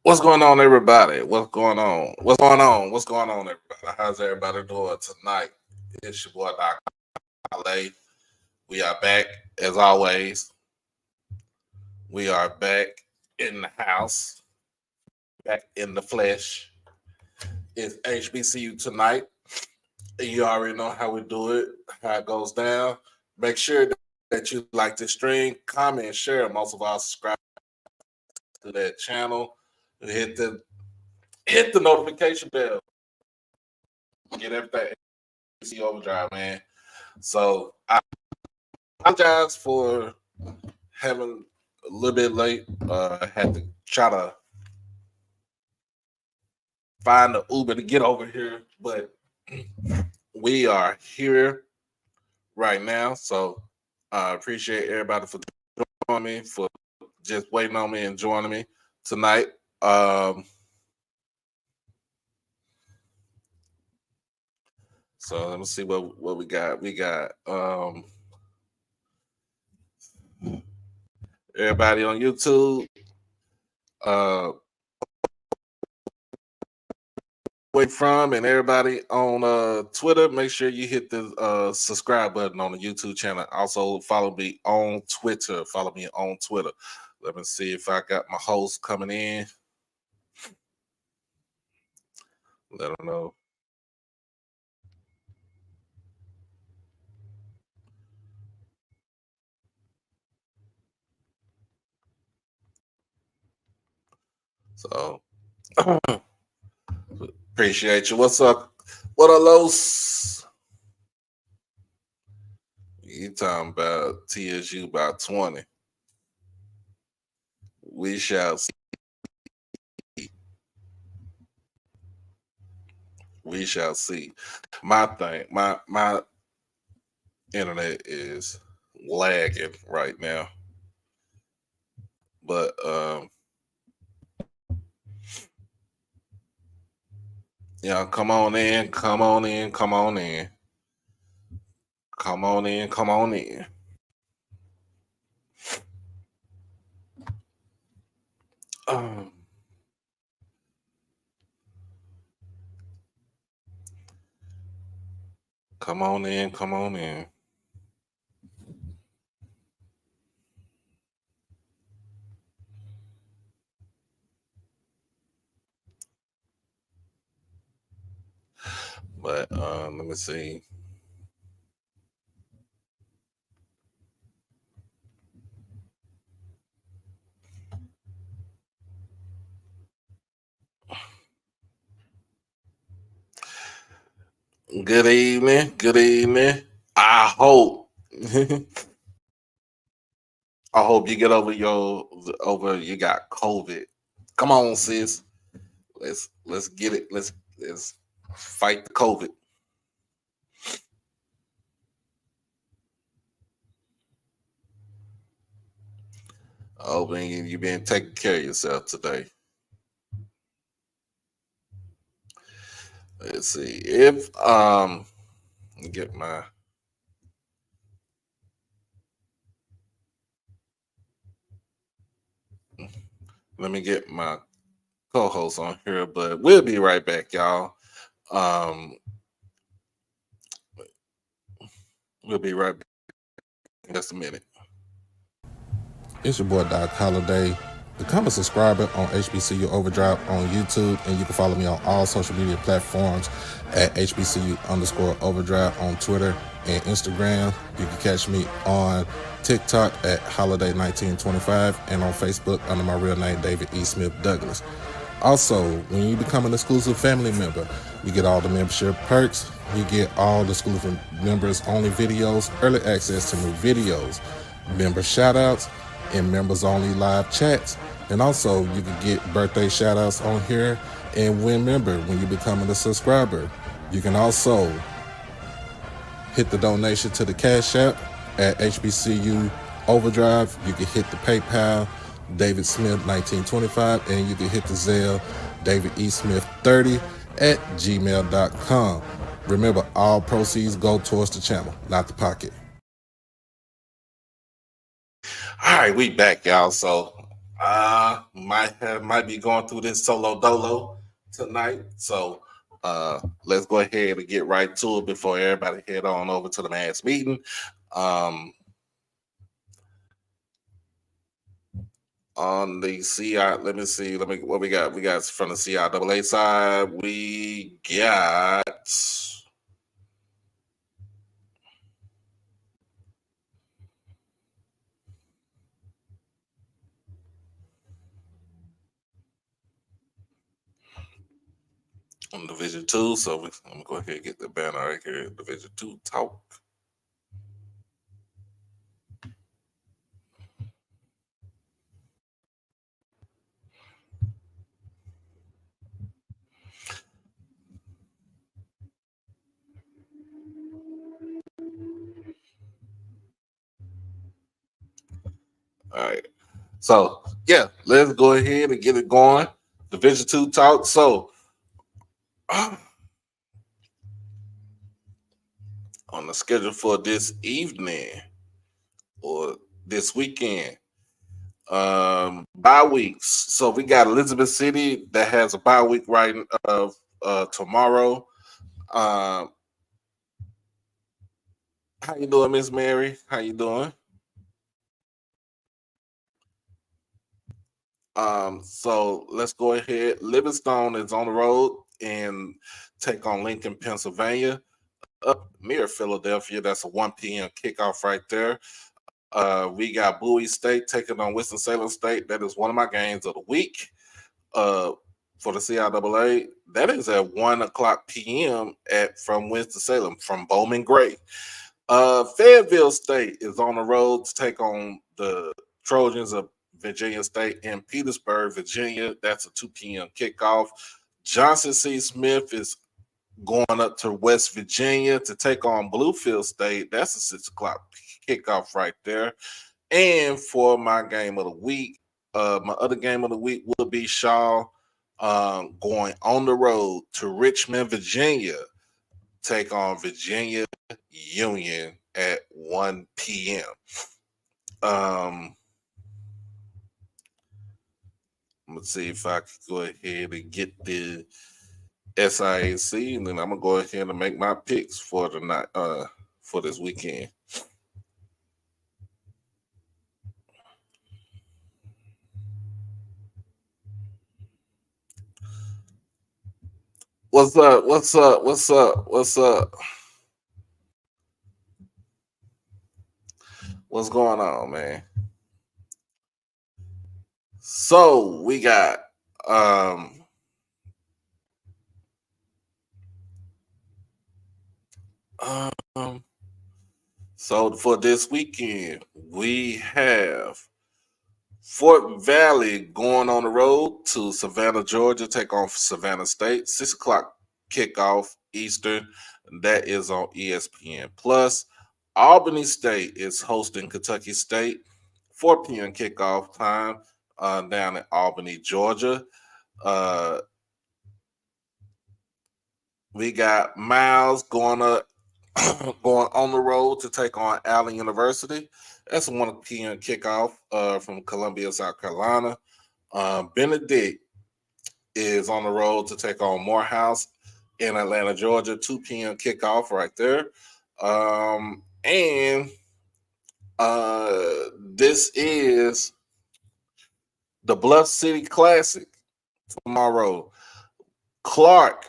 What's going on, everybody? What's going on? What's going on? What's going on, everybody? How's everybody doing tonight? It's your boy Doc Holiday. We are back as always. We are back in the house, back in the flesh. It's HBCU tonight. You already know how we do it, how it goes down. Make sure that you like the stream, comment, share. Most of all, subscribe to that channel. Hit the notification bell. Get everything HBCU Overdrive, man. So I apologize for having a little bit late. I had to try to find the Uber to get over here, but we are here right now. So I appreciate everybody for joining me, for just waiting on me and joining me tonight. So let me see what we got. We got everybody on YouTube. Wait from and everybody on Twitter, make sure you hit the subscribe button on the YouTube channel. Also follow me on Twitter. Let me see if I got my host coming in. Let them know. So appreciate you. What's up? What are those? You talking about TSU about 20? We shall see. We shall see. My internet is lagging right now, but yeah, come on in. Come on in. But let me see. Good evening. I hope you get over you got COVID. Come on, sis. Let's get it. Let's fight the COVID. I hope you've been taking care of yourself today. Let's see if get my let me get my co-host on here, but we'll be right back, y'all. We'll be right back in just a minute. It's your boy Doc Holiday. Become a subscriber on HBCU Overdrive on YouTube, and you can follow me on all social media platforms at HBCU_Overdrive on Twitter and Instagram. You can catch me on TikTok at Holiday1925 and on Facebook under my real name, David E. Smith Douglas. Also, when you become an exclusive family member, you get all the membership perks. You get all the exclusive members only videos, early access to new videos, member shout outs, and members only live chats. And also you can get birthday shout outs on here and win member when you become a subscriber. You can also hit the donation to the Cash App at HBCU Overdrive. You can hit the PayPal David Smith 1925, and you can hit the Zelle David E. Smith 30 at gmail.com. Remember, all proceeds go towards the channel, not the pocket. All right, we back, y'all. So Might be going through this solo dolo tonight. So let's go ahead and get right to it before everybody head on over to the mass meeting. Um, on the CI, let me see. Let me what we got. We got from the CIAA side. We got on Division Two. So I'm gonna go ahead and get the banner right here. Division Two talk. All right. So yeah, let's go ahead and get it going. Division Two talk. So on the schedule for this evening or this weekend, bye weeks. So we got Elizabeth City that has a bye week right tomorrow. Um, how you doing, Miss Mary? How you doing? So let's go ahead. Livingstone is on the road and take on Lincoln, Pennsylvania. Up near Philadelphia, that's a 1 p.m. kickoff right there. We got Bowie State taking on Winston-Salem State. That is one of my games of the week. For the CIAA, that is at 1 o'clock p.m. from Winston-Salem from Bowman Gray. Fayetteville State is on the road to take on the Trojans of Virginia State in Petersburg, Virginia. That's a 2 p.m. kickoff. Johnson C. Smith is going up to West Virginia to take on Bluefield State. That's a 6 o'clock kickoff right there. And for my game of the week, my other game of the week will be Shaw going on the road to Richmond, Virginia, take on Virginia Union at 1 p.m. Let's see if I can go ahead and get the SIAC, and then I'm gonna go ahead and make my picks for the night for this weekend. What's up? What's up? What's up? What's up? What's going on, man? So we got um so for this weekend we have Fort Valley going on the road to Savannah, Georgia, take on Savannah State. 6 o'clock kickoff Eastern. That is on ESPN Plus. Albany State is hosting Kentucky State. 4 p.m. kickoff time down in Albany, Georgia. Uh, we got Miles going going on the road to take on Allen University. That's a 1 p.m. kickoff from Columbia, South Carolina. Benedict is on the road to take on Morehouse in Atlanta, Georgia. 2 p.m. kickoff right there. And this is the Bluff City Classic tomorrow. Clark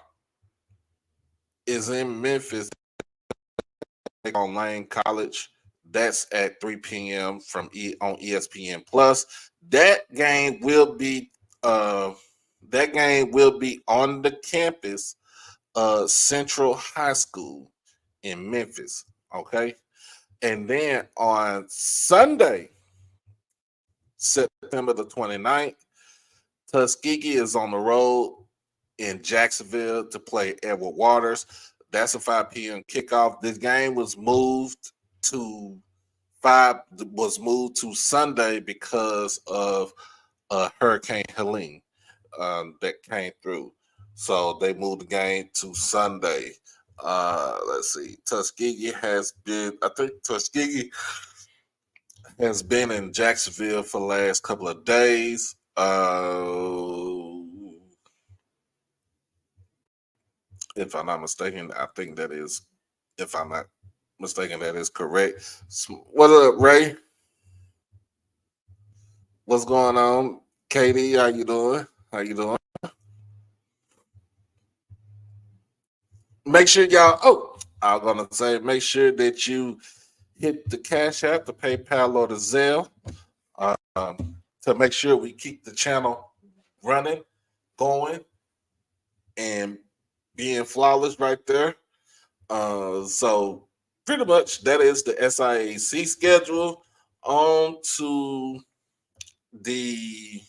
is in Memphis on Lane College. That's at 3 p.m. on ESPN Plus. That game will be on the campus Central High School in Memphis. Okay. And then on Sunday, September the 29th, Tuskegee is on the road in Jacksonville to play Edward Waters. That's a 5 p.m. kickoff. This game was moved to Sunday because of Hurricane Helene that came through. So they moved the game to Sunday. Let's see. I think Tuskegee has been in Jacksonville for the last couple of days. If I'm not mistaken, I think that is, if I'm not mistaken, that is correct. What up, Ray? What's going on? Katie, how you doing? How you doing? Make sure y'all, I'm going to say, make sure that you hit the Cash App, the PayPal, or the Zelle to make sure we keep the channel running, going, and being flawless right there. So pretty much that is the SIAC schedule. On to the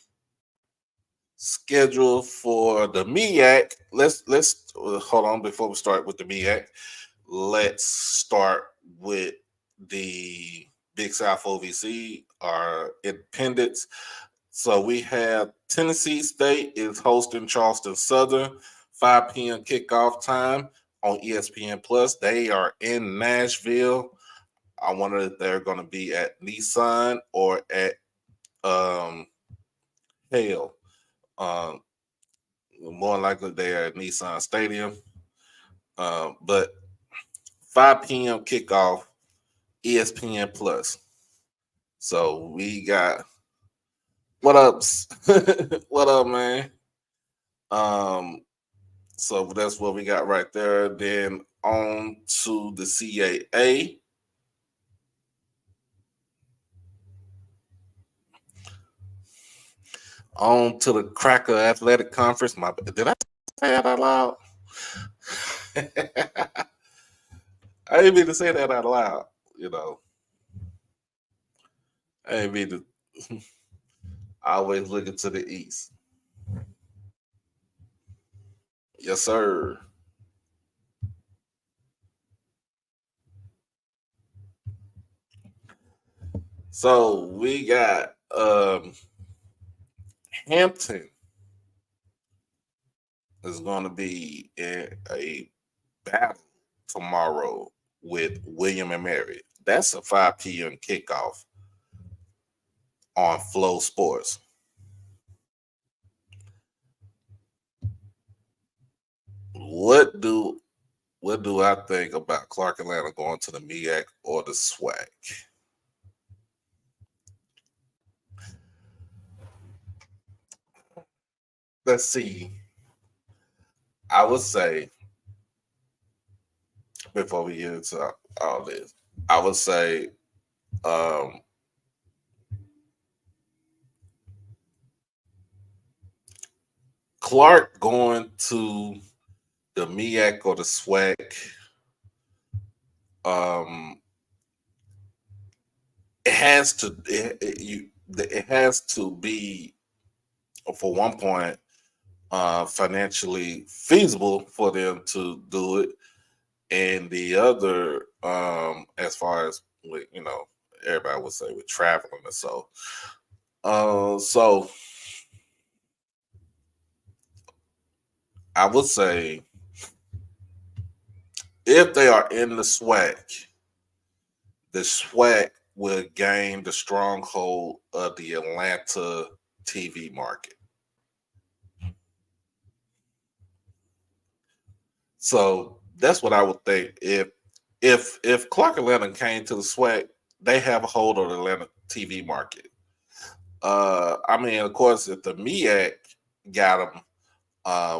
schedule for the MEAC. Let's hold on before we start with the MEAC. Let's start with the Big South OVC, our independents. So we have Tennessee State is hosting Charleston Southern, 5 p.m. kickoff time on ESPN Plus. They are in Nashville. I wonder if they're going to be at Nissan or at Hale. More likely they are at Nissan Stadium. But 5 p.m. kickoff, ESPN Plus. So we got what up? What up, man? So that's what we got right there. Then on to the CAA. On to the Cracker Athletic Conference. Did I say that out loud? I didn't mean to say that out loud. I didn't mean to. Always looking to the east. Yes, sir. So we got Hampton is going to be in a battle tomorrow with William and Mary. That's a 5 p.m. kickoff on Flow Sports. What do I think about Clark Atlanta going to the MEAC or the SWAC? Let's see. I would say, before we get into all this, I would say Clark going to the MEAC or the SWAC. It has to it has to be, for one point, financially feasible for them to do it, and the other, as far as with, everybody would say with traveling and so. So I would say if they are in the SWAC will gain the stronghold of the Atlanta TV market. So that's what I would think. If Clark Atlanta came to the SWAC, they have a hold of the Atlanta TV market. I mean, of course, if the MEAC got them,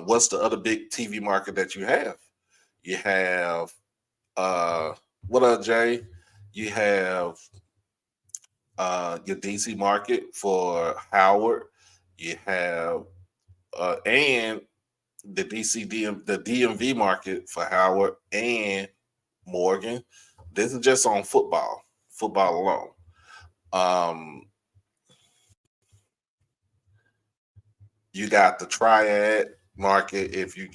what's the other big TV market that you have? You have what up, Jay? You have your DC market for Howard. You have and the the DMV market for Howard and Morgan. This is just on football alone. You got the Triad market. If you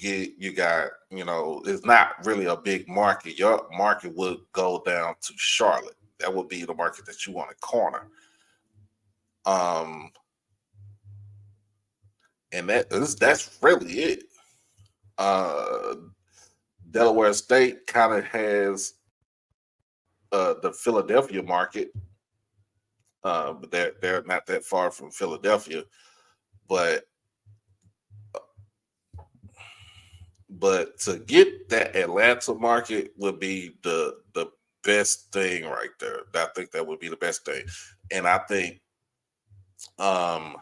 got, it's not really a big market. Your market would go down to Charlotte. That would be the market that you want to corner. And that's really it. Delaware State kind of has the Philadelphia market, but they're not that far from Philadelphia. But to get that Atlanta market would be the best thing right there. I think that would be the best thing, and um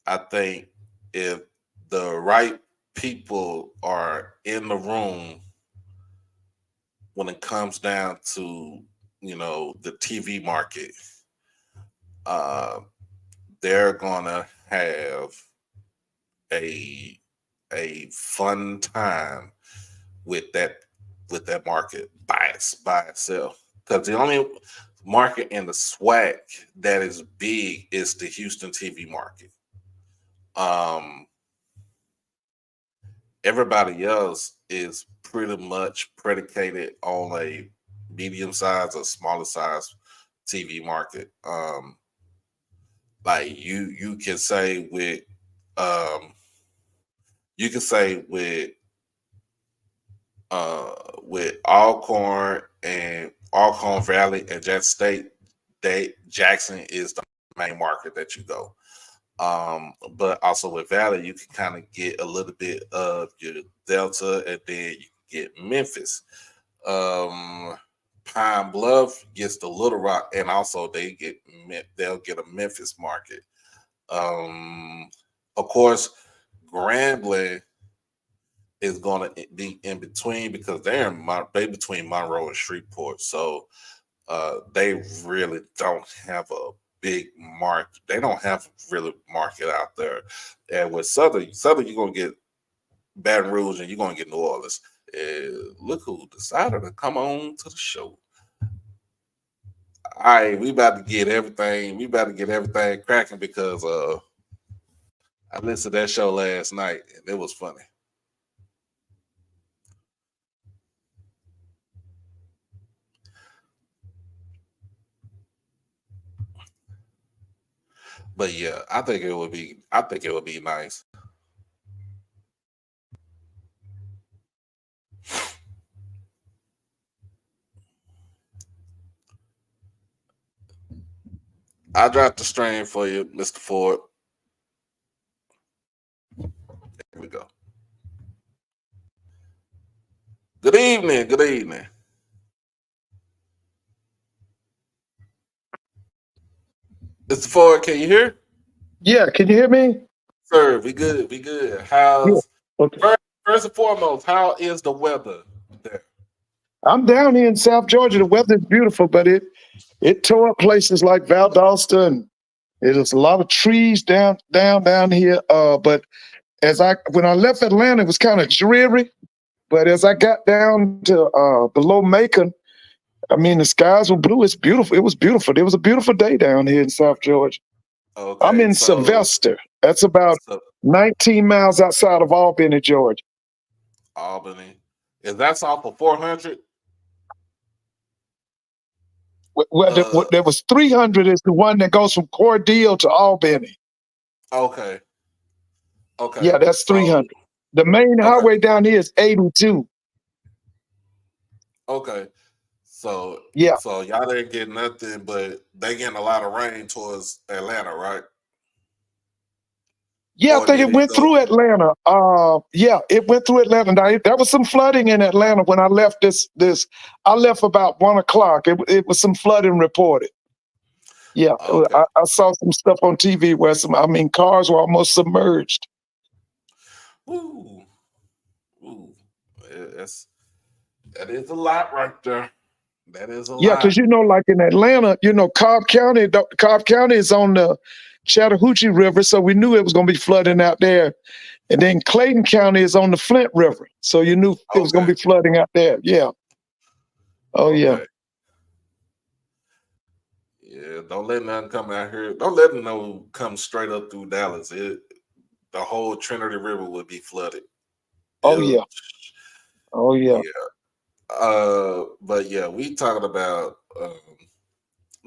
I think if the right people are in the room when it comes down to the TV market, uh, they're gonna have a fun time with that market by itself. Because the only market in the SWAC that is big is the Houston TV market. Um, Everybody else is pretty much predicated on a medium size or smaller size TV market. Like you can say um with with Alcorn Valley and Jackson State, Jackson is the main market that you go. But also with Valley, you can kind of get a little bit of your Delta, and then you can get Memphis. Um, Pine Bluff gets the Little Rock, and also they'll get a Memphis market. Um, of course, Grambling is going to be in between because they between Monroe and Shreveport, so they really don't have a big market. They don't have really market out there. And with Southern, you're gonna get Baton Rouge and you're gonna get New Orleans. Look who decided to come on to the show. All right, we about to get everything. We about to get everything cracking because I listened to that show last night and it was funny. But yeah, I think it would be. I think it would be nice. I dropped the strain for you, Mr. Ford. Here we go. Good evening. Good evening. Mr. Ford, can you hear? Yeah, can you hear me? Sir, we good. We good. Yeah. How's Okay. first and foremost, how is the weather there? I'm down here in South Georgia. The weather's beautiful, but it tore up places like Valdosta, and there's a lot of trees down here. But when I left Atlanta, it was kind of dreary. But as I got down to below Macon, I mean the skies were blue. It's beautiful. It was beautiful. It was a beautiful day down here in South Georgia. I'm Okay, in so Sylvester. That's about so 19 miles outside of Albany, Georgia. Albany. Is that off of 400? Well, Uh there was 300 is the one that goes from Cordele to Albany. okay. Okay. Yeah, that's So 300. The main okay. highway down here is 82. Okay. So Yeah. y'all didn't get nothing, but they getting a lot of rain towards Atlanta, right? Yeah, I Or think did it it went go? through Atlanta. Yeah, it went through Atlanta. Now, there was some flooding in Atlanta when I left I left about 1 o'clock. It was some flooding reported. Yeah, Okay. I saw some stuff on TV where cars were almost submerged. Ooh. Ooh. That is a lot right there. That is a Yeah, lot. because like in Atlanta, Cobb County is on the Chattahoochee River, so we knew it was going to be flooding out there. And then Clayton County is on the Flint River, so you knew it was going Okay. to be flooding out there. Yeah. Oh yeah. Okay. Yeah. Don't let nothing come out here. Don't let them come straight up through Dallas. The whole Trinity River would be flooded. Oh It'll, yeah. Oh yeah. yeah. But yeah, we talking about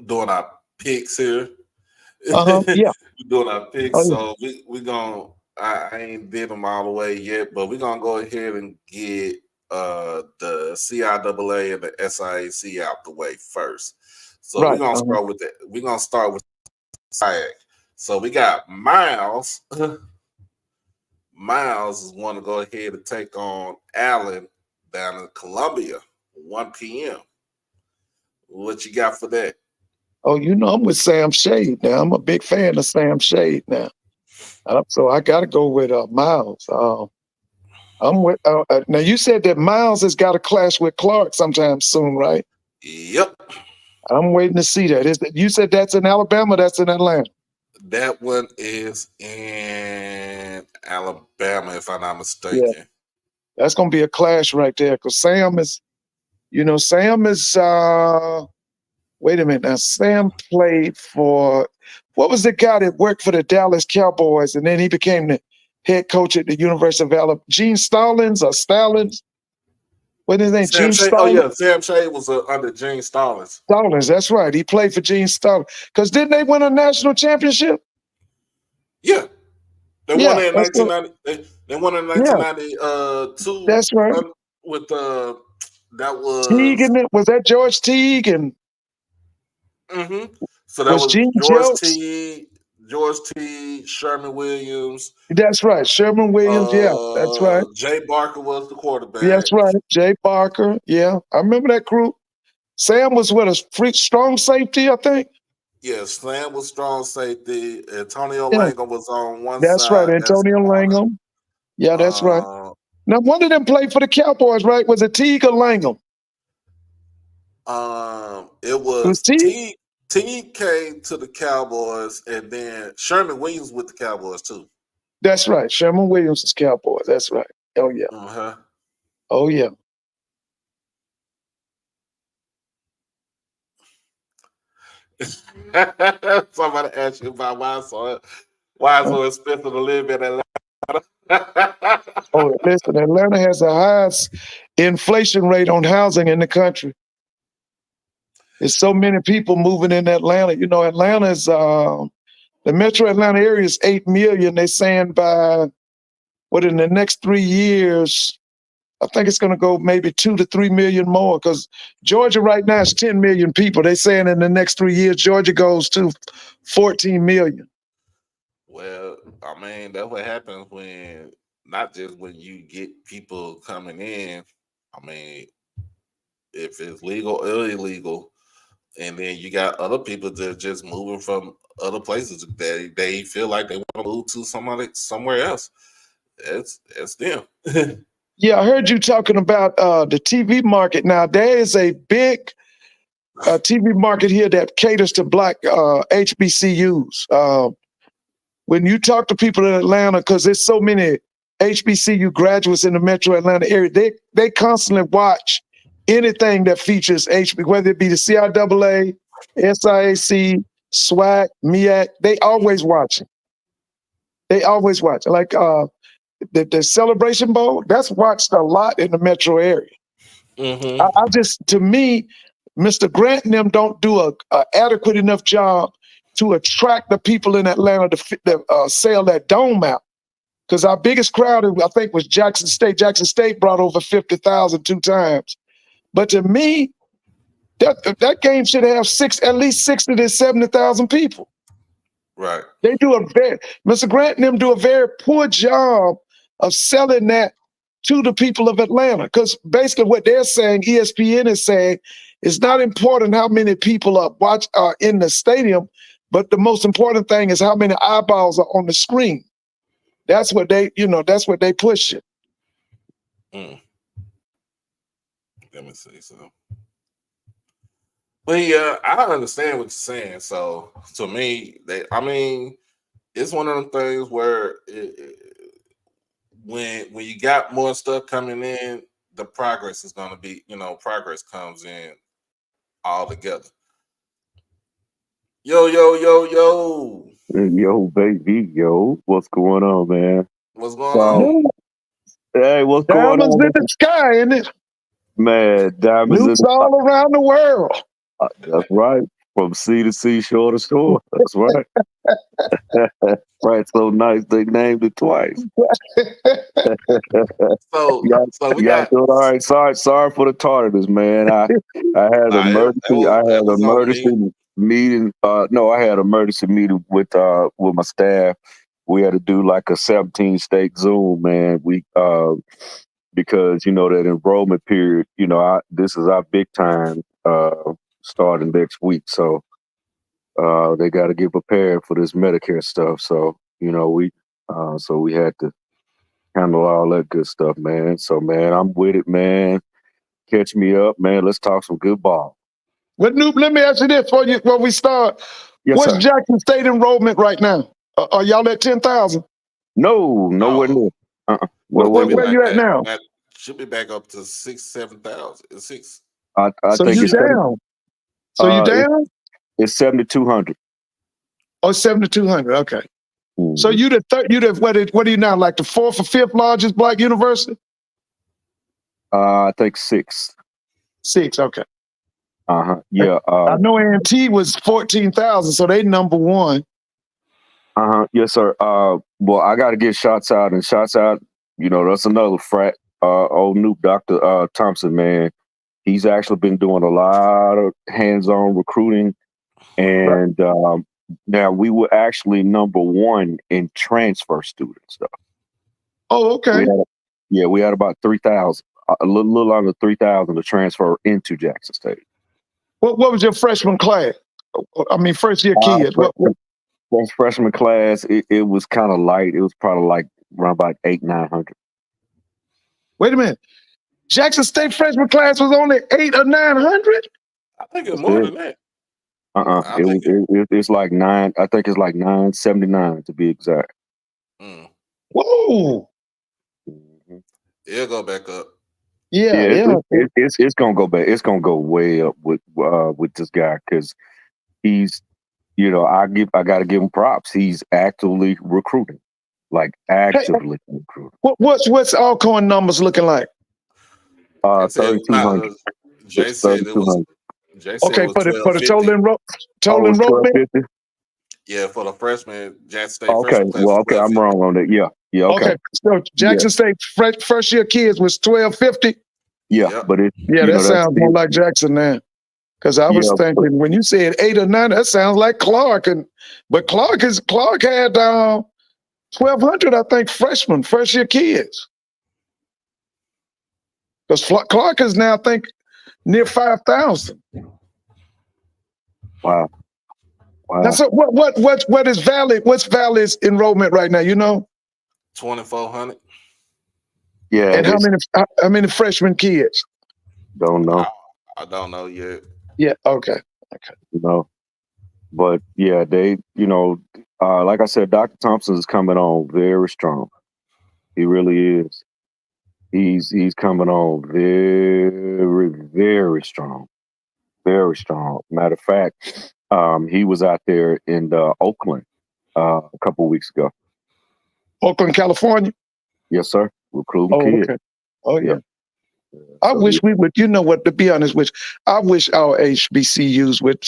doing our picks here. Yeah. We're doing our Oh picks, yeah. so we gonna. I ain't did them all the way yet, but we're gonna go ahead and get the CIAA and the SIAC out the way first. So we're Right. gonna start with that. We're gonna start with SIAC. So we got Miles. Miles is want to go ahead and take on Allen down in Columbia, 1 p.m. What you got for that? Oh, I'm with Sam Shade now. I'm a big fan of Sam Shade now. So I got to go with Miles. I'm with now. You said that Miles has got a clash with Clark sometime soon, right? Yep. I'm waiting to see that. You said that's in Alabama? That's in Atlanta? That one is in Alabama, if I'm not Yeah, mistaken. that's gonna be a clash right there. Because Sam is, Sam is. Wait a minute now. Sam played for what was the guy that worked for the Dallas Cowboys and then he became the head coach at the University of Alabama? Gene Stallings or Stallings? What is his name? Sam Gene Shade. Oh Stallings? yeah, Sam Shade was under Gene Stallings. Stallings, that's right. He played for Gene Stallings. Because didn't they win a national championship? Yeah, they won Yeah, it in that's what, 1990. They won in yeah, 1992 that's right. with that Teague was and was that George Teague and so that was was Gene Jelks? George T, Sherman Williams, That's right. Sherman Williams, yeah, that's right. Jay Barker was the quarterback. That's right. Jay Barker, yeah. I remember that group. Sam was with a strong safety, I think. Yeah, Slam was strong safety. Antonio Yeah, Langham was on one that's right. side as Antonio corner. Langham. Yeah, that's right. Uh, Now, one of them played for the Cowboys, right? Was it Teague or Langham? it It was was Teague? T came to the Cowboys, and then Sherman Williams with the Cowboys too. That's right. Sherman Williams is Cowboys. That's right. Oh, yeah. Uh-huh. Oh, yeah. Somebody asked you about why it's so expensive to live in Atlanta. Oh, listen, Atlanta has the highest inflation rate on housing in the country. There's so many people moving in Atlanta. Atlanta is the metro Atlanta area is 8 million. They're saying in the next 3 years, I think it's going to go maybe 2 to 3 million more because Georgia right now is 10 million people. They're saying in the next 3 years, Georgia goes to 14 million. Well, I mean, that's what happens when not just when you get people coming in. I mean, if it's legal or illegal, and then you got other people that are just moving from other places that they feel like they want to move to somewhere else. It's them. Yeah, I heard you talking about the TV market. Now, there is a big TV market here that caters to black HBCUs. When you talk to people in Atlanta, because there's so many HBCU graduates in the metro Atlanta area, they constantly watch anything that features HB, whether it be the CIAA, SIAC, SWAC, MEAC, they always watch it. They always watch it. Like the Celebration Bowl, that's watched a lot in the metro area. I just, to me, Mr. Grant and them don't do a adequate enough job to attract the people in Atlanta to sell that dome out. Because our biggest crowd, I think, was Jackson State. Jackson State brought over 50,000 two times. But to me, that game should have at least 60 to 70,000 people. Right. They do Mr. Grant and them do a very poor job of selling that to the people of Atlanta. Because basically what they're saying, ESPN is saying, it's not important how many people are in the stadium, but the most important thing is how many eyeballs are on the screen. That's what they push it. Let me see. But yeah, I understand what you're saying. So to me, it's one of them things where when you got more stuff coming in, the progress is going to be, progress comes in all together. Yo, yo, yo, yo. Yo, baby, yo, what's going on, man? What's going So, on? hey, what's going Diamonds on, in the sky, isn't it? man? Diamonds in Nukes the all around the world. That's right. from sea to sea, shore to shore. That's right. Right. So nice. They named it twice. So Y'all, so we y'all got doing all right? Sorry for the tardiness, man. I had an emergency. I it had an was on me. emergency meeting. No, I had an emergency meeting with my staff. We had to do like a 17 state Zoom, man. We because that enrollment period. This is our big time starting next week, so they got to get prepared for this Medicare stuff. So we had to handle all that good stuff, man. So, man, I'm with it, man. Catch me up, man. Let's talk some good ball. Let me ask you this before we start. Yes, What's sir. Jackson State enrollment right now? Are y'all at 10,000? No, nowhere near. Nowhere Where near. you at now? Should be back up to 6,000-7,000. 6. I So think you it's down? So you down? it's 7,200. Oh, 7,200. Okay. Mm-hmm. So you what are you now? Like the fourth or fifth largest black university? I think 6. 6. Okay. Yeah. I know A&T was 14,000, so they number one. Yes, sir. Well, I got to get shots out, and shots out. That's another frat. Old noob, Dr. Thompson, man. He's actually been doing a lot of hands-on recruiting, and now we were actually number one in transfer students, though. Oh, okay. We had about 3,000, a little under 3,000 to transfer into Jackson State. What was your freshman class? I mean, first year kids. Freshman class, it was kind of light. It was probably like around about 800-900. Wait a minute. Jackson State freshman class was only 800 or 900? I think it's more than that. It's like 9. I think it's like 979 to be exact. Whoa. Mm-hmm. It'll go back up. Yeah. It's gonna go back. It's gonna go way up with this guy because he's, I got to give him props. He's actively recruiting, recruiting. What's Alcorn numbers looking like? 3,200. Jay said it was. Okay, for the total enrollment. 1,250. Yeah, for the freshman, Jackson State. Okay, I'm wrong on that. Yeah. Okay. So Jackson State first year kids was 1,250. Yeah, but that sounds more like Jackson now. Because I was thinking when you said 8 or 9, that sounds like Clark, but Clark had 1,200, I think, freshmen, first year kids. Because Clark is now, I think, near 5,000. Wow. Now, so what is Valley? What's Valley's enrollment right now? 2,400. Yeah. And how many freshman kids? Don't know. I don't know yet. Yeah. Okay. But yeah, they, like I said, Dr. Thompson is coming on very strong. He really is. He's coming on very, very strong. Very strong. Matter of fact, he was out there in Oakland a couple of weeks ago. Oakland, California? Yes, sir. Recruiting kids. Okay. Oh, yeah. I So, wish we would, to be honest with you, I wish our HBCUs would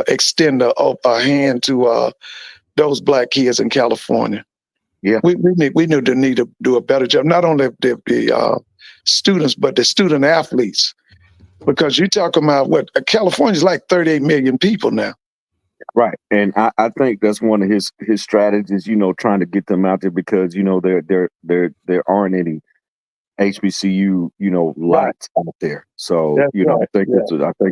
extend a hand to those black kids in California. Yeah. We need to do a better job, not only the students, but the student athletes. Because you're talking about California's like 38 million people now. Right. And I think that's one of his strategies, trying to get them out there because, there aren't any HBCU, lots out there. So, I think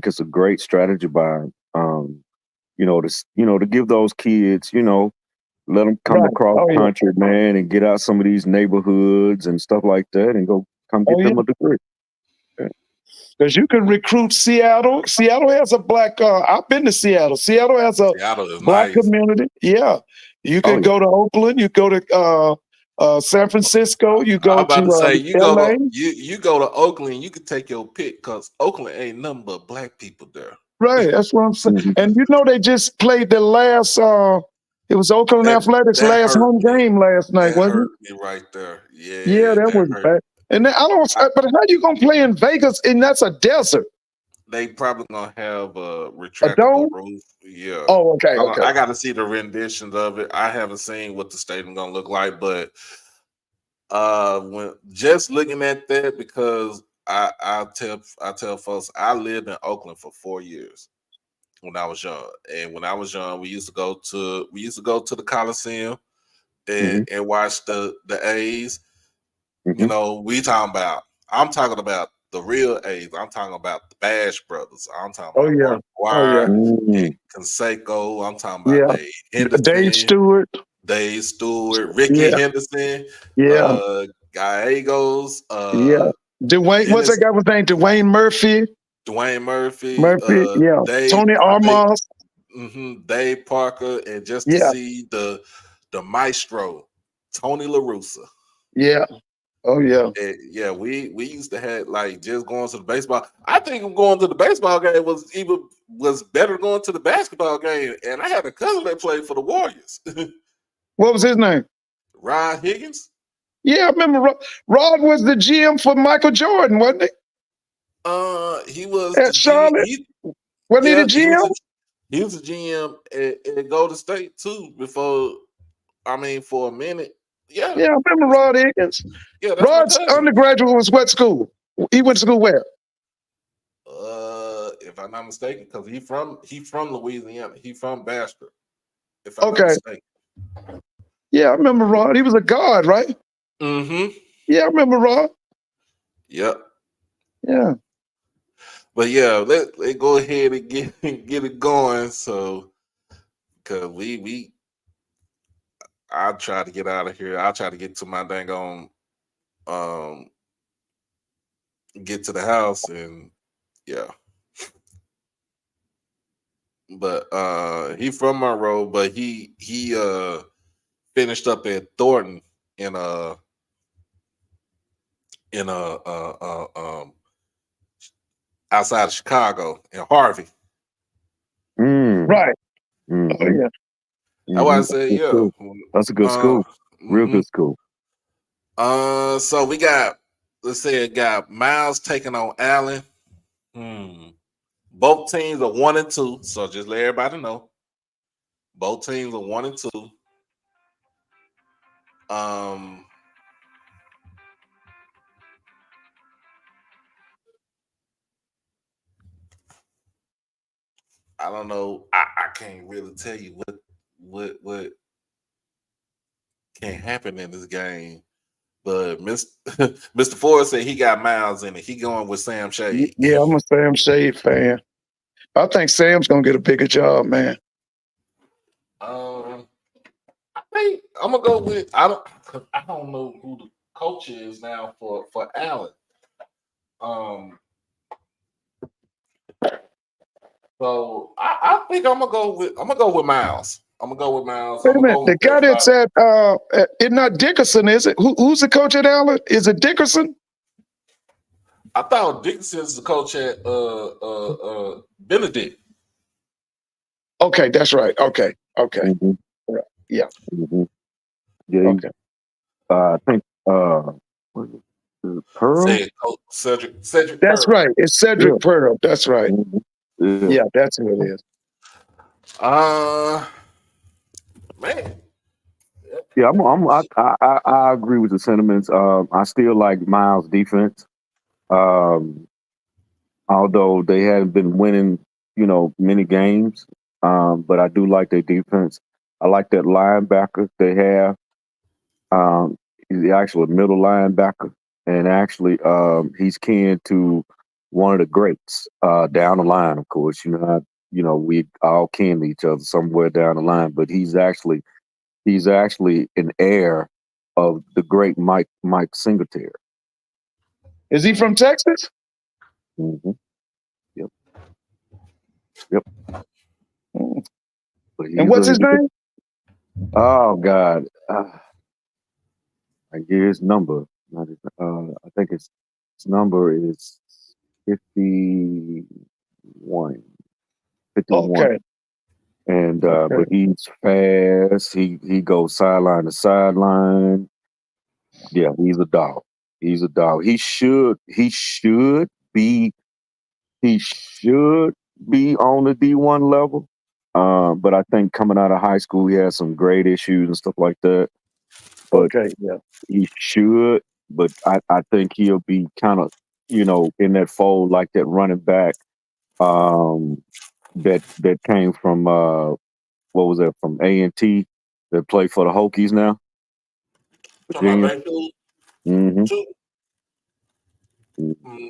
it's a great strategy by to give those kids, let them come across country, man, and get out some of these neighborhoods and stuff like that and come get them a degree. Because you can recruit Seattle. Seattle has a black. I've been to Seattle. Seattle has a black community. Yeah, you can go to Oakland. You go to San Francisco. You go I'm about to say you LA. You go to Oakland. You can take your pick because Oakland ain't nothing but black people there. Right. That's what I'm saying. And they just played the last. It was Oakland Athletics last home game last night, wasn't it? Me right there. Yeah. Yeah, that was bad. And then but how you gonna play in Vegas and that's a desert? they probably gonna have a A retractable dome? roof. Yeah. Oh, okay, okay. I gotta see the renditions of it. I haven't seen what the stadium gonna look like, but when just looking at that, because I tell folks I lived in Oakland for 4 years when I was young. And when I was young, we used to go to the Coliseum Mhm, and watch the A's. You mhm. know, I'm talking about the real A's. I'm talking about the Bash brothers. I'm talking Oh about yeah. Mark Oh yeah. McGwire and Mm. Canseco. I'm talking about Yeah. Dave Dave Henderson, Stewart. Dave Stewart, Ricky Yeah. Henderson, Yeah. uh Gallegos, Yeah. Dwayne, what's that Dennis guy with name? Dwayne Murphy. Dwayne Murphy, Murphy. Yeah. Dave Tony Dave, Armas. Dave Parker, and just to Yeah. see the maestro, Tony La Russa. Yeah. Oh yeah. Yeah, we used to have like just going to the baseball. I think going to the baseball game was better than going to the basketball game. And I had a cousin that played for the Warriors, What was his name? Rod Higgins. Yeah, I remember Rod was the GM for Michael Jordan, wasn't he? He was At the G. Charlotte. He Wasn't he the Yeah, GM? he was a GM at Golden State too. Before, I mean, for a minute. Yeah, Yeah, I remember Rod Higgins. yeah, that's my Rod's cousin. undergraduate was what school? He went to school where? If I'm not mistaken, because he from Louisiana. He from Bastrop. If I'm not Okay. mistaken. Yeah, I remember Rod. He was a guard, right? Mm-hmm. Yeah, I remember Rod. Yep. Yeah. But yeah, let go ahead and get it going. So, because I'll try to get out of here. I'll try to get to my dang on um get to the house, and yeah. But he from Monroe, but he finished up at Thornton in in outside of Chicago in Harvey. Mm. Right. Oh Mhm, yeah. That's why I mhm. That's a said good yeah. school. That's a good Uh, school. Real hmm good school. So we got, let's say it got Miles taking on Allen. Hmm. Both teams are 1-2, so just let everybody know. Both teams are 1-2. Um, I don't know. I can't really tell you what can happen in this game. But Mr. Ford said he got Miles in it. He going with Sam Shade. Yeah, I'm a Sam Shade fan. I think Sam's gonna get a bigger job, man. Um, I think I'm gonna go with I don't know who the coach is now for Allen. Um, so I think I'm gonna go with Miles. I'm gonna go with Miles. Wait I'm a gonna minute. go The with guy that that's five. it's not Dickerson, is it? Who's the coach at Allen? Is it Dickerson? I thought Dixon's the coach at Benedict. Okay, that's right. Okay. Okay. Mhm, Right. Yeah. mhm. Yeah, Okay. I think what is it, Pearl? Said Coach Cedric That's Pearl. right. It's Yeah. Cedric Pearl. That's right. Mhm. Yeah. Yeah, that's who it is. Uh Man. Yeah, I agree with the sentiments. I still like Miles' defense. Um, although they hadn't been winning, many games. But I do like their defense. I like that linebacker they have. He's the actual middle linebacker, and actually, he's kin to one of the greats down the line. Of course, we all kin to each other somewhere down the line, but he's actually an heir of the great Mike Singletary. Is he from Texas? Hmm. Yep, yep. Mm. But And he's what's a his name? oh God, I get his number. I think his number is 51. 51. Okay. And Okay. but he's fast. He goes sideline to sideline. Yeah, he's a dog. He's a dog. He should be He should be on the D1 level. But I think coming out of high school, he has some grade issues and stuff like that. But Okay, yeah. he should, but I think he'll be kind of, in that fold like that running back that came from what was that, from A&T, that played for the Hokies now, Talking about Virginia. Mayfield hmm too. Mm.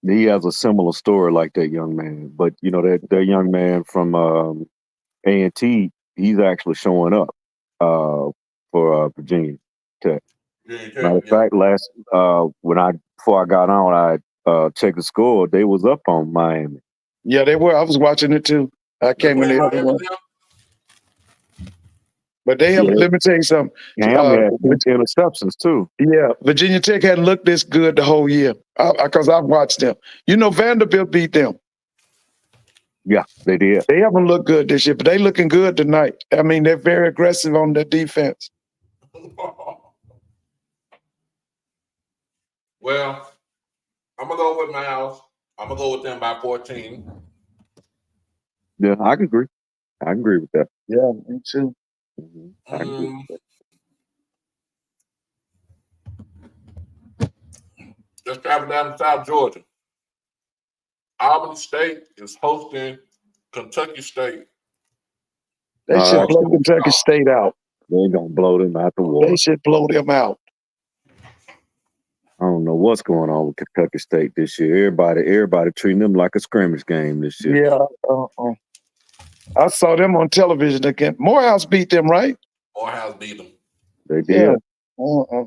He has a similar story like that young man, but that young man from A&T, he's actually showing up for Virginia Tech. Matter of Yeah. fact, before I got on, I checked the score. They was up on Miami. Yeah, they were. I was watching it too. I They came in playing the other Miami one. now. But they have, Yeah, let me tell you something. Miami had 2 interceptions too. Yeah, Virginia Tech hadn't looked this good the whole year because I've watched them. Vanderbilt beat them. Yeah, they did. They haven't looked good this year, but they looking good tonight. I mean, they're very aggressive on their defense. Well, I'm gonna go with Miles. I'm gonna go with them by 14. Yeah, I can agree. I can agree with that. Yeah, me too. I can agree with Let's travel down to South Georgia. Albany State is hosting Kentucky State. They should blow Kentucky State out. They're gonna blow them out the water. They should blow them out. I don't know what's going on with Kentucky State this year. Everybody treating them like a scrimmage game this year. Yeah. I saw them on television again. Morehouse beat them, right? Morehouse beat them. They did. Yeah.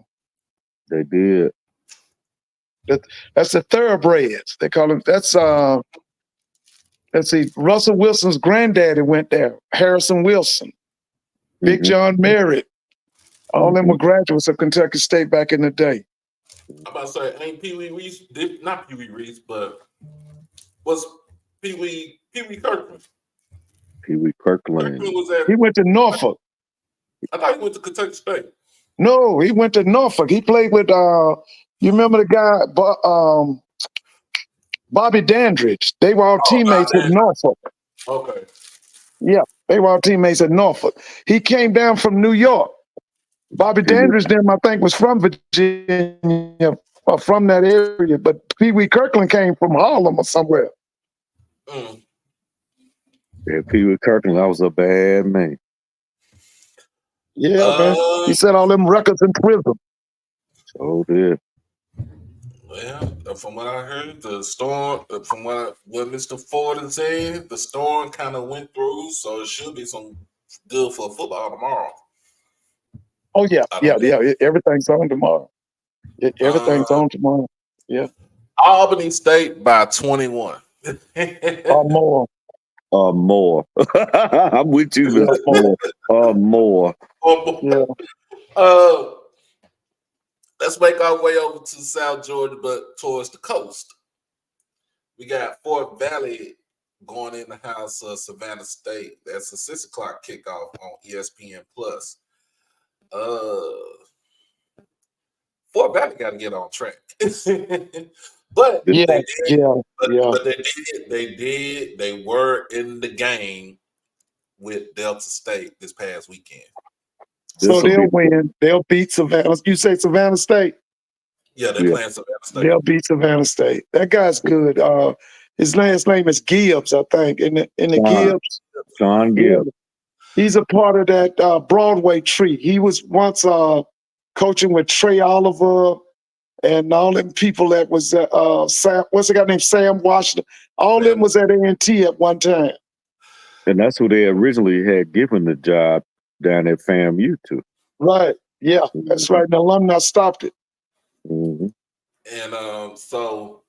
They did. That's the thoroughbreds. They call them. That's let's see. Russell Wilson's granddaddy went there. Harrison Wilson, Big John Merritt. All them were graduates of Kentucky State back in the day. I'm about to say, ain't Pee Wee Reese, not Pee Wee Reese, but was Pee Wee Kirkland. Pee Wee Kirkland. He went to Norfolk. I thought he went to Kentucky State. No, he went to Norfolk. He played with you remember the guy Bobby Dandridge. They were all teammates at Norfolk. Okay. Yeah, they were all teammates at Norfolk. He came down from New York. Bobby Dandridge, them, I think, was from Virginia or from that area, but Pee Wee Kirkland came from Harlem or somewhere. Yeah, Pee Wee Kirkland, that was a bad man. Yeah, man. He set all them records in prison. So did. Well, from what I heard, the storm, from what Mr. Ford has said, the storm kind of went through, so it should be some good for football tomorrow. Oh, yeah. Everything's on tomorrow. Everything's on tomorrow. Yeah. Albany State by 21. Or more. More. I'm with you, Mr. More. Yeah. Let's make our way over to South Georgia, but towards the coast. We got Fort Valley going in the house of Savannah State. That's a 6 o'clock kickoff on ESPN Plus. Fort Valley got to get on track. But they were in the game with Delta State this past weekend. So they'll win. They'll beat Savannah. You say Savannah State? Yeah, they're playing Savannah State. They'll beat Savannah State. That guy's good. His last name is Gibbs, I think. In the Gibbs. John Gibbs. He's a part of that Broadway tree. He was once coaching with Trey Oliver and all them people that was what's the guy named Sam Washington? All them was at A&T at one time. And that's who they originally had given the job down at FAMU to. Right. Yeah, that's right. The alumni stopped it. Mm-hmm. And so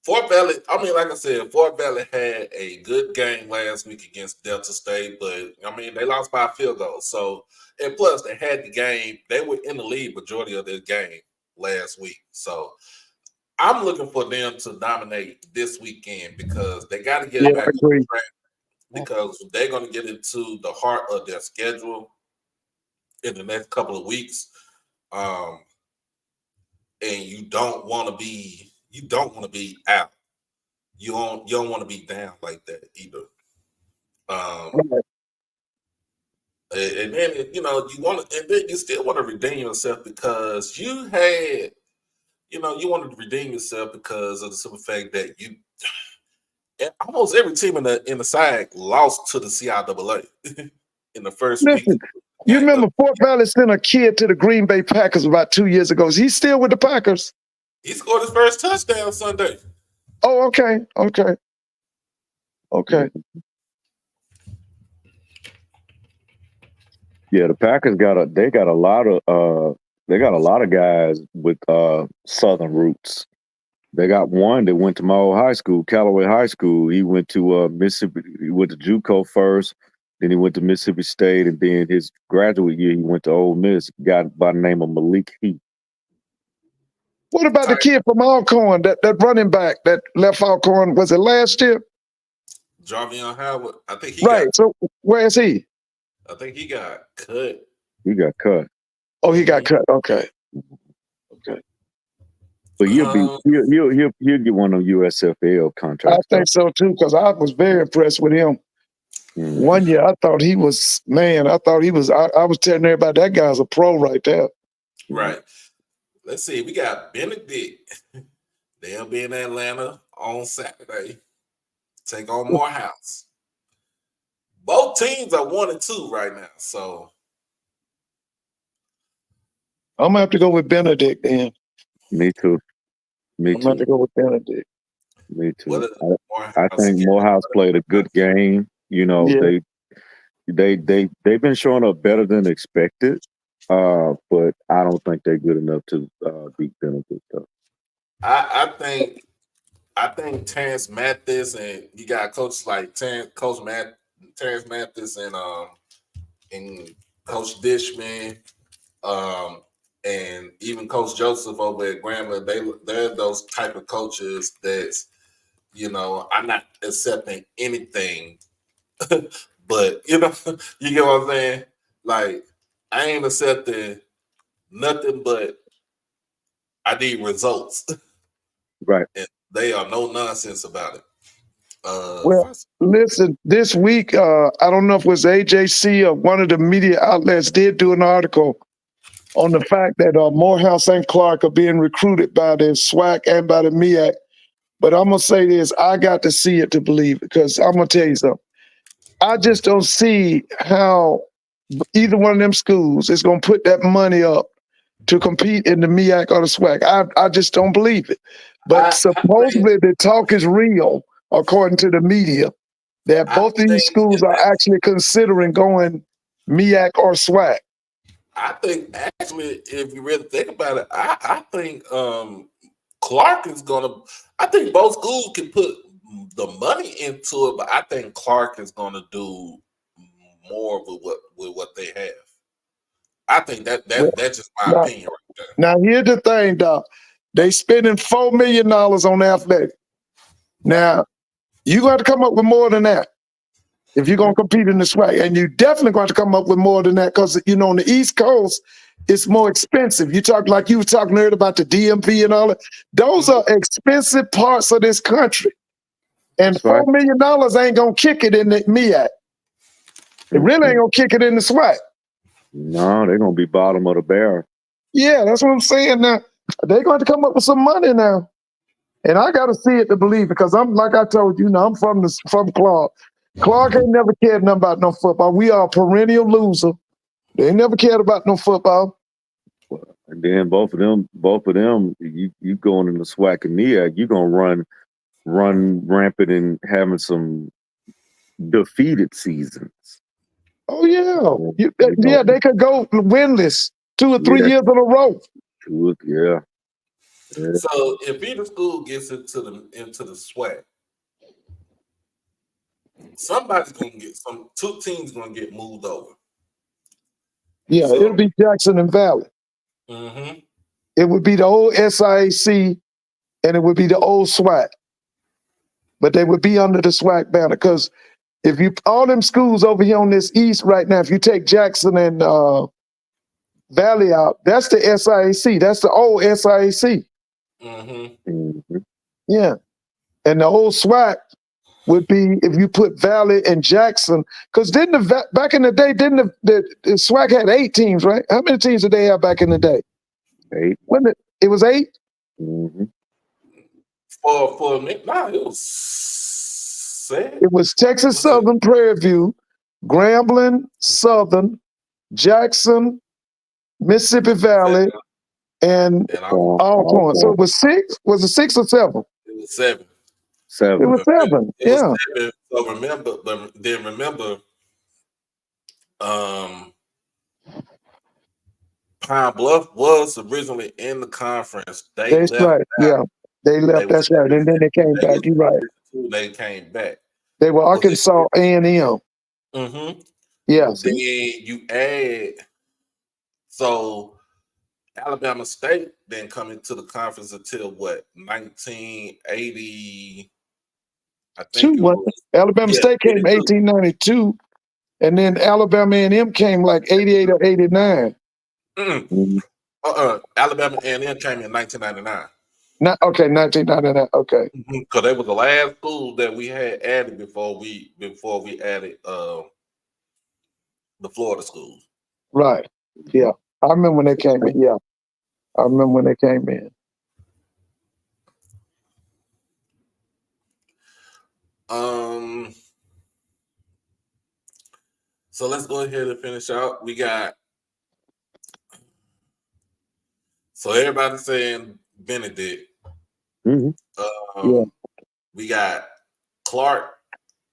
Fort Valley, like I said, Fort Valley had a good game last week against Delta State, but they lost by a field goal. So, and plus they had the game, they were in the lead majority of their game last week. So I'm looking for them to dominate this weekend because they got to get back on track because they're going to get into the heart of their schedule in the next couple of weeks. And you don't want to be, you don't want to be out. You don't want to be down like that either. Right. And then you want to, and then you still want to redeem yourself because you had, you wanted to redeem yourself because of the simple fact that almost every team in the SAC lost to the CIAA in the first week. Listen, you remember Fort Valley sent a kid to the Green Bay Packers about 2 years ago. Is he still with the Packers? He scored his first touchdown Sunday. Oh, okay. Yeah, the Packers got a lot of guys with Southern roots. They got one that went to my old high school, Callaway High School. He went to Mississippi. He went to JUCO first, then he went to Mississippi State, and then his graduate year he went to Ole Miss. Guy by the name of Malik Heath. What about the kid from Alcorn, that running back that left Alcorn? Was it last year? Jarvion Howard. I think he right. So where is he? I think he got cut. He got cut. Oh, he got cut. Okay. But he'll get one of USFL contracts. I think so too, because I was very impressed with him. Mm-hmm. 1 year, I thought he was. I was telling everybody that guy's a pro right there. Right. Let's see. We got Benedict. They'll be in Atlanta on Saturday. Take on Morehouse. Both teams are 1-2 right now, so I'm gonna have to go with Benedict then. Me too. I'm gonna have to go with Benedict. Me too. I think Morehouse played a good game. They've been showing up better than expected, but I don't think they're good enough to beat Benedict. Though. I think Terrence Mathis, and you got coaches like Terrence Mathis and Coach Dishman, and even Coach Joseph over at Grambling. They're those type of coaches that's, I'm not accepting anything, but you get what I'm saying? Like, I ain't accepting nothing, but I need results. Right. And they are no nonsense about it. Listen, this week, I don't know if it was AJC or one of the media outlets did do an article on the fact that Morehouse and Clark are being recruited by the SWAC and by the MEAC. But I'm going to say this, I got to see it to believe it, because I'm going to tell you something. I just don't see how either one of them schools is going to put that money up to compete in the MEAC or the SWAC. I just don't believe it. But supposedly the talk is real, according to the media, that both of these schools are actually considering going MEAC or SWAC. I think actually, if you really think about it, I think Clark is gonna. I think both schools can put the money into it, but I think Clark is gonna do more with what they have. I think that's just my opinion right there. Now here's the thing, Doc. They spending $4 million on athletic. Now you got to come up with more than that if you're going to compete in the SWAC, and you definitely got to come up with more than that, because on the East Coast it's more expensive. You talk like you were talking earlier about the DMV and all that. Those are expensive parts of this country, and $4 million ain't gonna kick it in the MEAC. It really ain't gonna kick it in the SWAC. No, they're gonna be bottom of the barrel. Yeah, that's what I'm saying. Now they're going to come up with some money now, and I got to see it to believe it, because I'm like I told you, I'm from Clark. Clark ain't never cared nothing about no football. We are a perennial loser. They ain't never cared about no football. And then both of them, you going in the SWAC and MEAC, you gonna run rampant and having some defeated seasons. Oh yeah, they could go winless 2 or 3 years in a row. Yeah. So if either school gets into the SWAC, somebody's gonna get two teams gonna get moved over. Yeah, so, it'll be Jackson and Valley. Mm-hmm. It would be the old SIAC, and it would be the old SWAC, but they would be under the SWAC banner, because if you all them schools over here on this east right now, if you take Jackson and Valley out, that's the SIAC. That's the old SIAC. Mm-hmm. Yeah. And the old SWAC would be if you put Valley and Jackson, because back in the day, didn't the SWAC had 8 teams, right? How many teams did they have back in the day? 8. Wasn't it was 8? Mm-hmm. For me, nah, it was 7. It was Texas Was it? Southern, Prairie View, Grambling, Southern, Jackson, Mississippi Valley, and And Alcorn. So it was 6? Was it 6 or 7? it was 7. It 7. was 7. It Yeah. was 7. So remember, um, Pine Bluff was originally in the conference. They That's left right. out. Yeah. They left. They was That's right. And then they came they back. was You're right. they came back. They were Was it- Arkansas A&M. Mm-hmm. Yeah. Then you add, so Alabama State didn't come into the conference until what, 1980? I think it was. Alabama Yeah, State came 82. 1892, and then Alabama A&M came like 88 or 89. Mm-mm. Alabama A&M came in 1999. Not okay, 1999. Okay, Because they was the last school that we had added before we added the Florida schools. right. Yeah, I remember when they came in. Yeah, I remember when they came in. So let's go ahead and finish out. We got, so everybody's saying Benedict. Mm-hmm. Yeah. We got Clark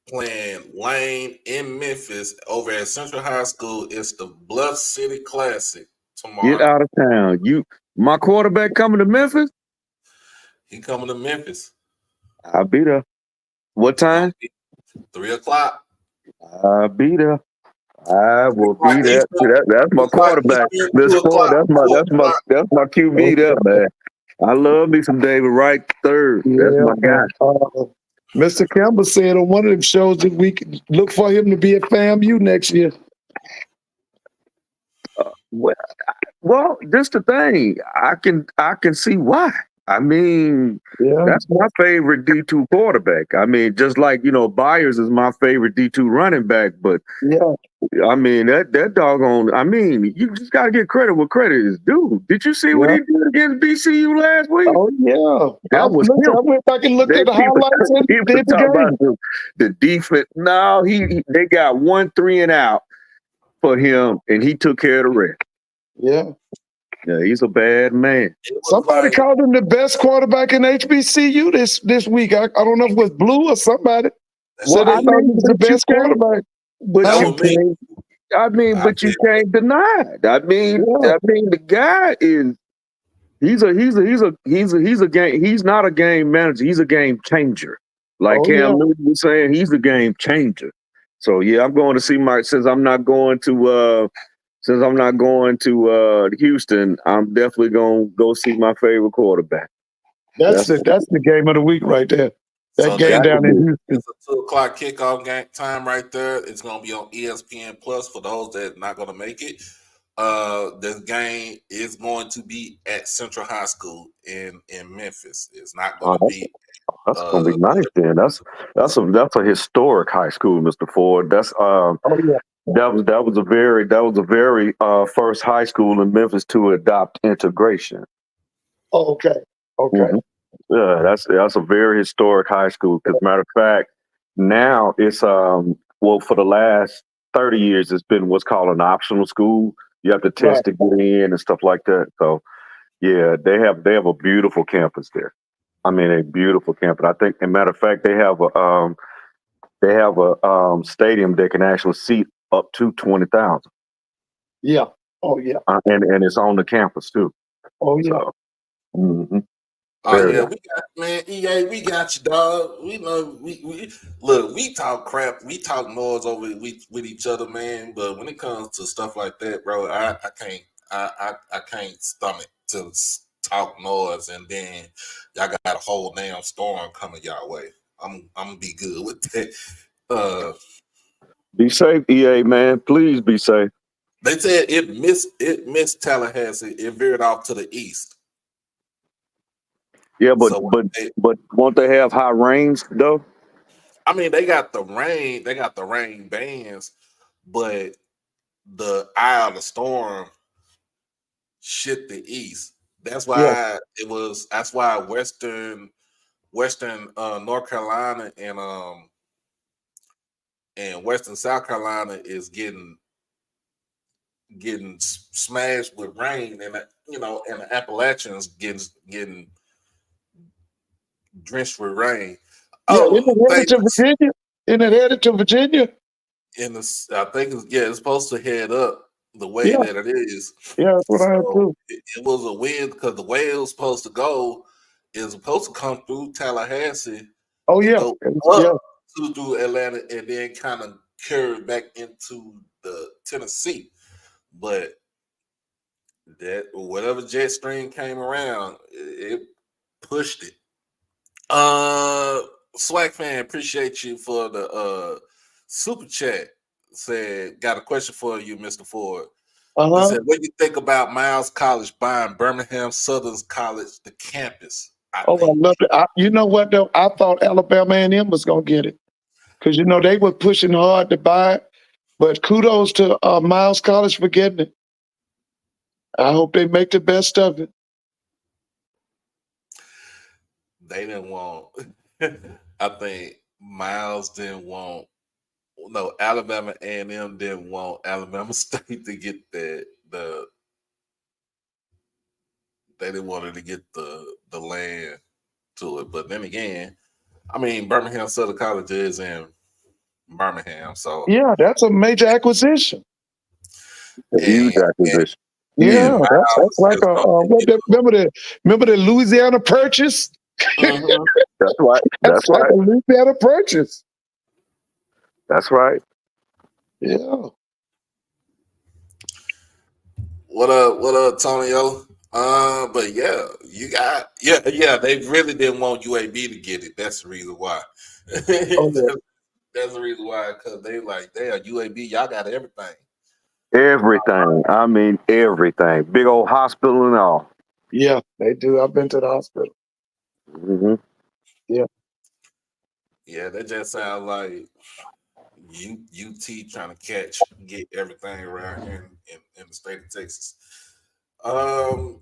playing Lane in Memphis over at Central High School. It's the Bluff City Classic tomorrow. Get out of town. My quarterback coming to Memphis? He coming to Memphis. I'll be there. What time? 3 o'clock. I'll be there. I will be there. That's my quarterback. That's my QB there, man. I love me some David Wright third. That's my guy. Mr. Campbell said on one of them shows that we could look for him to be at FAMU next year. Well, this the thing. I can see why. I mean, that's my favorite D2 quarterback. I mean, just like, Byers is my favorite D2 running back, but I mean, that doggone, I mean, you just got to get credit where credit is due. Did you see what he did against BCU last week? Oh, yeah. That was him. I went back and looked at the highlights and did the game. The defense. No, they got 1 3 and out for him, and he took care of the rest. Yeah. Yeah, he's a bad man. Somebody called him the best quarterback in HBCU this week. I don't know if it was Blue or somebody. Said they thought he was the best quarterback. But you can't deny it. I mean, the guy is he's not a game manager. He's a game changer. Like Cam Newton was saying, he's a game changer. So yeah, I'm going to see since I'm not going to Houston, I'm definitely going to go see my favorite quarterback. That's the game of the week right there. That game down in Houston. It's a 2 o'clock kickoff game time right there. It's going to be on ESPN Plus for those that are not going to make it. This game is going to be at Central High School in Memphis. It's not going to be. That's going to be nice. Then that's a historic high school, Mr. Ford. That's that was a very first high school in Memphis to adopt integration. Oh, okay. Mm-hmm. Yeah, that's a very historic high school. As a matter of fact, now it's for the last 30 years it's been what's called an optional school. You have to test to get in and stuff like that. So yeah, they have a beautiful campus there. I mean, a beautiful campus. I think, as a matter of fact, they have a stadium that can actually seat up to 20,000. Yeah. Oh yeah. And it's on the campus too. Oh yeah. So, mm-hmm. Oh yeah, we got, man, EA, we got you, dog. We know we look, we talk crap, we talk noise over with each other, man. But when it comes to stuff like that, bro, I can't stomach to talk noise, and then y'all got a whole damn storm coming y'all way. I'm gonna be good with that. Be safe, EA, man. Please be safe. They said it missed Tallahassee. It veered off to the east. Yeah, So but won't they have high rains though? I mean, they got the rain bands, but the eye of the storm shifted east. That's Yeah, why that's why Western North Carolina and Western South Carolina is getting smashed with rain, and and the Appalachians getting drenched with rain. yeah. Isn't Oh, it headed thank to Virginia? Isn't it headed to Virginia? in this, I think it's supposed to head up the way Yeah, that it is. yeah. That's what I heard So too. it was a win because the way it was supposed to go is supposed to come through Tallahassee Oh and yeah, go yeah, up through Atlanta and then kind of carry back into the Tennessee. But that whatever jet stream came around, it pushed it. Swag fan, appreciate you for the super chat. Said, got a question for you, Mr. Ford. He uh-huh. said, what do you think about Miles College buying Birmingham Southern College, the campus? I Oh, I think love it. You know what though? I thought Alabama A&M was gonna get it because they were pushing hard to buy it. But kudos to Miles College for getting it. I hope they make the best of it. they didn't want. I think Miles didn't want. No, Alabama A&M didn't want Alabama State to get the they didn't want it to get the land to it. But then again, I mean, Birmingham Southern College is in Birmingham, so Yeah, that's a major acquisition. A huge and acquisition. and Yeah, Huge. that's Miles like is going to what remember the Louisiana Purchase? Mhm. That's right. That's That's like right. a Louisiana Purchase. That's right. Yeah. What up, Tonyo? But yeah, they really didn't want UAB to get it. That's the reason why. Oh yeah. That's the reason why, because they are UAB, y'all got everything. Everything. I mean everything. Big old hospital and all. Yeah, they do. I've been to the hospital. Hmm. Yeah. Yeah, that just sounds like UT trying to get everything around here in the state of Texas. Um,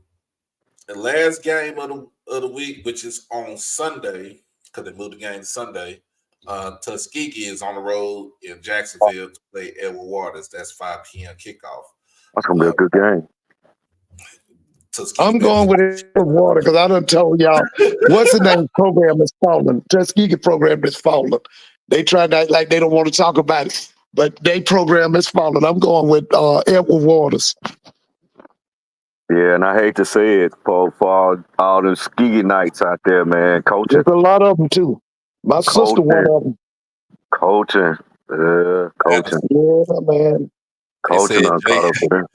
the last game of the week, which is on Sunday, because they moved the game to Sunday. Tuskegee is on the road in Jacksonville to play Edward Waters. That's 5 p.m. kickoff. That's gonna be a Uh, good game. Tuskegee I'm been going with it for water because I done told y'all what's the name program is falling. Tuskegee program is falling. They try to act like they don't want to talk about it, but they program is falling. I'm going with Edward Waters. Yeah, and I hate to say it for all the ski nights out there, man. There's a lot of them too. My sister, one Coaching, of them. coaching, coaching, Yeah, man. they coaching. said I Jay, caught up with them.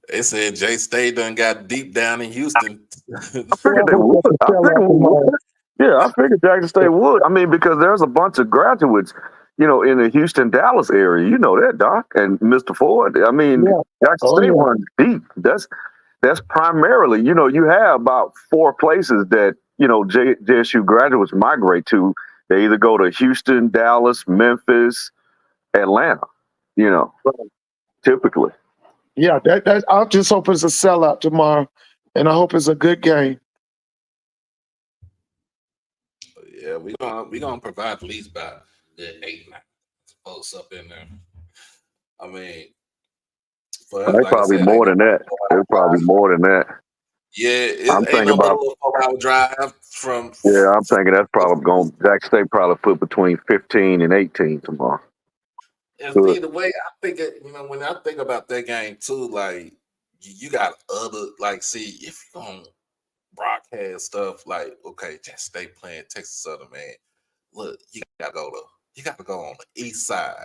they said Jay State done got deep down in Houston. I Yeah, figured I they hope would. that's a I figured sellout they would. tomorrow. Yeah, I figured Jackson State would. I mean, because there's a bunch of graduates, in the Houston, Dallas area. You know that, Doc, and Mr. Ford. I mean, Yeah. Jackson Oh State yeah. runs deep. That's primarily, you have about four places that JSU graduates migrate to. They either go to Houston, Dallas, Memphis, Atlanta. You know, typically. Yeah, I just hope it's a sellout tomorrow, and I hope it's a good game. Yeah, we gonna provide at least about the 8-9 folks up in there. I mean, for us, They like I probably said, ain't more no than that. They're probably drive. more than that. Yeah, I'm it ain't thinking no but a about. little 4-hour drive from. Yeah, I'm thinking that's probably going. Jackson State probably put between 15 and 18 tomorrow. And Good. see the way I think it, when I think about that game too, like you got other like, see if you're gonna broadcast stuff like, okay, just stay playing Texas Southern, man. Look, you gotta go on the east side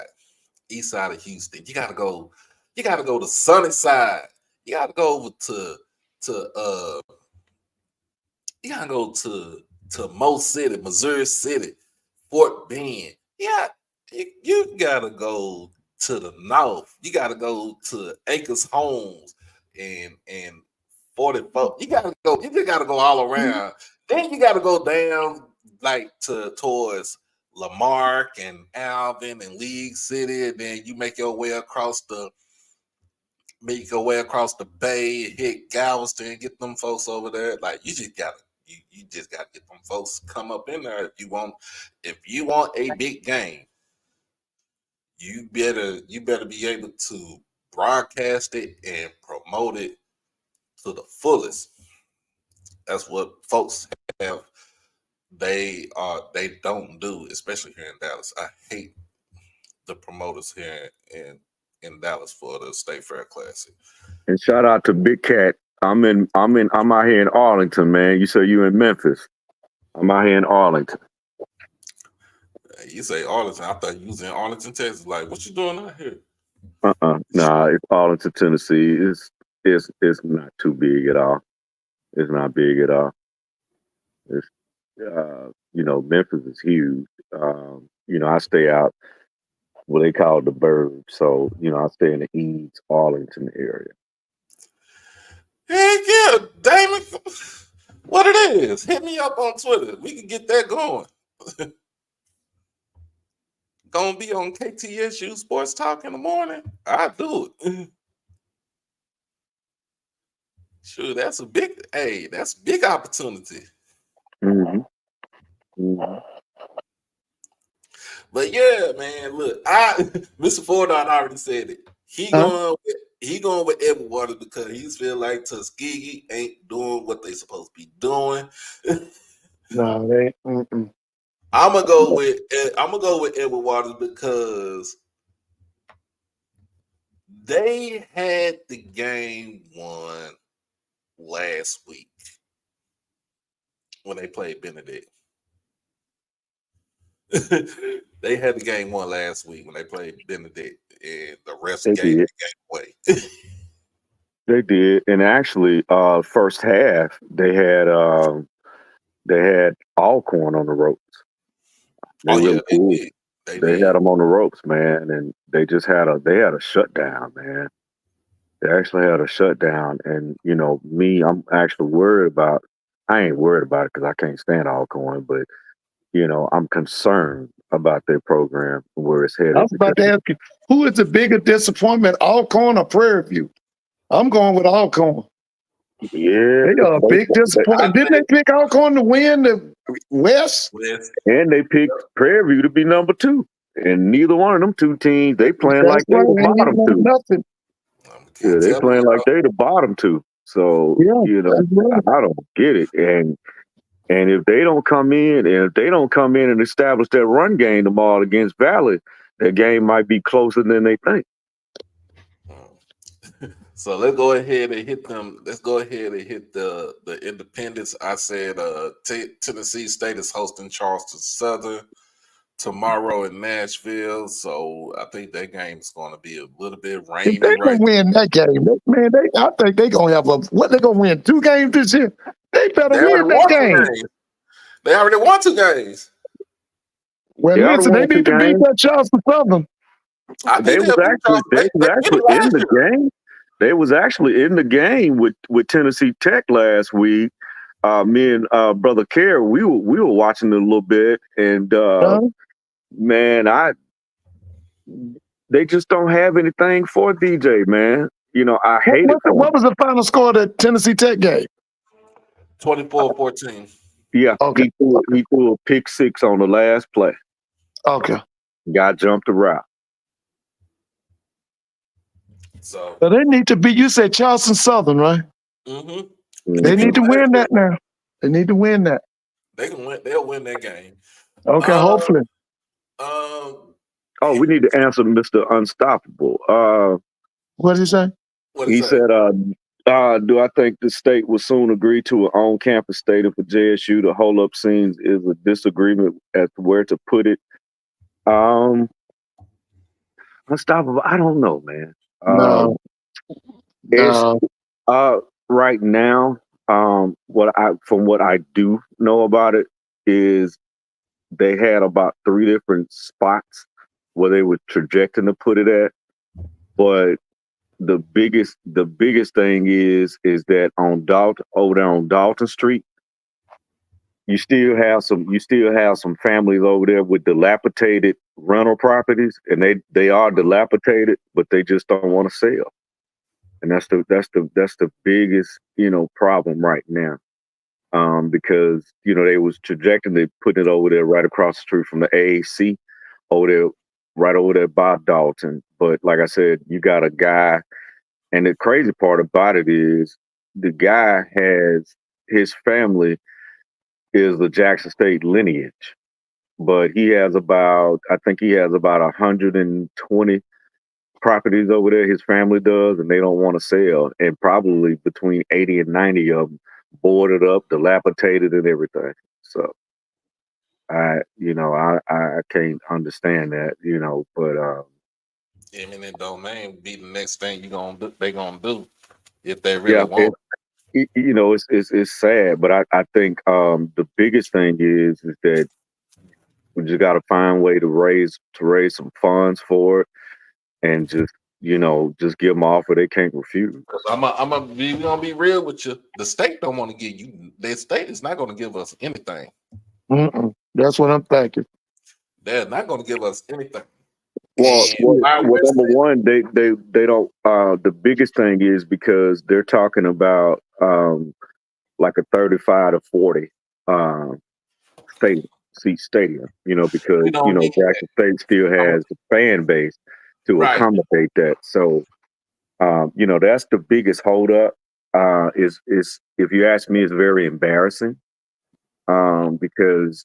of Houston. You gotta go to sunny side. You gotta go over to you gotta go to Mo City, Missouri City, Fort Bend. Yeah, you gotta go to the north. You gotta go to Acres Homes and 44. You just gotta go all around Then you got to go down like towards Lamarck and Alvin and League City, and then you make your way across the bay, hit Galveston, get them folks over there. Like you just gotta get them folks come up in there if you want a big game. You better be able to broadcast it and promote it to the fullest. That's what folks have. They don't do, especially here in Dallas. I hate the promoters here in Dallas for the State Fair Classic. And shout out to Big Cat. I'm out here in Arlington, man. You say you in Memphis. I'm out here in Arlington. You say Arlington. I thought you was in Arlington, Texas. Like, what you doing out here? Nah, it's Arlington, Tennessee. It's not too big at all. It's not big at all. It's Memphis is huge. I stay out what they call the burbs. So, I stay in the Eads, Arlington area. Heck yeah, Damon. What it is? Hit me up on Twitter. We can get that going. Gonna be on KTSU Sports Talk in the morning. I do it. Sure, that's big opportunity. Mm-hmm. Mm-hmm. But yeah, man, look, Mr. Fordon already said it. He going with Edward Waters because he feel like Tuskegee ain't doing what they supposed to be doing. No, they. Mm-mm. I'm gonna go with Edward Waters because they had the game won last week when they played Benedict. They had the game won last week when they played Benedict, and the rest gave the game away. They did, and actually, first half they had Alcorn on the ropes. They did. They had them on the ropes, man, and they just had a shutdown, man. They actually had a shutdown, and I'm actually worried about. I ain't worried about it because I can't stand Alcorn, but I'm concerned about their program and where it's headed. I was about to ask you, who is the bigger disappointment, Alcorn or Prairie View? I'm going with Alcorn. Yeah, they are a big disappointment. Didn't they pick Alcorn to win the West? And they picked Prairie View to be number 2. And neither one of them two teams, they playing like they the bottom 2. Nothing. Yeah, they playing like they the bottom 2. So I don't get it. And if they don't come in, and establish that run game tomorrow against Valley, that game might be closer than they think. So let's go ahead and hit them. Let's go ahead and hit the independents. I said Tennessee State is hosting Charleston Southern tomorrow in Nashville. So I think that game is going to be a little bit rainy. If they gonna win that game, man, I think they're gonna have what they gonna win 2 games this year. They better win that game. They already won 2 games. Well, listen, they need to beat that Charleston Southern. They was actually in the game. They was actually in the game with Tennessee Tech last week. Me and brother Kerr, we were watching it a little bit, and man, they just don't have anything for DJ, man. I hate it. What was the final score of the Tennessee Tech game? 24-14. Yeah, okay. He threw a pick 6 on the last play. Okay. Got jumped around. So they need to be. You said Charleston Southern, right? Mm-hmm. They need to win that now. They need to win that. They can win. They'll win that game. Okay, hopefully. We need to answer Mr. Unstoppable. What did he say? He said, do I think the state will soon agree to an on-campus stadium for JSU? The hold-up scenes is a disagreement as to where to put it. Unstoppable, I don't know, man. No. Right now, from what I do know about it is they had about 3 different spots where they were trajecting to put it at, but the biggest thing is that over there on Dalton Street, you still have some families over there with dilapidated rental properties, and they are dilapidated, but they just don't want to sell. And that's the biggest problem right now. Because they was trajecting, they putting it over there right across the street from the AAC, over there, right over there by Dalton. But like I said, you got a guy, and the crazy part about it is the guy has his family is the Jackson State lineage, but I think he has about 120 properties over there. His family does, and they don't want to sell, and probably between 80 and 90 of them boarded up, dilapidated, and everything. So I can't understand that, but Eminent domain be the next thing they gonna do if they really yeah, want. it's sad, but I think the biggest thing is that we just got to find a way to raise some funds for it, and just give them offer they can't refuse. Cause we gonna be real with you. The state don't want to give you. The state is not gonna give us anything. That's what I'm thinking. They're not gonna give us anything. Well, And well, why well, West number State? one, they don't. The biggest thing is because they're talking about like a 35 to 40 um, stadium. We Because don't need that. Jackson State still I'm has the fan base to right. accommodate that. So that's the biggest holdup. Is if you ask me, it's very embarrassing. Because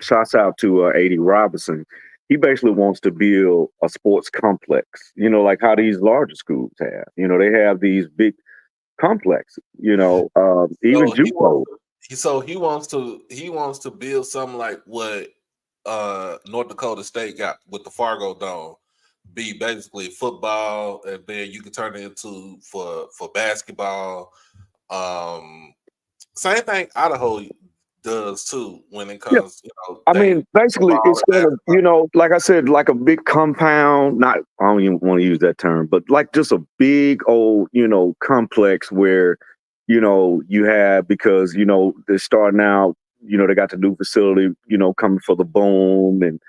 shouts out to AD Robinson. He basically wants to build a sports complex, like how these larger schools have. They have these big complexes, even So he JUCO. wants. He wants to build something like what North Dakota State got with the Fargo Dome. Be basically football, and then you can turn it into for basketball. Same thing Idaho does too when it Yeah. comes, I they mean, basically, football it's and gonna, basketball. like I said, like a big compound. Not, I don't even want to use that term, but like just a big old, complex where, you have because they're starting out. They got the new facility, coming for the boom, and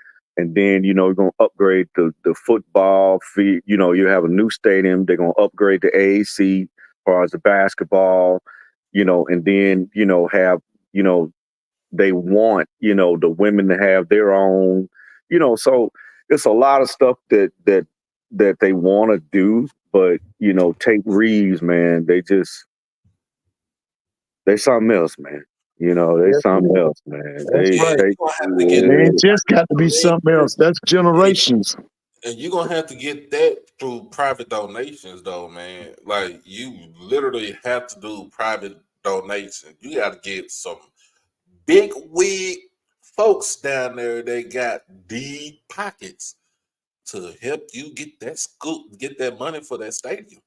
then you're gonna upgrade the football field. You have a new stadium. They're gonna upgrade the AAC as far as the basketball, and then have they want the women to have their own, so it's a lot of stuff that they want to do, but Tate Reeves, man, they something else, man. They Yes, something man. else, man. That's they right. And they you're gonna have to get It that ain't just got to be financially, something else. That's generations. and you're gonna have to get that through private donations, though, man. Like you literally have to do private donations. You got to get some big wig folks down there. They got deep pockets to help you get that money for that stadium.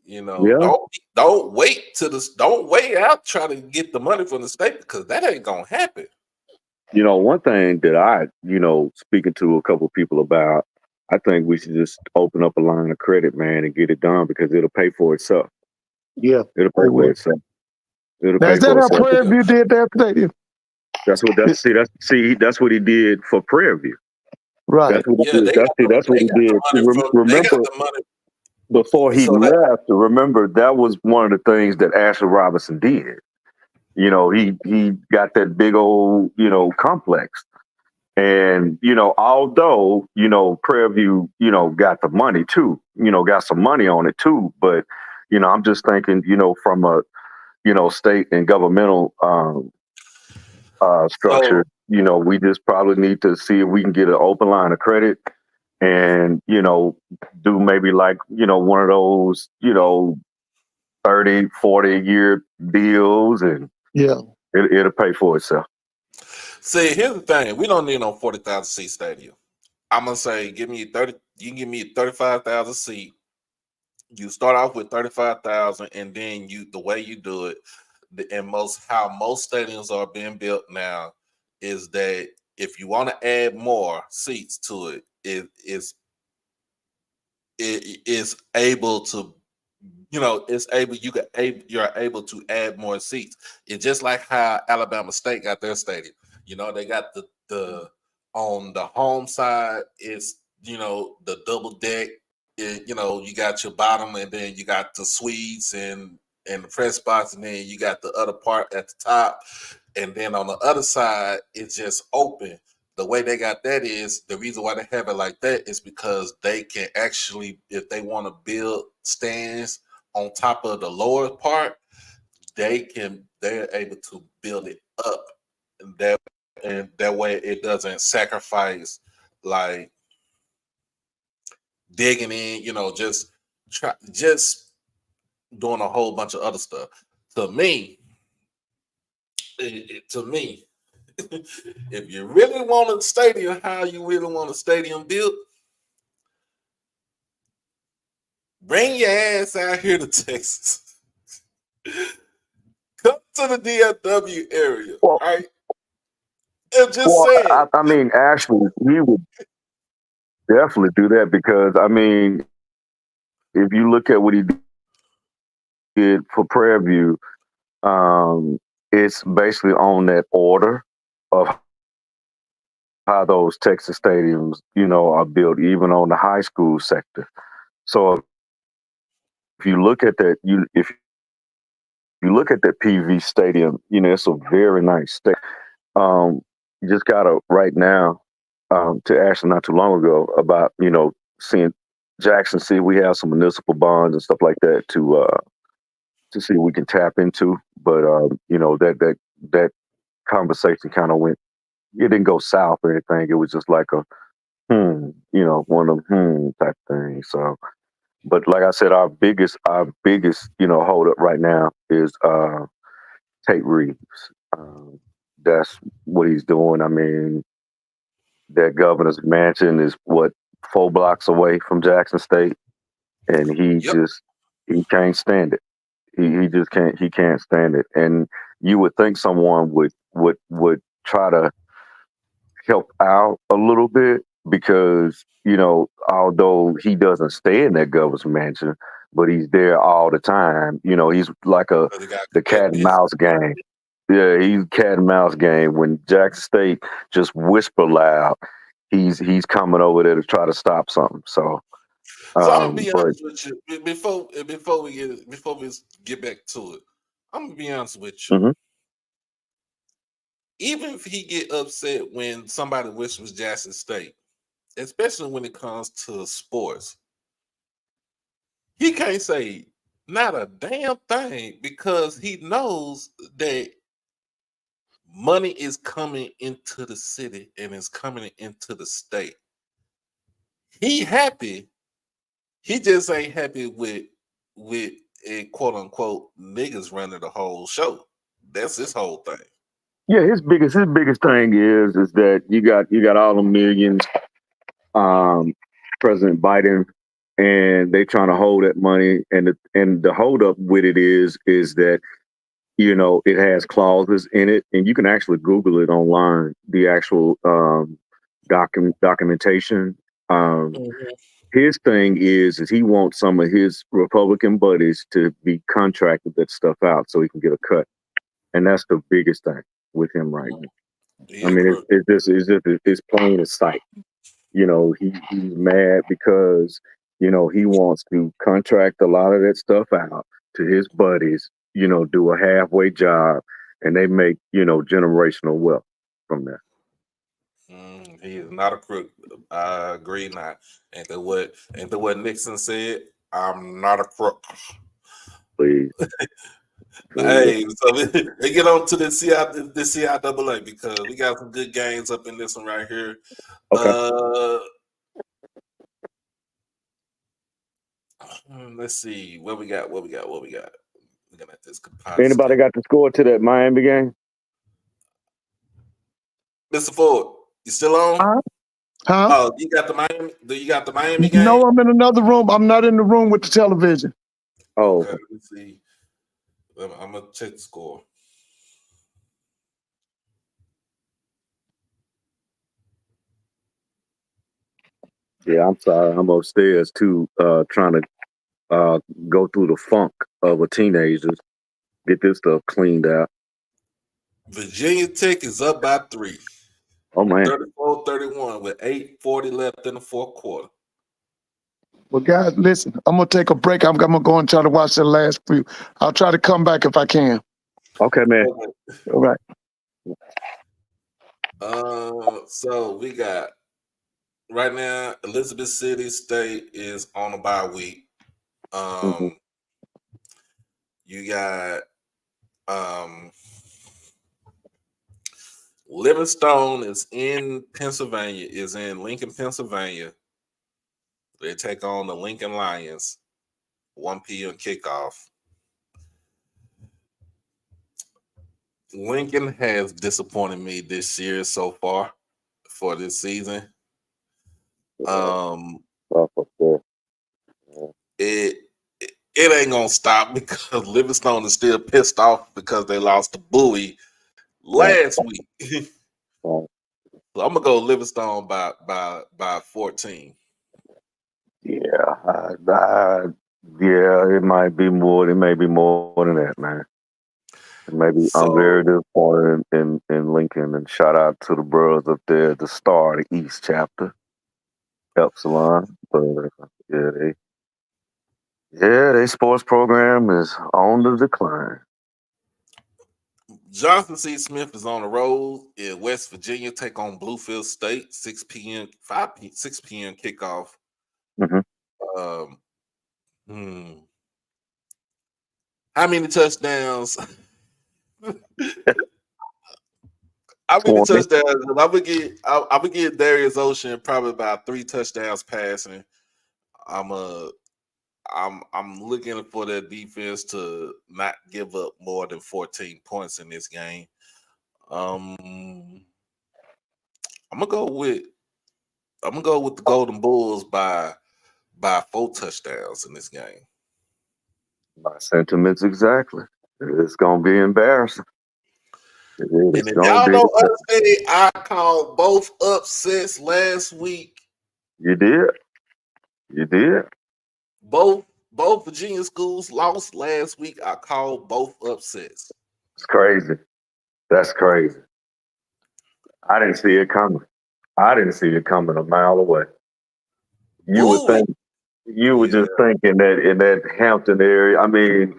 Yeah. Don't wait out trying to get the money from the state because that ain't gonna happen. One thing that speaking to a couple of people about, I think we should just open up a line of credit, man, and get it done because it'll pay for itself. Yeah. It'll pay It for will. itself. It'll Now, pay is that for how itself. Prairie View did that stadium? That's what he did for Prairie View. Right. That's what Yeah, he did. That's what he did. they got Remember, the money. before he So that left, remember that was one of the things that Ashley Robinson did. He got that big old complex, and although Prairie View got the money too, got some money on it too, but I'm just thinking from a state and governmental structure. so We just probably need to see if we can get an open line of credit and, do maybe like, one of those, 30, 40 year deals, and Yeah. it'll pay for itself. see, here's the thing: we don't need no 40,000 seat stadium. I'm gonna say, give me 30. You can give me 35,000 seat. You start off with 35,000, and then the way you do it, and how most stadiums are being built now is that if you want to add more seats to it, it is able to it's able you're able to add more seats. It's just like how Alabama State got their stadium. They got the on the home side is the double deck. You got your bottom, and then you got the suites and the press box, and then you got the other part at the top, and then on the other side it's just open. The way they got that is the reason why they have it like that is because they can actually, if they want to build stands on top of the lower part, they're able to build it up, and that way it doesn't sacrifice like digging in, just doing a whole bunch of other stuff. To me, to me, if you really want a stadium, how you really want a stadium built, bring your ass out here to Texas. Come to the DFW area, Well, right? And just well, say it. I mean, actually, we would definitely do that because I mean, if you look at what he did for Prairie View, it's basically on that order of how those Texas stadiums, are built, even on the high school sector. So if you look at that, if you look at that PV stadium, it's a very nice stadium. You just got to right now, to Ashley not too long ago about seeing Jackson, see we have some municipal bonds and stuff like that to see if we can tap into. But that conversation kind of went. It didn't go south or anything. It was just like a one of them type things. So, but like I said, our biggest hold up right now is Tate Reeves. Um, that's what he's doing. I mean, that governor's mansion is what 4 blocks away from Jackson State, and Yep. he can't stand it. He just can't stand it. And you would think someone would try to help out a little bit because although he doesn't stay in that governor's mansion, but he's there all the time. He's like But they got the cat that and business. mouse game. Yeah, he's cat and mouse game. When Jackson State just whisper loud, he's coming over there to try to stop something. So, So I'm gonna be but honest with you before we get back to it. I'm gonna be honest with you. mhm. Even if he get upset when somebody whispers Jackson State, especially when it comes to sports, he can't say not a damn thing because he knows that money is coming into the city and is coming into the state. He happy. He just ain't happy with a quote unquote niggas running the whole show. That's his whole thing. Yeah, his biggest thing is that you got all the millions, um, President Biden, and they trying to hold that money, and the hold up with it is that it has clauses in it, and you can actually Google it online, the actual documentation. Um, Mhm. his thing is he wants some of his Republican buddies to be contracted that stuff out so he can get a cut, and that's the biggest thing with him right now. He I a mean, crook. it's plain as sight. He's mad because he wants to contract a lot of that stuff out to his buddies. Do a halfway job, and they make generational wealth from that. He is not a crook. I agree not. Ain't that what Nixon said? I'm not a crook. Please, please. Hey, so they get on to the CIAA because we got some good games up in this one right here. Okay. Uh, let's see what we got. Looking at this Anybody composite. got the score to that Miami game? Mr. Ford, you still on? Huh? Huh? Oh, you got the Miami. Do you got the Miami game? No, I'm in another room. I'm not in the room with the television. Okay, Oh, let me see. I'm gonna check the score. yeah. I'm sorry. I'm upstairs too, trying to go through the funk of a teenager, get this stuff cleaned out. Virginia Tech is up by 3. Oh man. 34-31 with 8:40 left in the fourth quarter. Well, guys, listen, I'm going to take a break. I'm going to go and try to watch the last few. I'll try to come back if I can. Okay, man. All right. So we got right now Elizabeth City State is on a bye week. You got Livingstone is in Pennsylvania, is in Lincoln, Pennsylvania. They take on the Lincoln Lions, 1 p.m. kickoff. Lincoln has disappointed me this year so far for this season. It ain't gonna stop because Livingstone is still pissed off because they lost to Bowie last week. So I'm gonna go Livingstone by 14. Yeah, it might be more. It may be more than that, man. Maybe I'm very disappointed in Lincoln, and shout out to the bros up there, the Star, the East chapter, Epsilon. But their sports program is on the decline. Johnson C. Smith is on the road in West Virginia. Take on Bluefield State, 6 p.m. kickoff. How many touchdowns? How many touchdowns? I'm gonna get Darius Ocean probably about 3 touchdowns passing. I'm looking for that defense to not give up more than 14 points in this game. I'm gonna go with the Golden Bulls by 4 touchdowns in this game. My sentiments exactly. It's gonna be embarrassing. And if y'all don't understand, I called both upsets last week. You did. Both Virginia schools lost last week. I called both upsets. It's crazy. That's crazy. I didn't see it coming. A mile away. You would think. You were just thinking that in that Hampton area. I mean,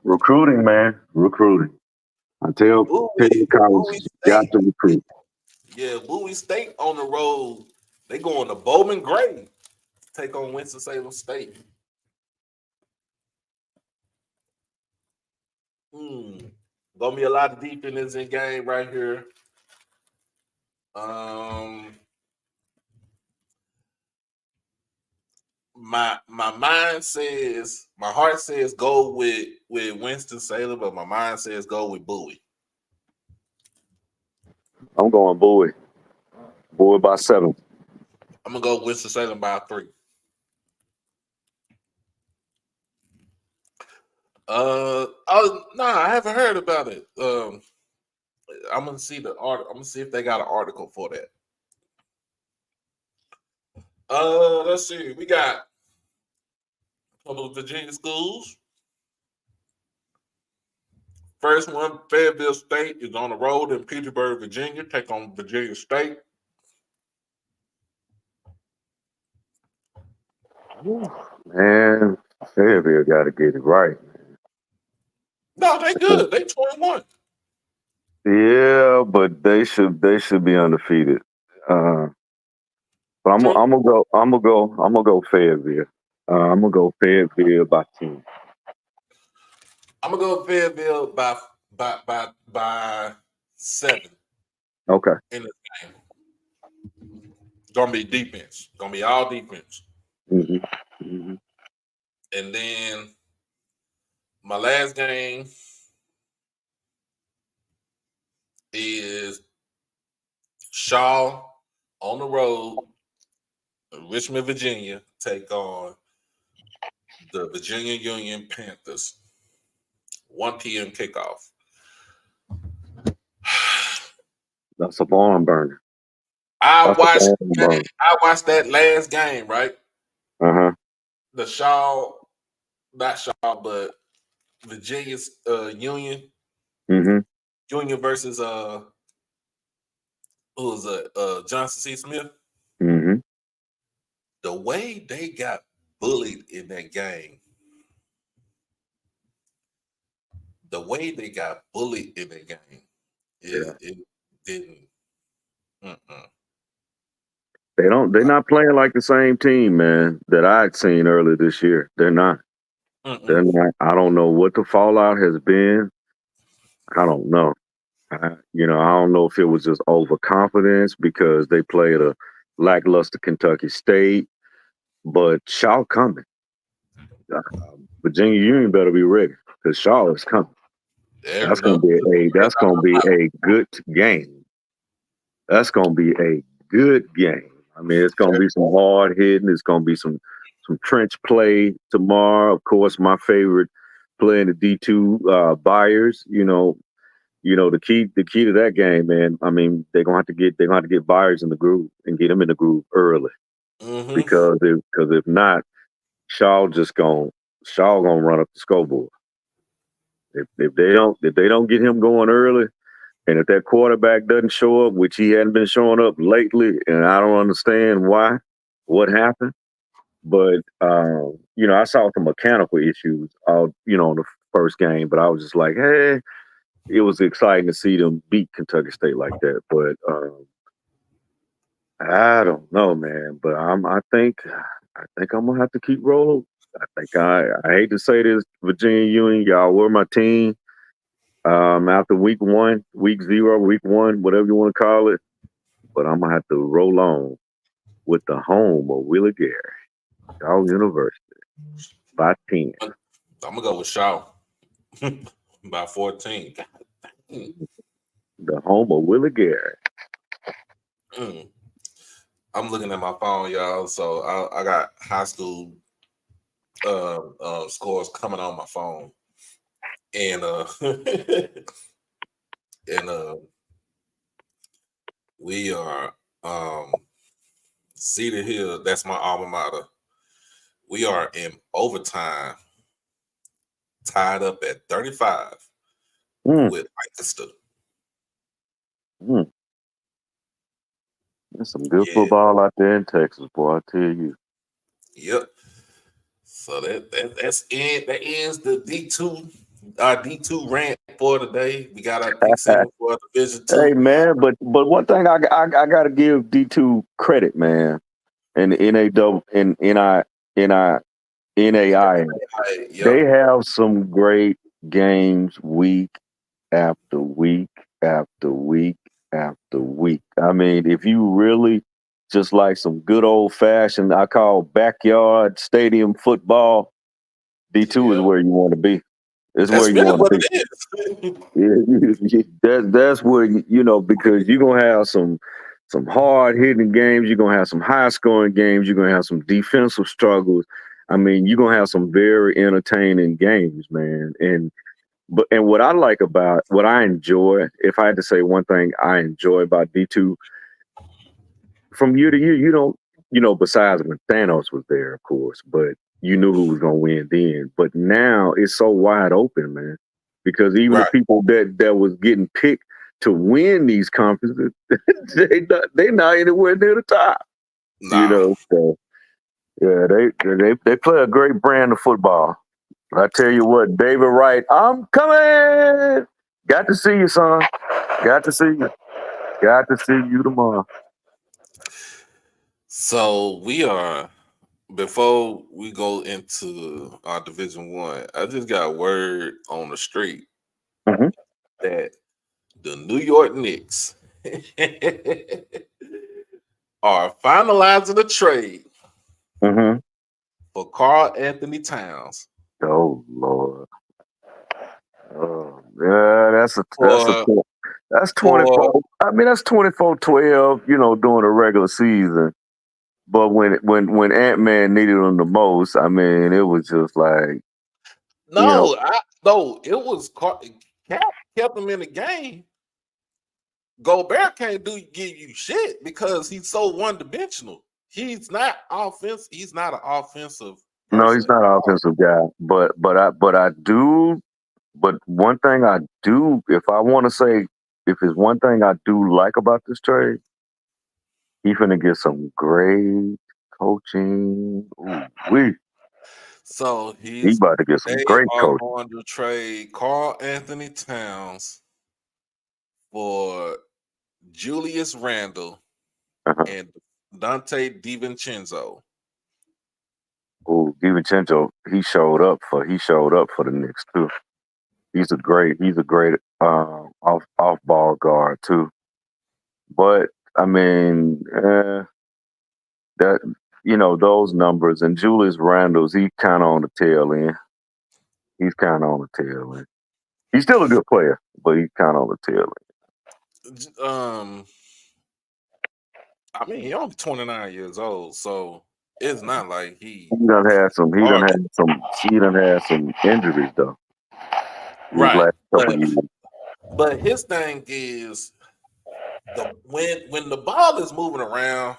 recruiting, man, recruiting. I tell colleges, you got to recruit. Yeah, Bowie State on the road. They going to Bowman Gray. Take on Winston-Salem State. Gonna be a lot of defense in game right here. My mind says, my heart says go with Winston-Salem, but my mind says go with Bowie. I'm going Bowie. Bowie by 7. I'm gonna go Winston-Salem by 3. I haven't heard about it. I'm gonna see the art. I'm gonna see if they got an article for that. Let's see. We got a couple of Virginia schools. First one, Fayetteville State is on the road in Petersburg, Virginia. Take on Virginia State. Man, Fayetteville got to get it right. No, they good. They 21. Yeah, but they should be undefeated. But I'm gonna go Fayetteville. I'm gonna go Fayetteville by 10. I'm gonna go Fayetteville by 7. Okay. In this game, gonna be defense. Gonna be all defense. Mm-hmm. And then my last game is Shaw on the road, Richmond, Virginia, take on the Virginia Union Panthers. 1 p.m. kickoff. That's a barn burner. I watched that last game, right? the Shaw, not Shaw, but Virginia's Union. Mm-hmm. Union versus who was Johnson C. Smith. Mm-hmm. The way they got bullied in that game, Yeah. it didn't. Mm-mm. They're not playing like the same team, man, that I'd seen earlier this year. They're not. They're Mm-mm. not. I don't know what the fallout has been. I don't know. I don't know if it was just overconfidence because they played a lackluster Kentucky State, but Shaw coming. Virginia Union better be ready because Shaw is coming. There, That's no, gonna be a good game. That's gonna be a good game. I mean, it's gonna be some hard hitting. It's gonna be some trench play tomorrow. Of course, my favorite playing the D2 Byers. The key to that game, man. I mean, they're gonna have to get Byers in the groove and get him in the groove early mm-hmm. because if not, Shaw gonna run up the scoreboard. If they don't get him going early, and if that quarterback doesn't show up, which he hadn't been showing up lately, and I don't understand why, what happened. But I saw some mechanical issues in the first game, but I was just like, hey, it was exciting to see them beat Kentucky State like that. But I don't know, man. But I think I'm gonna have to keep rolling. I hate to say this, Virginia Union, y'all were my team. After week 1, week 0, week 1, whatever you want to call it, but I'm gonna have to roll on with the home of Willie Gary, Shaw University, by 10. I'm gonna go with Shaw by 14. The home of Willie Gary. Mm. I'm looking at my phone, y'all. So I got high school scores coming on my phone, and and we are Cedar Hill. That's my alma mater. We are in overtime, tied up at 35 Mm, with Lancaster. mm. There's some good Yeah, football out there in Texas, boy. I tell you. yep. So that's it. That ends the D2 rant for today. We got our pick segment for Division Hey Two. man, but one thing I got to give D2 credit, man, and NAW and NAI. They Yep. have some great games week after week after week after week. I mean, if you really just like some good old fashioned, I call backyard stadium football, D2 is Yeah. where you want to be. It's That's where you really want what to be. it is. Yeah, that's where because you're gonna have some hard hitting games. You're gonna have some high scoring games. You're gonna have some defensive struggles. I mean, you're gonna have some very entertaining games, man. And what I enjoy, if I had to say one thing I enjoy about D2 from year to year, besides when Thanos was there, of course, but you knew who was gonna win then. But now it's so wide open, man, because even the Right. people that was getting picked to win these conferences, they not anywhere near the top. Nah. So yeah, they play a great brand of football. I tell you what, David Wright, I'm coming. Got to see you, son. Got to see you. Got to see you tomorrow. So we are before we go into our Division One. I just got word on the street Mm-hmm. that the New York Knicks are finalizing a trade Mm-hmm. for Carl Anthony Towns Oh Lord. Oh, yeah, for that's for 24. I mean, that's 24-12, during the regular season. But when Ant-Man needed him the most, I mean, it was just like, you know, no, it was Cap kept him in the game. Gobert can't give you shit because he's so one dimensional. He's not an offensive No, he's personally. not an offensive guy. But one thing I do, if I want to say, if it's one thing I do like about this trade, he finna get some great coaching. Ooh, So he about to get some they great are coaching. going to trade Carl Anthony Towns for Julius Randle Uh-huh. and Dante DiVincenzo. Ooh, DiVincenzo, he showed up for the Knicks too. He's a great off ball guard too. But I mean, that those numbers and Julius Randle's he kind of on the tail end. He's kind of on the tail end. He's still a good player, but he's kind of on the tail Um, I mean, he only 29 years old, so it's not like he end. He done had some. He done started. had some. He done had some injuries though. These Right. last couple But of years. his thing is when the ball is moving around,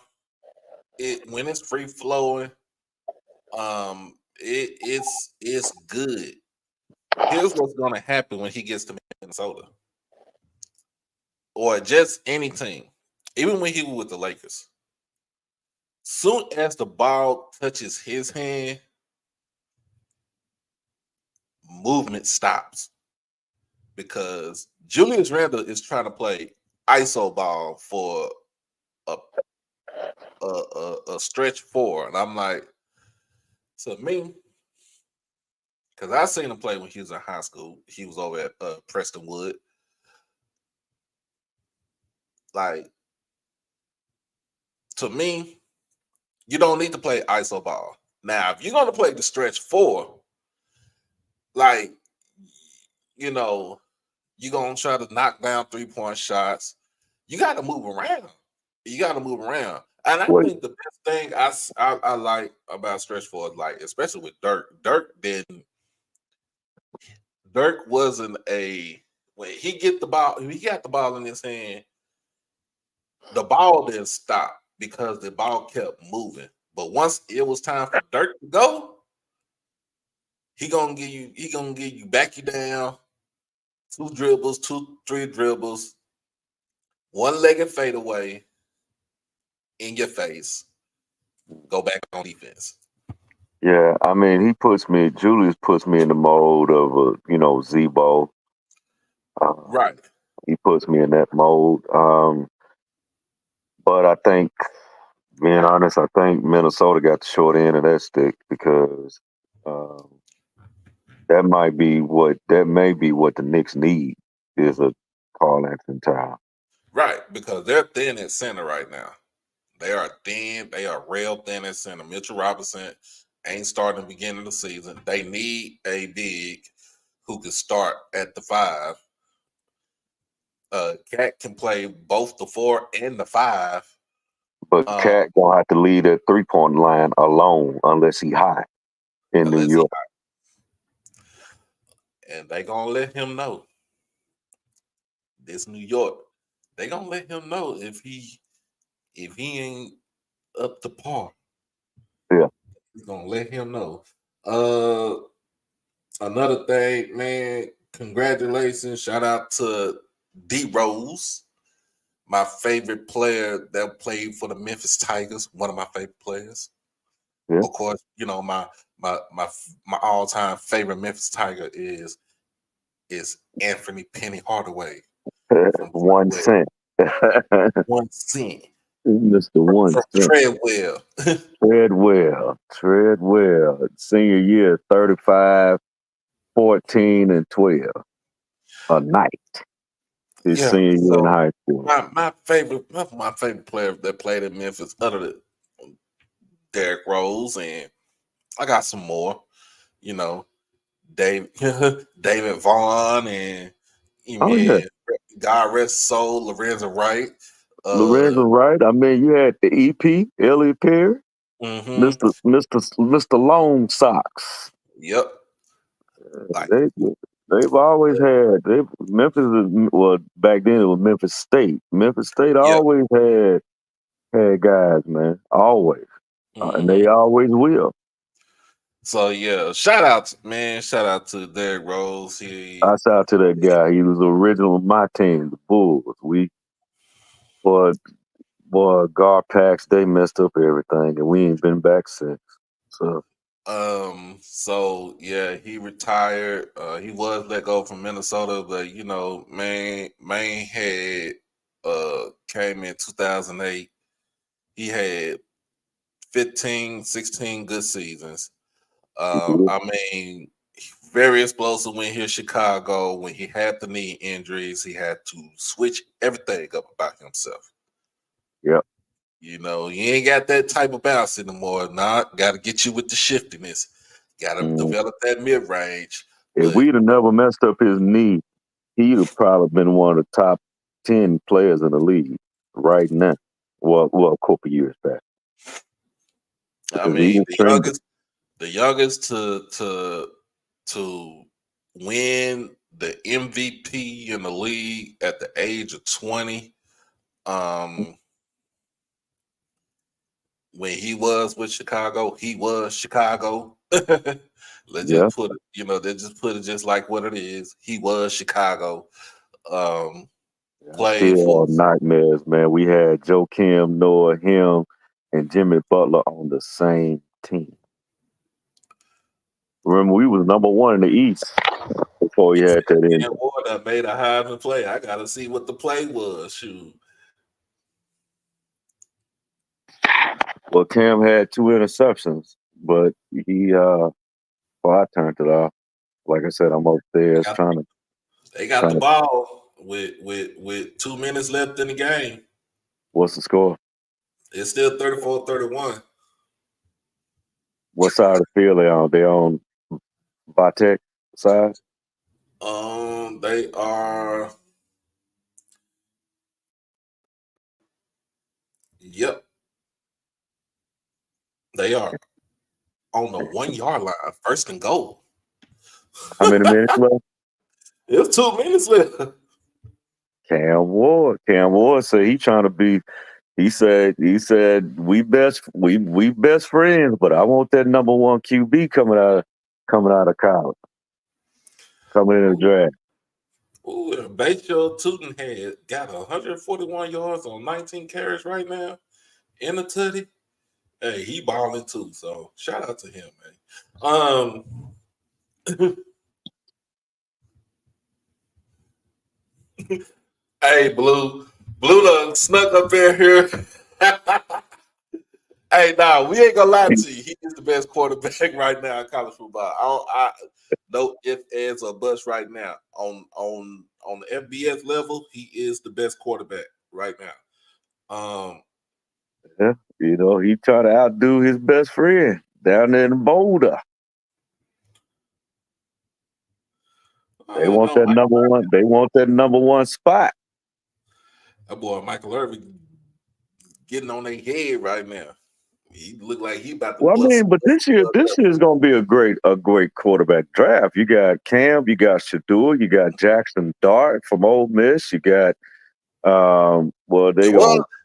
when it's free flowing, it's good. Here's what's gonna happen when he gets to Minnesota. Or just any team, even when he was with the Lakers. Soon as the ball touches his hand, movement stops because Julius Randle is trying to play ISO ball for a a stretch four, and I'm like, to me, because I seen him play when he was in high school. He was over at Prestonwood. Like, to me, you don't need to play ISO ball. Now, if you're gonna play the stretch four, like, you know, you're gonna try to knock down 3-point shots. You got to move around. You got to move around. And I What? think the best thing I like about stretch four, like especially with Dirk, Dirk wasn't a when he get the ball, he got the ball in his hand, the ball didn't stop because the ball kept moving. But once it was time for Dirk to go, he gonna give you back you down, two dribbles, three dribbles, one-legged fadeaway in your face, go back on defense. Yeah, I mean, Julius puts me in the mode of Z-Bo. Right. He puts me in that mode. But I think, being honest, I think Minnesota got the short end of that stick because um, that may be what the Knicks need is a Carl Anthony Towns. Right. Because they're thin at center right now. They are thin. They are real thin at center. Mitchell Robinson ain't starting the beginning of the season. They need a big who can start at the 5. Cat can play both the 4 and the 5. But Cat gonna have to lead that 3-point line alone unless he hot in New Unless he York. and they gonna let him know. This New York. They gonna let him know if he ain't up to par. Yeah. He's gonna let him know. Uh Another thing, man, congratulations. Shout out to D Rose, my favorite player that played for the Memphis Tigers, one of my favorite players. Yeah. Of course, you know, my all-time favorite Memphis Tiger is Anthony Penny Hardaway from 1 cent. 1 cent Mr. 1 from cent. Treadwell. Treadwell. Senior year, 35, 14, and 12 a night. His Yeah. senior year in So high school. my favorite player that played in Memphis, other than Derrick Rose, and I got some more. You know, Dave, David Vaughn, and Oh yeah, man, God rest his soul, Lorenzo Wright. Lorenzo Wright. I mean, you had the EP, Elliot Perry, Mm-hmm. Mr. Long Socks. Yep. Like, They they've always had well, back then it was Memphis State. Memphis State yep. always had guys, man, always, and Mm-hmm. they always will. So yeah, shout out to Derrick Rose. I shout out to that guy. He was the original of my team, the Bulls. Boy, guard packs, they messed up everything, and we ain't been back since. So so yeah, he retired. He was let go from Minnesota, but you know, Maine had came in 2008. He had 15, 16 good seasons. I mean, very explosive when he was Chicago. When he had the knee injuries, he had to switch everything up about himself. Yep. You know, he ain't got that type of bounce anymore. Not got to get you with the shiftiness. Got to develop that mid range. If we'd have never messed up his knee, he'd have probably been one of the top 10 players in the league right now. Well, a couple years back. I Because he mean, was trending. the youngest to win the MVP in the league at the age of 20. When he was with Chicago, he was Chicago. Let's just put it, you know, they just put it just like what it is. He was Chicago. Played for Nightmares, man. We had Joe Kim, Noah, him, and Jimmy Butler on the same team. Remember, we was number one in the East before he had that injury. Warner made a Heisman play. I gotta see what the play was. Shoot. Well, Cam had 2 interceptions, but I turned it off. Like I said, I'm upstairs trying to. They got the ball with 2 minutes left in the game. What's the score? It's still 34-31. What side of the field they on? They on Vitek side? They are. Yep. They are on the 1 yard line, first and goal. How many minutes left? It's 2 minutes left. Cam Ward said he trying to be. He said we best friends, but I want that number 1 QB coming out of college, coming in the draft. Ooh, Bacho Tootin got 141 yards on 19 carries right now in the tutty. Hey, he balling too. So shout out to him, man. Hey, Blue done snuck up in here. Hey, nah, we ain't gonna lie to you. He is the best quarterback right now in college football. No ifs, ands, or buts right now. On the FBS level, he is the best quarterback right now. Yeah, you know, he try to outdo his best friend down there in Boulder. They want that number 1. They want that number 1 spot. That boy Michael Irvin getting on their head right now. He look like he about to. Well, I mean, but this year is going to be a great quarterback draft. You got Cam, you got Shador, you got Jackson Dart from Ole Miss, you got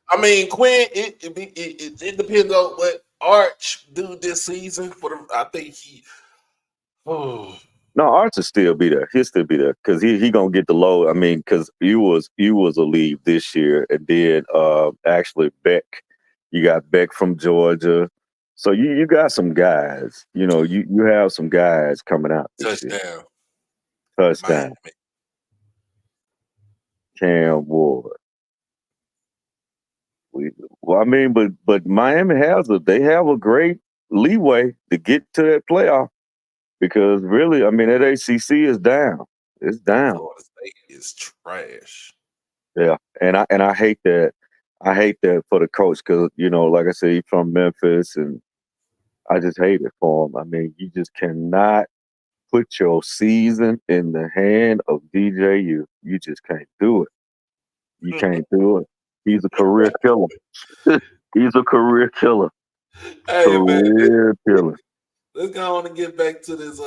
I mean, Quinn. It depends on what Arch do this season. I think he. Oh. No, Arch will still be there. He'll still be there because he gonna get the low. I mean, because you was a leave this year, and then actually Beck. You got Beck from Georgia, so you got some guys. You know, you have some guys coming out this year. Touchdown. Cam Ward. Well, I mean, but Miami they have a great leeway to get to that playoff because really, I mean, that ACC is down. It's down. Florida State is trash. Yeah, and I hate that. I hate that for the coach because you know, like I said, he's from Memphis, and I just hate it for him. I mean, you just cannot put your season in the hand of DJU. You just can't do it. You can't do it. He's a career killer. He's a career killer. Hey, career killer. Let's go on and get back to this.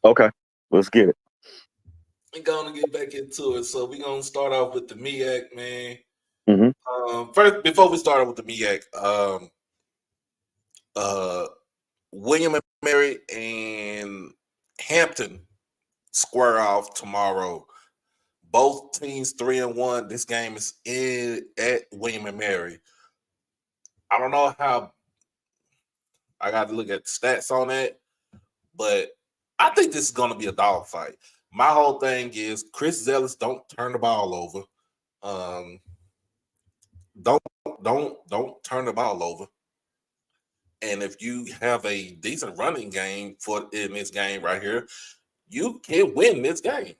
Okay, let's get it. We're going to get back into it. So we're going to start off with the MEAC, man. Mm-hmm. First, before we start off with the MEAC, William Mary and Hampton square off tomorrow. Both teams 3-1. This game is at William and Mary. I don't know how. I got to look at the stats on that, but I think this is going to be a dogfight. My whole thing is Chris Zealous don't turn the ball over. Don't turn the ball over. And if you have a decent running game in this game right here, you can win this game.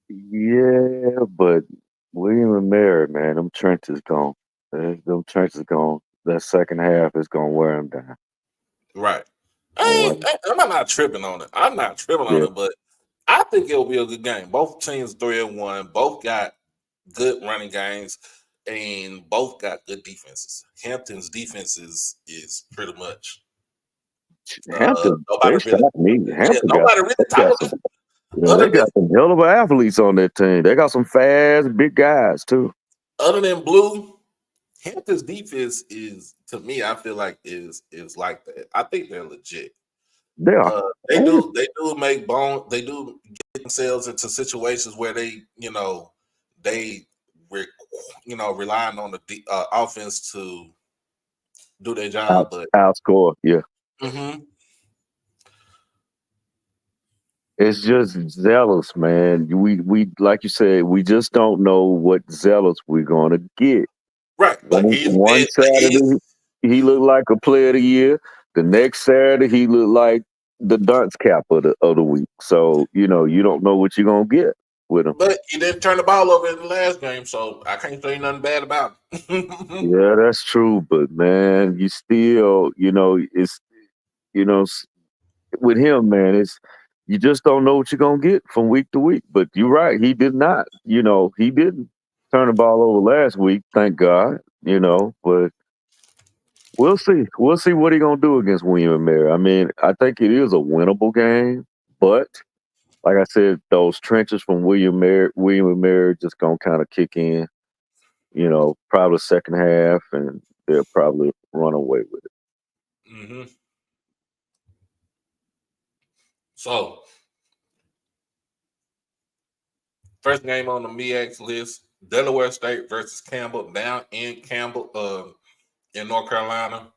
Yeah, but William and Mary, man, them trenches gone. Them trenches gone. That second half is gonna wear them down. Right. Gonna I'm not tripping on it. I'm not tripping on Yeah. it, but I think it'll be a good game. Both teams 3-1. Both got good running games, and both got good defenses. Hampton's defense is pretty much Hampton, nobody they really. shocked me. Hampton Nobody really they got talks. some, they got some hell of athletes on that team. They got some fast, big guys too. Other than Blue, Hampton's defense is, to me, I feel like is like that. I think they're legit. They are. They do make they do get themselves into situations where they relying on the offense to do their job, but outscore. Yeah. mm-hmm. It's just Zealous, man. We like you said, we just don't know what Zealous we're gonna get. Right. But One Saturday he looked like a player of the year. The next Saturday he looked like the dunce cap of the week. So you don't know what you're gonna get with him. But he didn't turn the ball over in the last game, so I can't say nothing bad about it. Yeah, that's true. But man, you still, it's with him, man, you just don't know what you're gonna get from week to week. But you're right, he did not. He didn't turn the ball over last week, thank God. But we'll see. We'll see what he's gonna do against William and Mary. I mean, I think it is a winnable game, but like I said, those trenches from William and Mary just gonna kind of kick in. Probably second half, and they'll probably run away with it. Mm-hmm. So, first game on the MEAX list: Delaware State versus Campbell, down in Campbell, in North Carolina.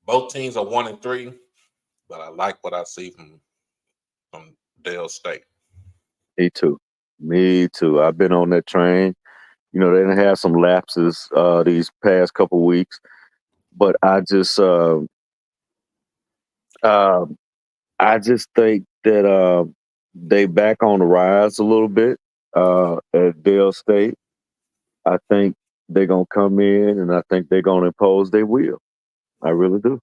Both teams are 1-3, but I like what I see from Dale State. Me too. I've been on that train. They done had some lapses these past couple weeks, but I just think that they back on the rise a little bit at Dale State. I think they're gonna come in, and I think they're gonna impose their will. I really do.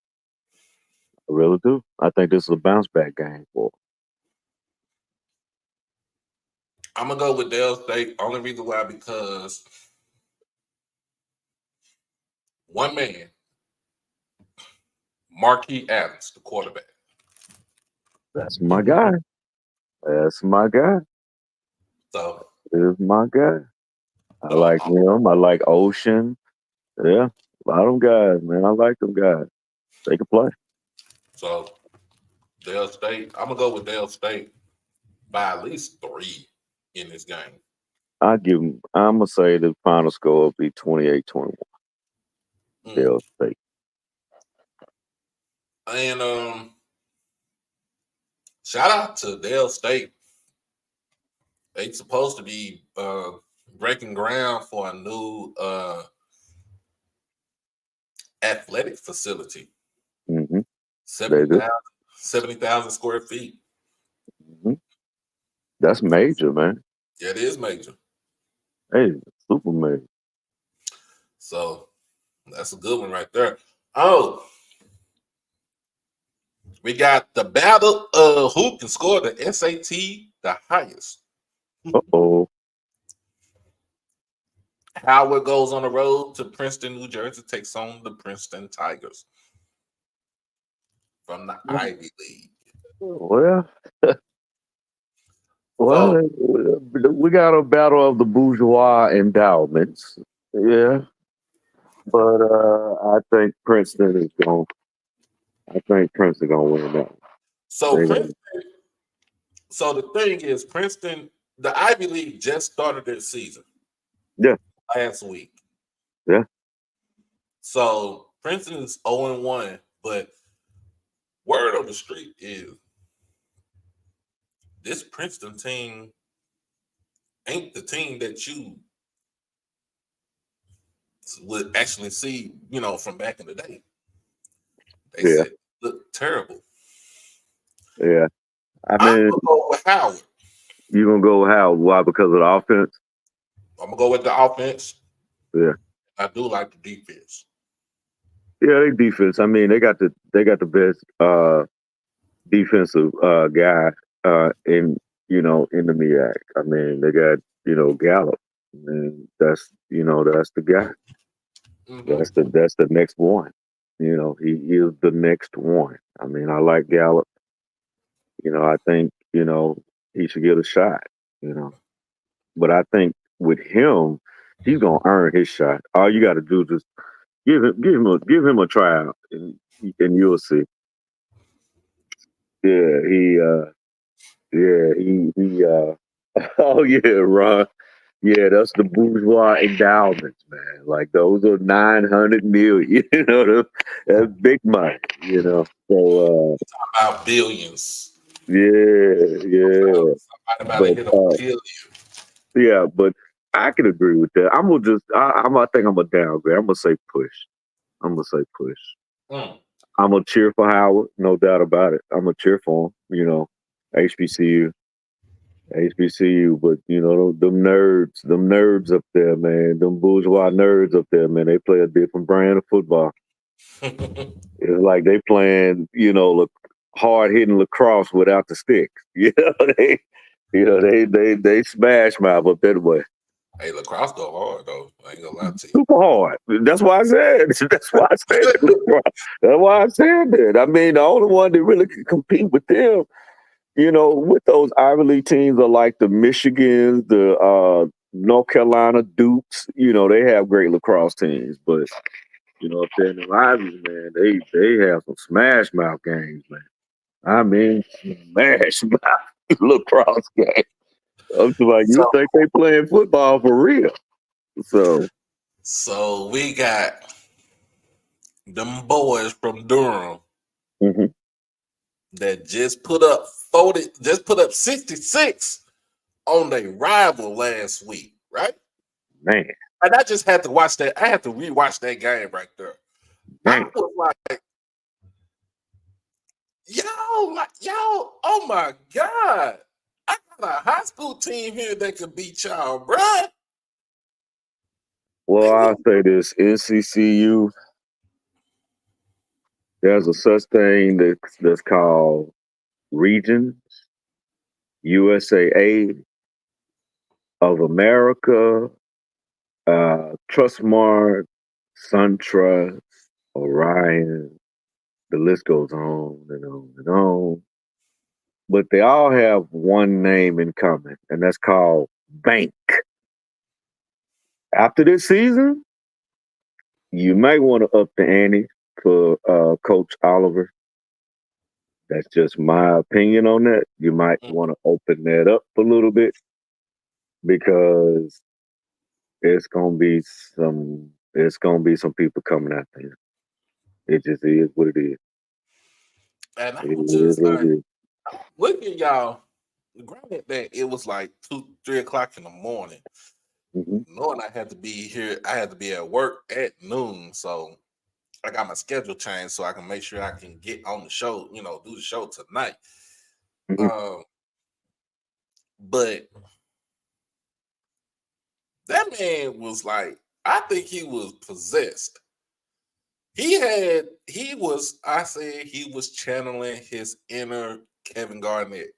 I really do. I think this is a bounce back game for them. I'm gonna go with Dale State. Only reason why, because one man, Marquis Adams, the quarterback. That's my guy. That's my guy. So This is my guy. I like him. I like Ocean. Yeah, a lot of them guys, man. I like them guys. They can play. So Dale State. I'm gonna go with Dale State by at least 3 in this game. I'm gonna say the final score will be 28-21. Dale State. And shout out to Dale State. They supposed to be breaking ground for a new athletic facility. Mm-hmm. 70,000 square feet. Mm-hmm. That's major, man. Yeah, it is major. Hey, super major. So that's a good one right there. Oh, we got the battle of who can score the SAT the highest. Uh-oh. Howard goes on the road to Princeton, New Jersey, takes on the Princeton Tigers from the Ivy League. Well, So, we got a battle of the bourgeois endowments. Yeah. But I think Princeton is going to I think Princeton gonna win that one. So They gonna, Princeton. So the thing is, Princeton, the Ivy League just started their season yeah, last week. yeah. So Princeton is 0-1, but word on the street is this Princeton team ain't the team that you would actually see, from back in the day. They Yeah, said look terrible. yeah. I I'm mean, gonna go with Howard. you gonna go with Howard? Why? Because of the offense? I'm gonna go with the offense. Yeah, I do like the defense. yeah. They defense. I mean, they got the best defensive guy in the MEAC. I mean, they got Gallup, and that's the guy. Hmm. That's the next one. He is the next one. I mean, I like Gallup. I think he should get a shot. You know, but I think with him, he's gonna earn his shot. All you got to do is just give him a tryout, and you'll see. Yeah, he. Oh yeah, Ron. Yeah, that's the bourgeois endowments, man. Like those are 900 million. That's big money. So About billions. yeah. Somebody about to But hit a billion. yeah, but I can agree with that. I'm gonna just. I think I'm gonna downgrade. I'm gonna say push. I'm gonna say push. Mm. I'm gonna cheer for Howard, no doubt about it. I'm gonna cheer for him. HBCU. HBCU, but them nerds up there, man, them bourgeois nerds up there, man, they play a different brand of football. It's like they playing, hard hitting lacrosse without the sticks. They smash mouth up that way. Hey, lacrosse go hard though. I ain't gonna lie to Super hard. That's why I said. That's why I said lacrosse. That's why I said that. I mean, the only one that really can compete with them, with those Ivy League teams are like the Michigans, the North Carolina Dukes. They have great lacrosse teams, but if they're in the Ivies, man, they have some smash mouth games, man. I mean, smash mouth lacrosse game. I'm talking about, you So, think they playing football for real? So so we got them boys from Durham mhm. that just put up 66 on their rival last week, right? Man, And I just had to watch that. I had to rewatch that game right there. I man. was like, oh my God. I got a high school team here that could beat y'all, bruh. Well, They I'll wouldn't. say this: NCCU. There's a such thing that's called regions, USAA of America, Trustmark, SunTrust, Orion. The list goes on and on and on. But they all have one name in common, and that's called Bank. After this season, you might want to up the ante for Coach Oliver. That's just my opinion on that. You might want to open that up a little bit because it's gonna be some people coming after him. It just is what it is. And It I'm is just what like, it is. look at y'all. Granted that it was like 2, 3 o'clock in the morning. Mhm. Knowing I had to be here, I had to be at work at noon. So I got my schedule changed so I can make sure I can get on the show, do the show tonight. Mhm. Um, but that man was like, I think he was possessed. I said he was channeling his inner Kevin Garnett,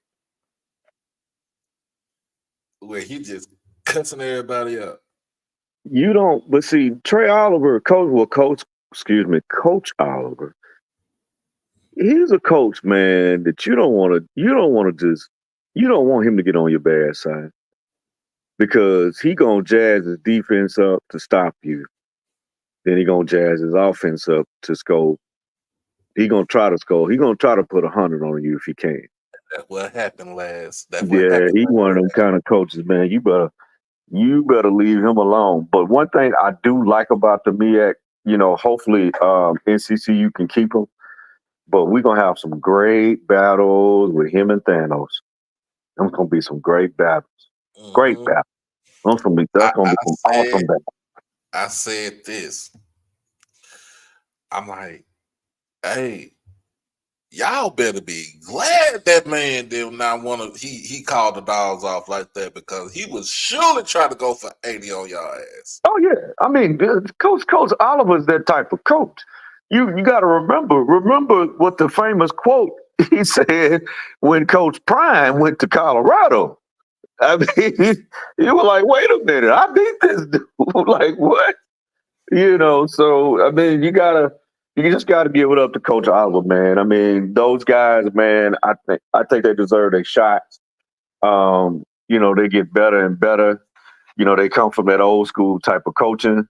where he just cussing everybody up. You don't, but see, Trey Oliver, Coach Oliver. He's a coach, man, that you don't want him to get on your bad side because he gonna jazz his defense up to stop you. Then he gonna jazz his offense up to score He gonna try to score. He gonna try to put 100 on you if he can. That's what happened last. That's what Yeah, happened he one of them last. kind of coaches, man. You better leave him alone. But one thing I do like about the MEAC, hopefully NCCU can keep him. But we're gonna have some great battles with him and Thanos. There's gonna be some great battles. Great Mm-hmm. battles. That's gonna be some awesome battles. I said this. I'm like, hey, y'all better be glad that man did not want to. He called the dogs off like that because he was surely trying to go for 80 on y'all ass. Oh yeah, I mean, Coach Oliver's that type of coach. You got to remember what the famous quote he said when Coach Prime went to Colorado. I mean, you were like, wait a minute, I beat this dude. Like what? So I mean, you just gotta give it up to Coach Oliver, man. I mean, those guys, man, I think they deserve their shots. They get better and better. They come from that old school type of coaching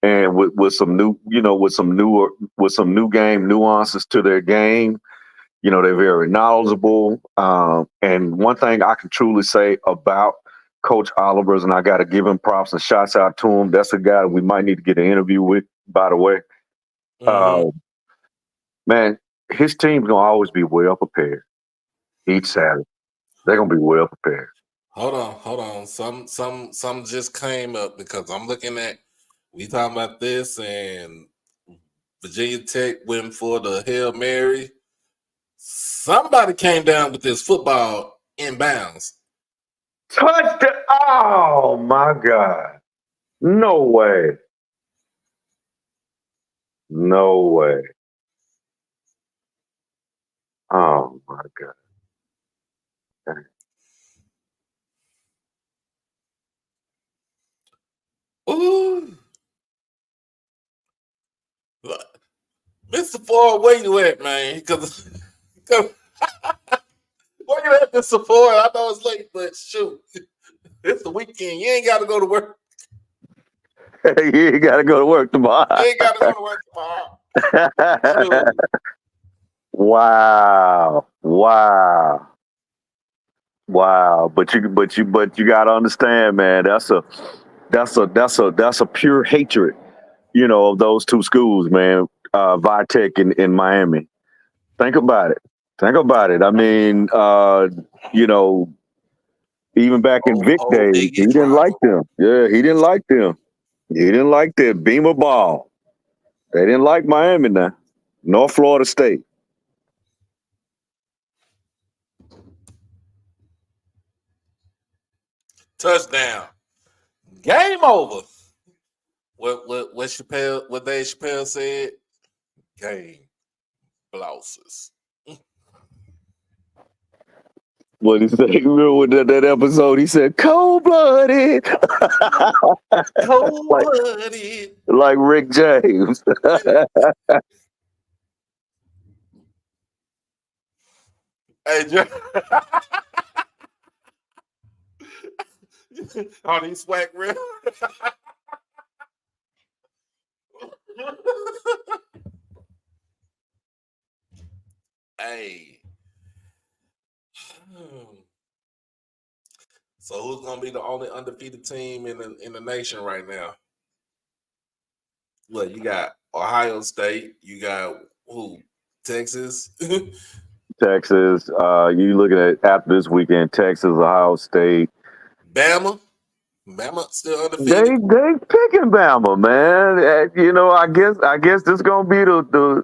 and with some new, with some new game nuances to their game. They're very knowledgeable. And one thing I can truly say about Coach Oliver's, and I got to give him props and shots out to him. That's a guy we might need to get an interview with, by the way. Mm-hmm. Man, his team's gonna always be well prepared each Saturday. They're gonna be well prepared. Hold on. Some just came up because I'm looking at. We talking about this and Virginia Tech went for the Hail Mary. Somebody came down with this football inbounds. Touchdown! Oh my God! No way! No way! Oh my God! Ooh. Mr. Ford, where you at, man? Because where you at, Mr. Ford? I know it's late, but shoot. It's the weekend. You ain't got to go to work. You got to go to work tomorrow. You ain't got to go to work tomorrow. Wow! But you got to understand, man. That's a pure hatred, of those two schools, man. Vitech in Miami. Think about it. I mean, even back in Vic days, he didn't like them. Yeah, he didn't like them. He didn't like their Beamer ball. They didn't like Miami now. North Florida State. Touchdown. Game over. What Dave Chappelle said? Game blouses. What he said? Remember with that episode? He said, "Cold blooded." Cold blooded. Like Rick James. Hey, on these swag real. Hey. So who's gonna be the only undefeated team in the nation right now? Well, you got Ohio State. You got who? Texas. Texas. You looking at after this weekend? Texas, Ohio State, Bama. Bama still They undefeated. picking Bama, man. I guess this gonna be the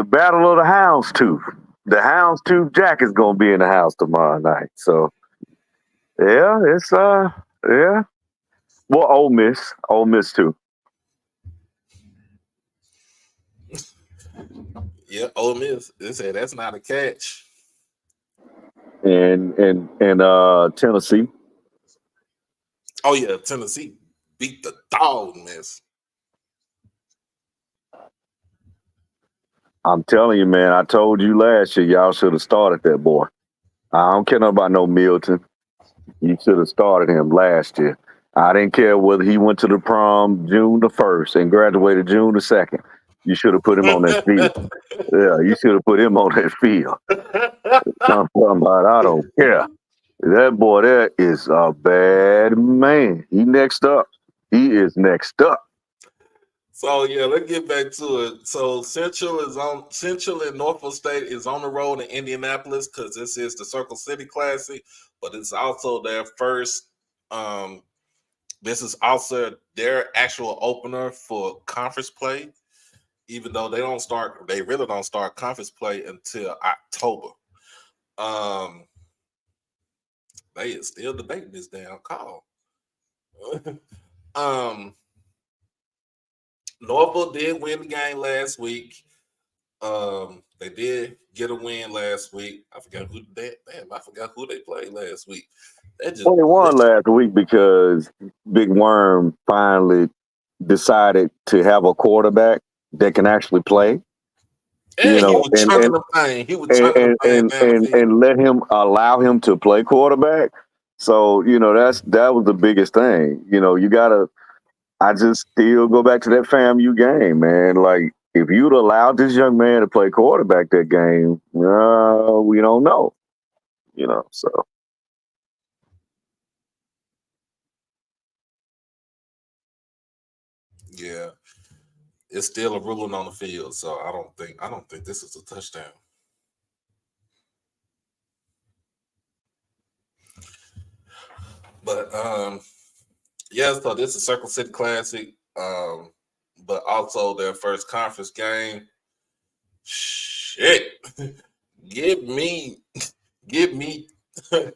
battle of the houndstooth. The houndstooth Jack is gonna be in the house tomorrow night. So yeah, it's yeah. Well, Ole Miss too. Yeah, Ole Miss. They said that's not a catch. And Tennessee. Oh yeah, Tennessee beat the dog mess. I'm telling you, man. I told you last year, y'all should have started that boy. I don't care about no Milton. You should have started him last year. I didn't care whether he went to the prom June the 1st and graduated June the 2nd. You should have put him on that field. Yeah, you should have put him on that field. I'm talking about, I don't care. That boy there is a bad man. He next up. He is next up. So yeah, let's get back to it. So Central and Norfolk State is on the road in Indianapolis because this is the Circle City Classic, but it's also their first. This is also their actual opener for conference play, even though they really don't start conference play until October. They is still debating this damn call. Norfolk did win the game last week. They did get a win last week. I forgot who they played last week. Well, they won last week because Big Worm finally decided to have a quarterback that can actually play. And he was chunking the thing. He was chunking the thing and let him allow him to play quarterback. So that was the biggest thing. I just still go back to that FAMU game, man. Like, if you'd allowed this young man to play quarterback that game, we don't know. So. Yeah. It's still a ruling on the field, so I don't think this is a touchdown. But so this is Circle City Classic, but also their first conference game. Shit, give me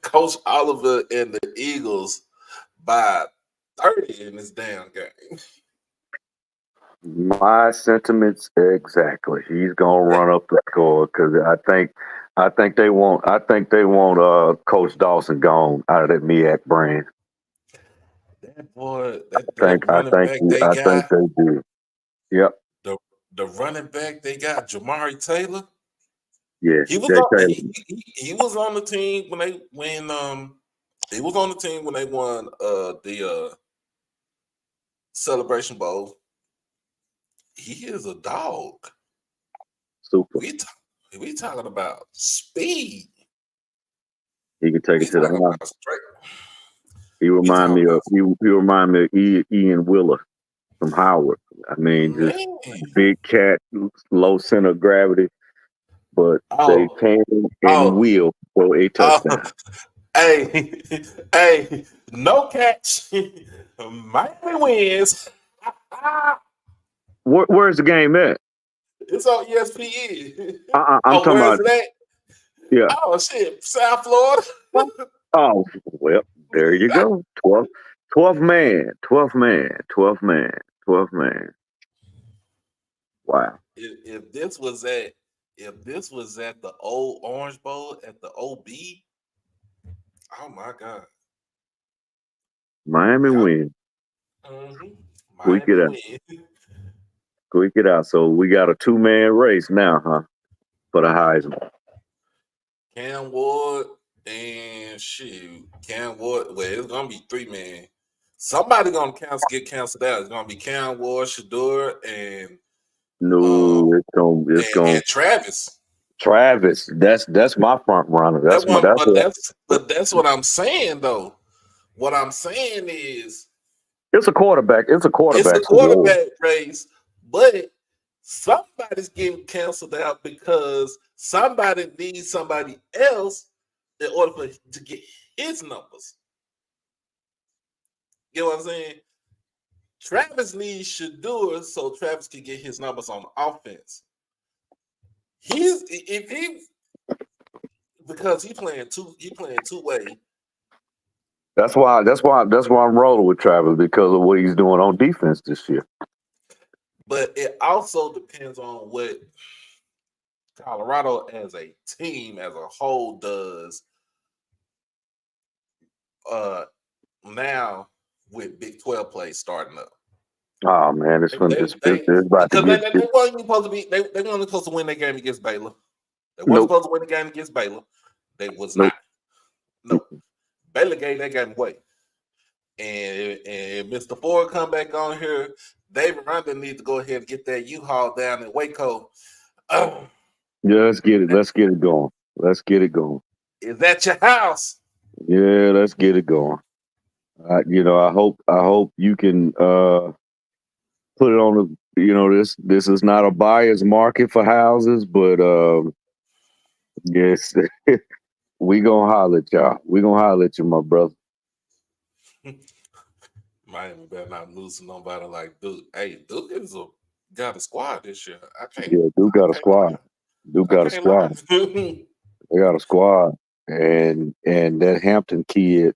Coach Oliver and the Eagles by 30 in this damn game. My sentiments exactly. He's gonna run up the score because I think they want Coach Dawson gone out of that MEAC brand. That boy, that running back they I got. think they do. Yep. The running back they got, Jamari Taylor. Yeah, he was on the team when they won the Celebration Bowl. He is a dog. Super. We talking about speed. He can take it to the line. He remind me of Ian Willer from Howard. I mean, just big cat, low center of gravity, but they can and will for a touchdown. Hey, no catch. Miami wins. Where's the game at? It's on ESPN. I'm talking about that? Yeah. Oh shit, South Florida. Oh well, there you go. 12 man. Wow. If this was at the old Orange Bowl at the OB, oh my God. Miami win. Squeak it out. Squeak it out. So we got a 2-man race now, huh? For the Heisman. Cam Ward and Cam Ward. Well, it's gonna be 3-man. Somebody gonna get canceled out. It's gonna be Cam Ward, Shador, and it's going and Travis. Travis, that's my front runner. That's what I'm saying though. What I'm saying is it's a quarterback. It's a quarterback race, but somebody's getting canceled out because somebody needs somebody else in order to get his numbers. You know what I'm saying? Travis needs Shador so Travis can get his numbers on offense. Because he playing two-way. That's why I'm rolling with Travis because of what he's doing on defense this year. But it also depends on what Colorado as a team, as a whole, does now with Big 12 play starting up. Oh man, it's about to get. They weren't supposed to be. They weren't supposed to win that game against Baylor. They weren't supposed to win the game against Baylor. They was not. No, Baylor gave that game away. And Mr. Ford come back on here. David Rondon needs to go ahead and get that U-Haul down in Waco. Oh, Yeah, let's get it. Let's get it going. Let's get it going. is that your house? Yeah, let's get it going. I hope you can put it on the. This is not a buyer's market for houses, but yes, we gonna holler at y'all. We gonna holler at you, my brother. Miami better not lose to nobody like Duke. Hey, Duke got a squad this year. Yeah, Duke got a squad. Duke I got a can't lie. squad. They got a squad, and that Hampton kid.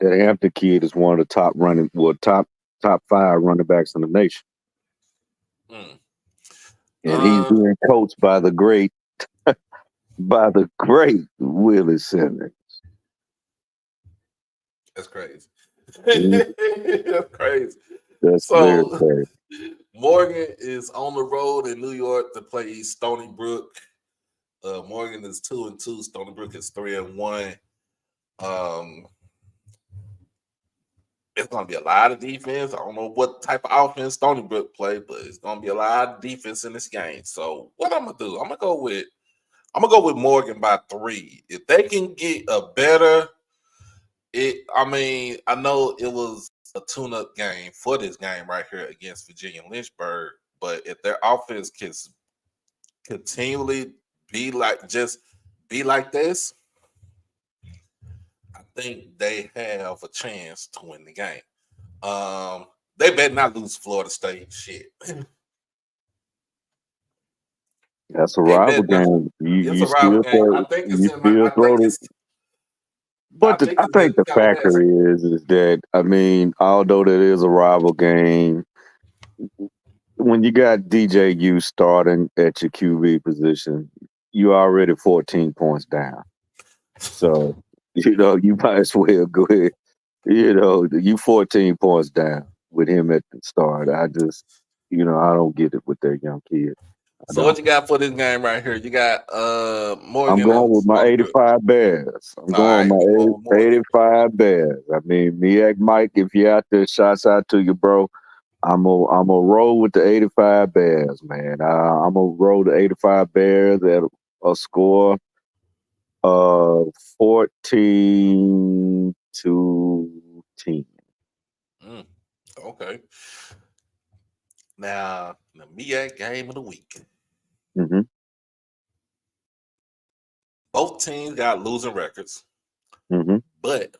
That Hampton kid is one of the top 5 running backs in the nation, Mm. and he's being coached by the great Willie Simmons. That's crazy. Mhm. That's crazy. That's very So crazy. Morgan is on the road in New York to play Stony Brook. Morgan is 2-2. Stony Brook is 3-1. It's gonna be a lot of defense. I don't know what type of offense Stony Brook play, but it's gonna be a lot of defense in this game. So what I'm gonna do? I'm gonna go with Morgan by 3. If they can get a better, I know it was a tune-up game for this game right here against Virginia Lynchburg, but if their offense can continually be like this, I think they have a chance to win the game. They better not lose Florida State. Shit. That's a They rival bet not. game. It's You a rival still game. I throw think it's you in my. still I think throw it. it's. I But think I it's think in the factor Tallahassee. is that, I mean, although that is a rival game, when you got DJU starting at your QB position, you already 14 points down. So, you might as well go ahead. You 14 points down with him at the start. I just, I don't get it with that young kid. I So what don't. you got for this game right here? You got I'm Morgan going of with my Stony Brook. 85 Bears. I'm All going right, you going with with my Morgan. 85 Bears. I mean, Miak Mike, if you're out there, shouts out to you, bro. I'm a roll with the 85 Bears, man. I'm a roll the 85 Bears at a score of 14-10. Mm, okay. Now the MEAC game of the week. Mm-hmm. Both teams got losing records, Mm-hmm. but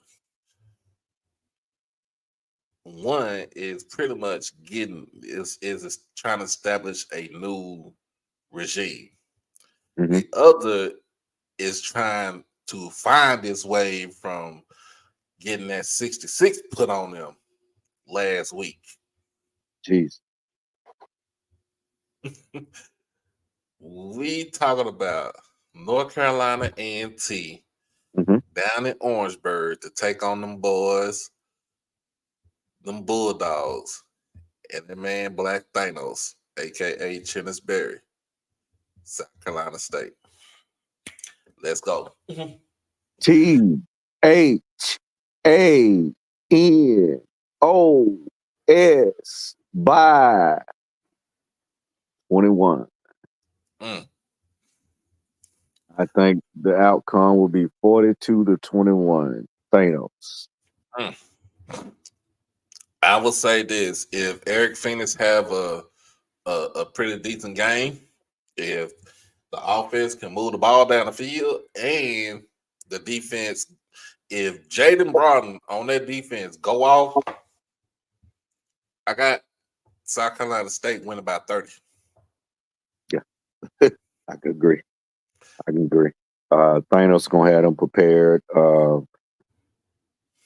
one is pretty much is trying to establish a new regime. Mm-hmm. The other is trying to find its way from getting that 66 put on them last week. Jeez. We talking about North Carolina A&T Mm-hmm. down in Orangeburg to take on them boys, them Bulldogs, and the man Black Thanos, aka Chennis Berry, South Carolina State. Let's go. THANOS by 21. Mm. I think the outcome will be 42-21. Thanos. Mm. I will say this: if Eric Phoenix have a pretty decent game, if the offense can move the ball down the field and the defense, if Jaden Broughton on that defense go off, I got South Carolina State winning by 30. Yeah, I can agree. Thanos gonna have them prepared.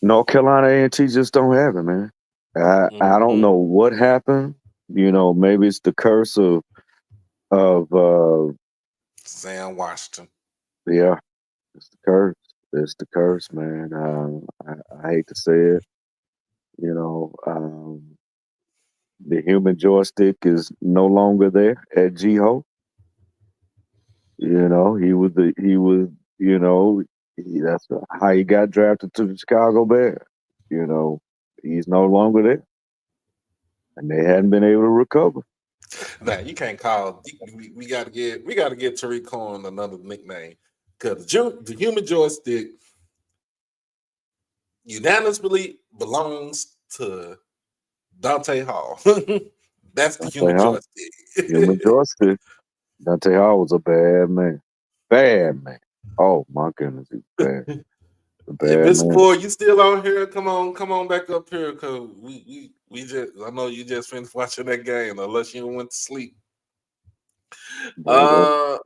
North Carolina A&T just don't have it, man. I don't know what happened. Maybe it's the curse of Sam Washington. yeah, it's the curse. It's the curse, man. I hate to say it. The human joystick is no longer there at G-Ho. He was, that's how he got drafted to the Chicago Bears. He's no longer there. and they hadn't been able to recover. Nah, you can't call. We gotta get Tariq Cohen another nickname because the human joystick unanimously belongs to Dante Hall. That's the human Dante Hall, joystick. human joystick. Dante Hall was a bad man. Bad man. Oh my goodness, he's bad. A If bad it's man. for you still on here, come on back up here because we just I know you just finished watching that game unless you went to sleep. Boy, Uh,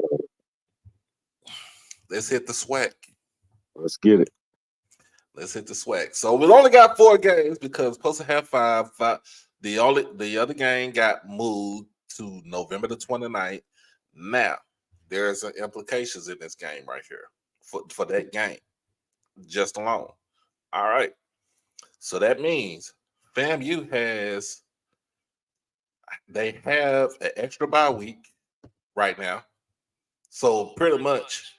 let's hit the swag. let's get it. Let's hit the swag. So we only got 4 games because supposed to have five. The other game got moved to November the 29th. Now there's implications in this game right here for that game just alone. All right. So that means FAMU they have an extra bye week right now. So pretty much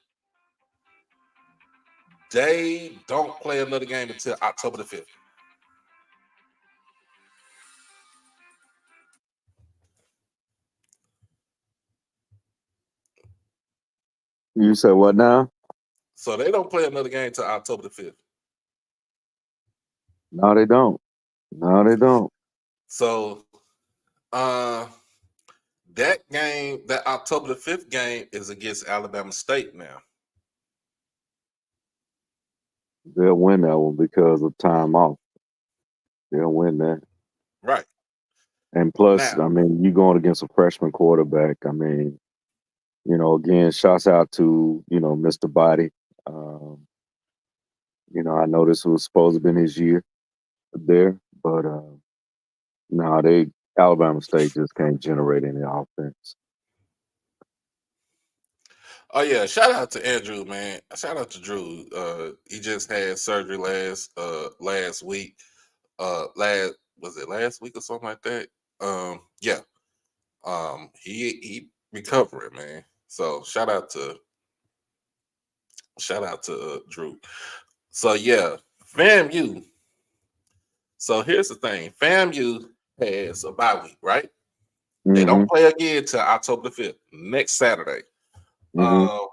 they don't play another game until October the 5th. You said what now? So they don't play another game until October the 5th. No, they don't. No, they don't. So uh that game, that October the 5th game is against Alabama State now. They'll win that one because of time off. They'll win that. Right. And plus, Now, I mean, you going against a freshman quarterback. I mean, again, shouts out to, Mr. Body. Um, I know this was supposed to have been his year there, but no, Alabama State just can't generate any offense. oh yeah, shout out to Andrew, man. Shout out to Drew. He just had surgery last week. Was it last week or something like that? Yeah. He recovering, man. So shout out to Drew. So yeah, FAMU. So here's the thing: FAMU has a bye week, right? They Mm-hmm. don't play again till October the 5th, next Saturday. Mm-hmm. Um,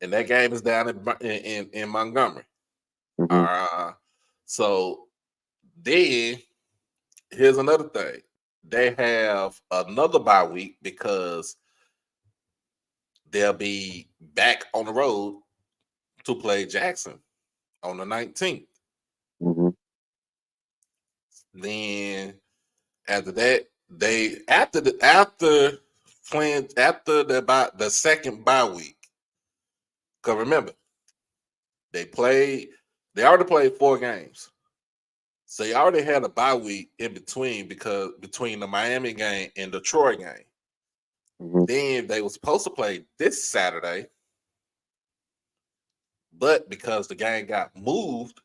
and that game is down in Montgomery. Mm-hmm. So then here's another thing: they have another bye week because they'll be back on the road to play Jackson on the 19th. Mm-hmm. Then after that, they after playing after the second bye week. Cause remember, they already played 4 games. So they already had a bye week in between because between the Miami game and the Troy game. Mm-hmm. Then they were supposed to play this Saturday, but because the game got moved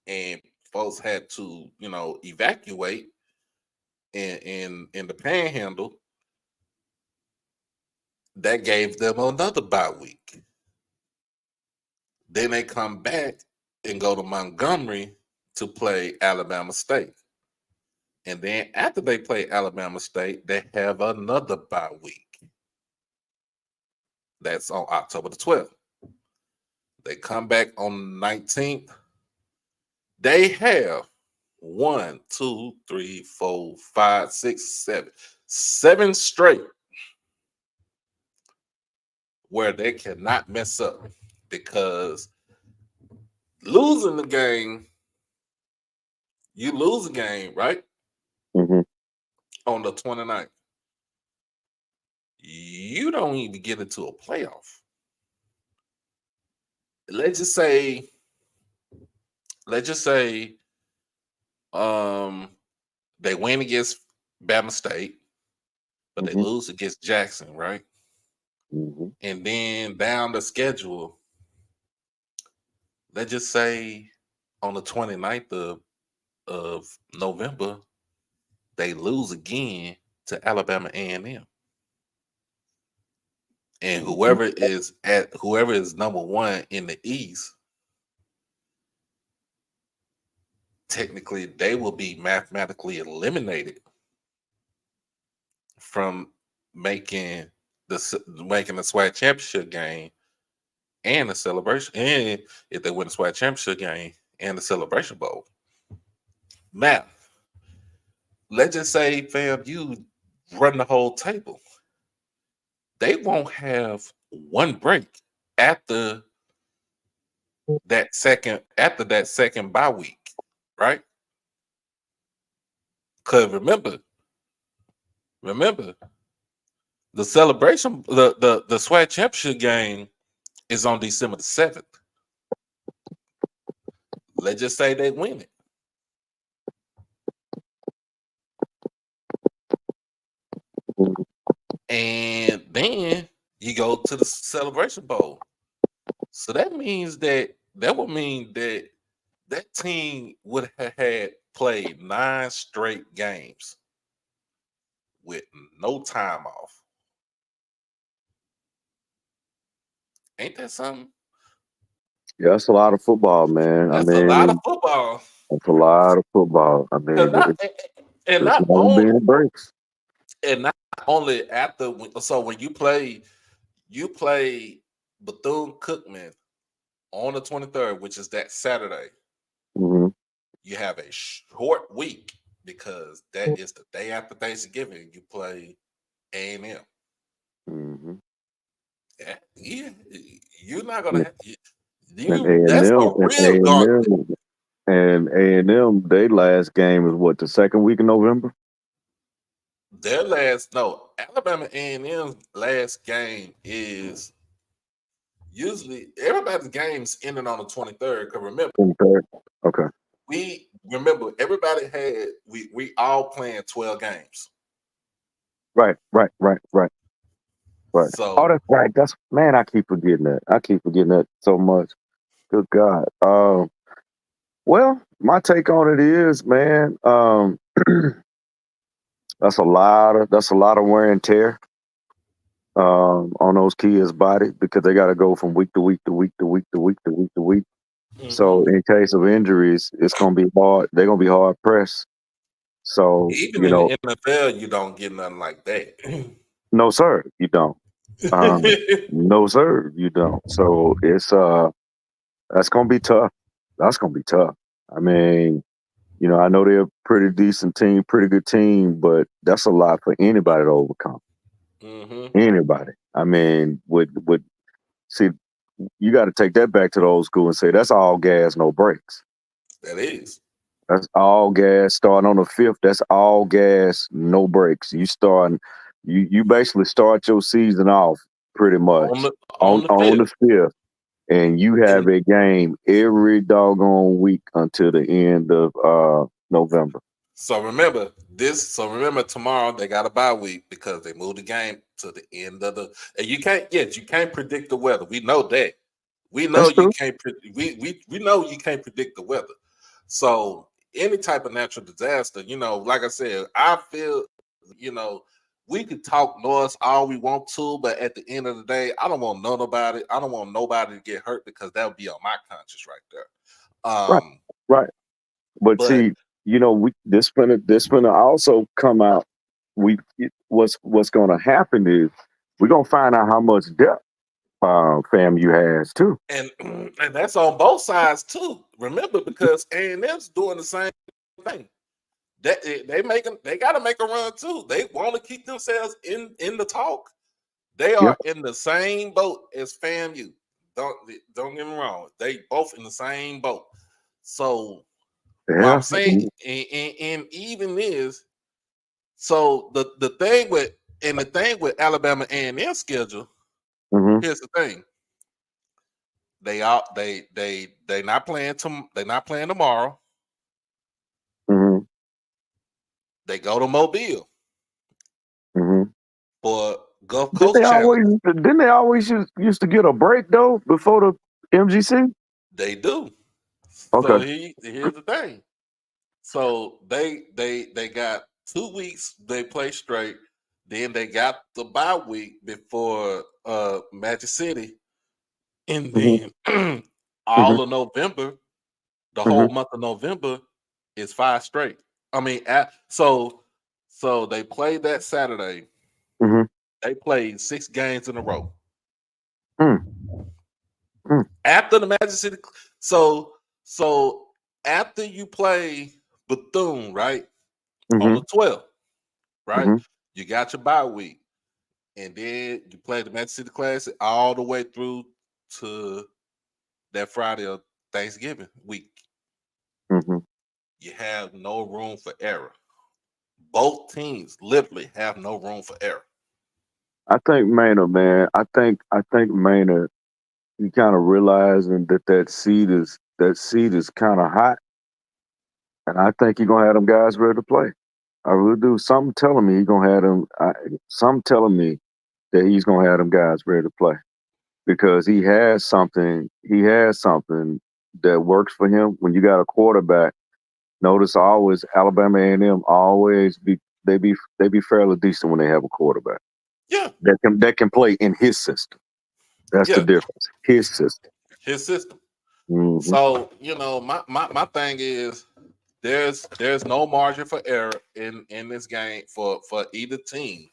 and folks had to, evacuate in the panhandle, that gave them another bye week. Then they come back and go to Montgomery to play Alabama State. And then after they play Alabama State, they have another bye week. That's on October the 12th. They come back on the 19th. They have 1, 2, 3, 4, 5, 6, 7. 7 straight where they cannot mess up because losing the game, you lose a game, right? Mm-hmm. On the 29th. You don't even get into a playoff. Let's just say, let's just say, um, they win against Bama State, but they Mm-hmm. lose against Jackson, right? Mm-hmm. And then down the schedule, let's just say on the 29th of November, they lose again to Alabama A&M. And whoever is number 1 in the East, technically they will be mathematically eliminated from making the SWAC championship game and the celebration. And if they win the SWAC championship game and the celebration bowl. Now, let's just say, fam, you run the whole table. They won't have one break after that second bye week, right? Because remember, the celebration, the SWAC championship game is on December the 7th. Let's just say they win it. And then you go to the celebration bowl. So that would mean that that team would have had played 9 straight games with no time off. Ain't that something? Yeah, that's a lot of football, man. That's a lot of football. That's a lot of football. I mean, And it's not being breaks. And not only after, so when you play Bethune-Cookman on the 23rd, which is that Saturday. Mm-hmm. You have a short week because that is the day after Thanksgiving. You play A&M. Mm-hmm. Yeah, you're not gonna. That's a real gauntlet. And A&M, their last game is what, the second week of November? Alabama A&M's last game is usually everybody's games ending on the 23rd. Because remember, 23rd. Okay. We all playing 12 games. Right. So, oh, that's right. I keep forgetting that so much. Good God. Well, my take on it is, man, that's a lot of wear and tear on those kids' body because they got to go from week to week to week to week to week to week to week. Mm-hmm. So in case of injuries, it's gonna be hard. They're gonna be hard pressed. So even in the NFL, you don't get nothing like that. No, sir, you don't. No, sir, you don't. So it's that's gonna be tough. That's gonna be tough. I mean, I know they're a pretty decent team, pretty good team, but that's a lot for anybody to overcome. Mm-hmm. Anybody. I mean, see, you got to take that back to the old school and say that's all gas, no brakes. That is. That's all gas. Starting on the 5th, that's all gas, no brakes. You basically start your season off pretty much on the 5th, and you have a game every doggone week until the end of November. So remember tomorrow they got a bye week because they moved the game to the end of the. And you can't predict the weather. We know that. We know you can't. We know you can't predict the weather. So any type of natural disaster, like I said, I feel, we could talk noise all we want to, but at the end of the day, I don't want nobody. I don't want nobody to get hurt because that would be on my conscience right there. Right. But see, this gonna also come out. What's gonna happen is we're gonna find out how much depth FAMU has too, and that's on both sides too. Remember, because A&M's doing the same thing. They got to make a run too. They want to keep themselves in the talk. They are in the same boat as FAMU. Don't get me wrong. They both in the same boat. So what I'm saying, and even is, so the thing with Alabama A&M schedule. Mm-hmm. Here's the thing. They not playing tomorrow. Mm-hmm. They go to Mobile for Gulf Coast Didn't they always used to get a break though before the MGC? They do. Okay. So here's the thing. So they got 2 weeks they play straight. Then they got the bye week before Magic City. And then all of November, the whole month of November, It's 5 straight. I mean, so they played that Saturday. Mm-hmm. They played 6 games in a row. Mm. Mm. After the Magic City, so after you play Bethune, right, on Mm-hmm. the 12th, right, Mm-hmm. you got your bye week, and then you play the Magic City Classic all the way through to that Friday of Thanksgiving week. Mm-hmm. You have no room for error. Both teams literally have no room for error. I think Maynard, man. I think Maynard. You kind of realizing that seed is kind of hot, and I think you're gonna have them guys ready to play. I really do. Something telling me he's gonna have them. Some telling me that he's gonna have them guys ready to play because he has something. He has something that works for him. When you got a quarterback, notice always Alabama A&M always they be fairly decent when they have a quarterback Yeah, that can play in his system. That's the yeah, difference. His system. his system. Hmm. So my thing is there's no margin for error in this game for either team.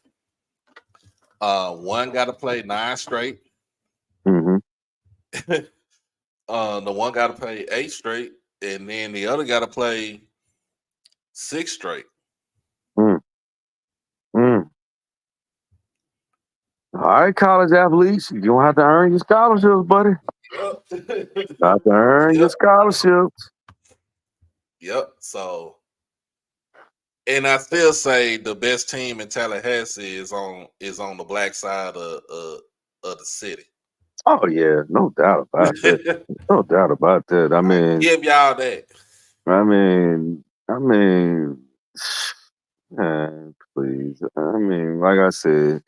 One got to play 9 straight. Hmm. The one got to play 8 straight, and then the other got to play 6 straight. Mm. Mm. All right, college athletes, you don't have to earn your scholarships, buddy. Yep. You have to earn your Yep. scholarships. Yep. So, and I still say the best team in Tallahassee is on the black side of the city. Oh yeah, no doubt about that. No doubt about that. I I mean, give y'all that. I mean, I mean, please. I mean, like I said,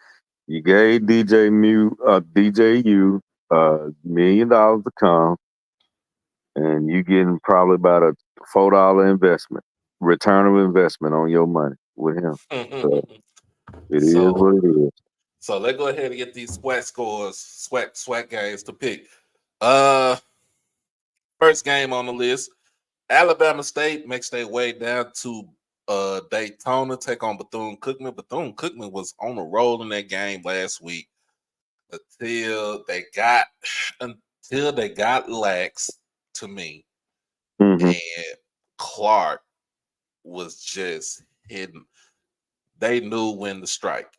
you gave DJU $1 million to come, and you getting probably about a $4 investment, return of investment on your money with him. So it is so what it is. so let's go ahead and get these sweat games to pick. Uh First game on the list. Alabama State makes their way down to Daytona, take on Bethune-Cookman. Bethune-Cookman was on a roll in that game last week until they got lax to me, Hmm. and Clark was just hidden. They knew when to strike.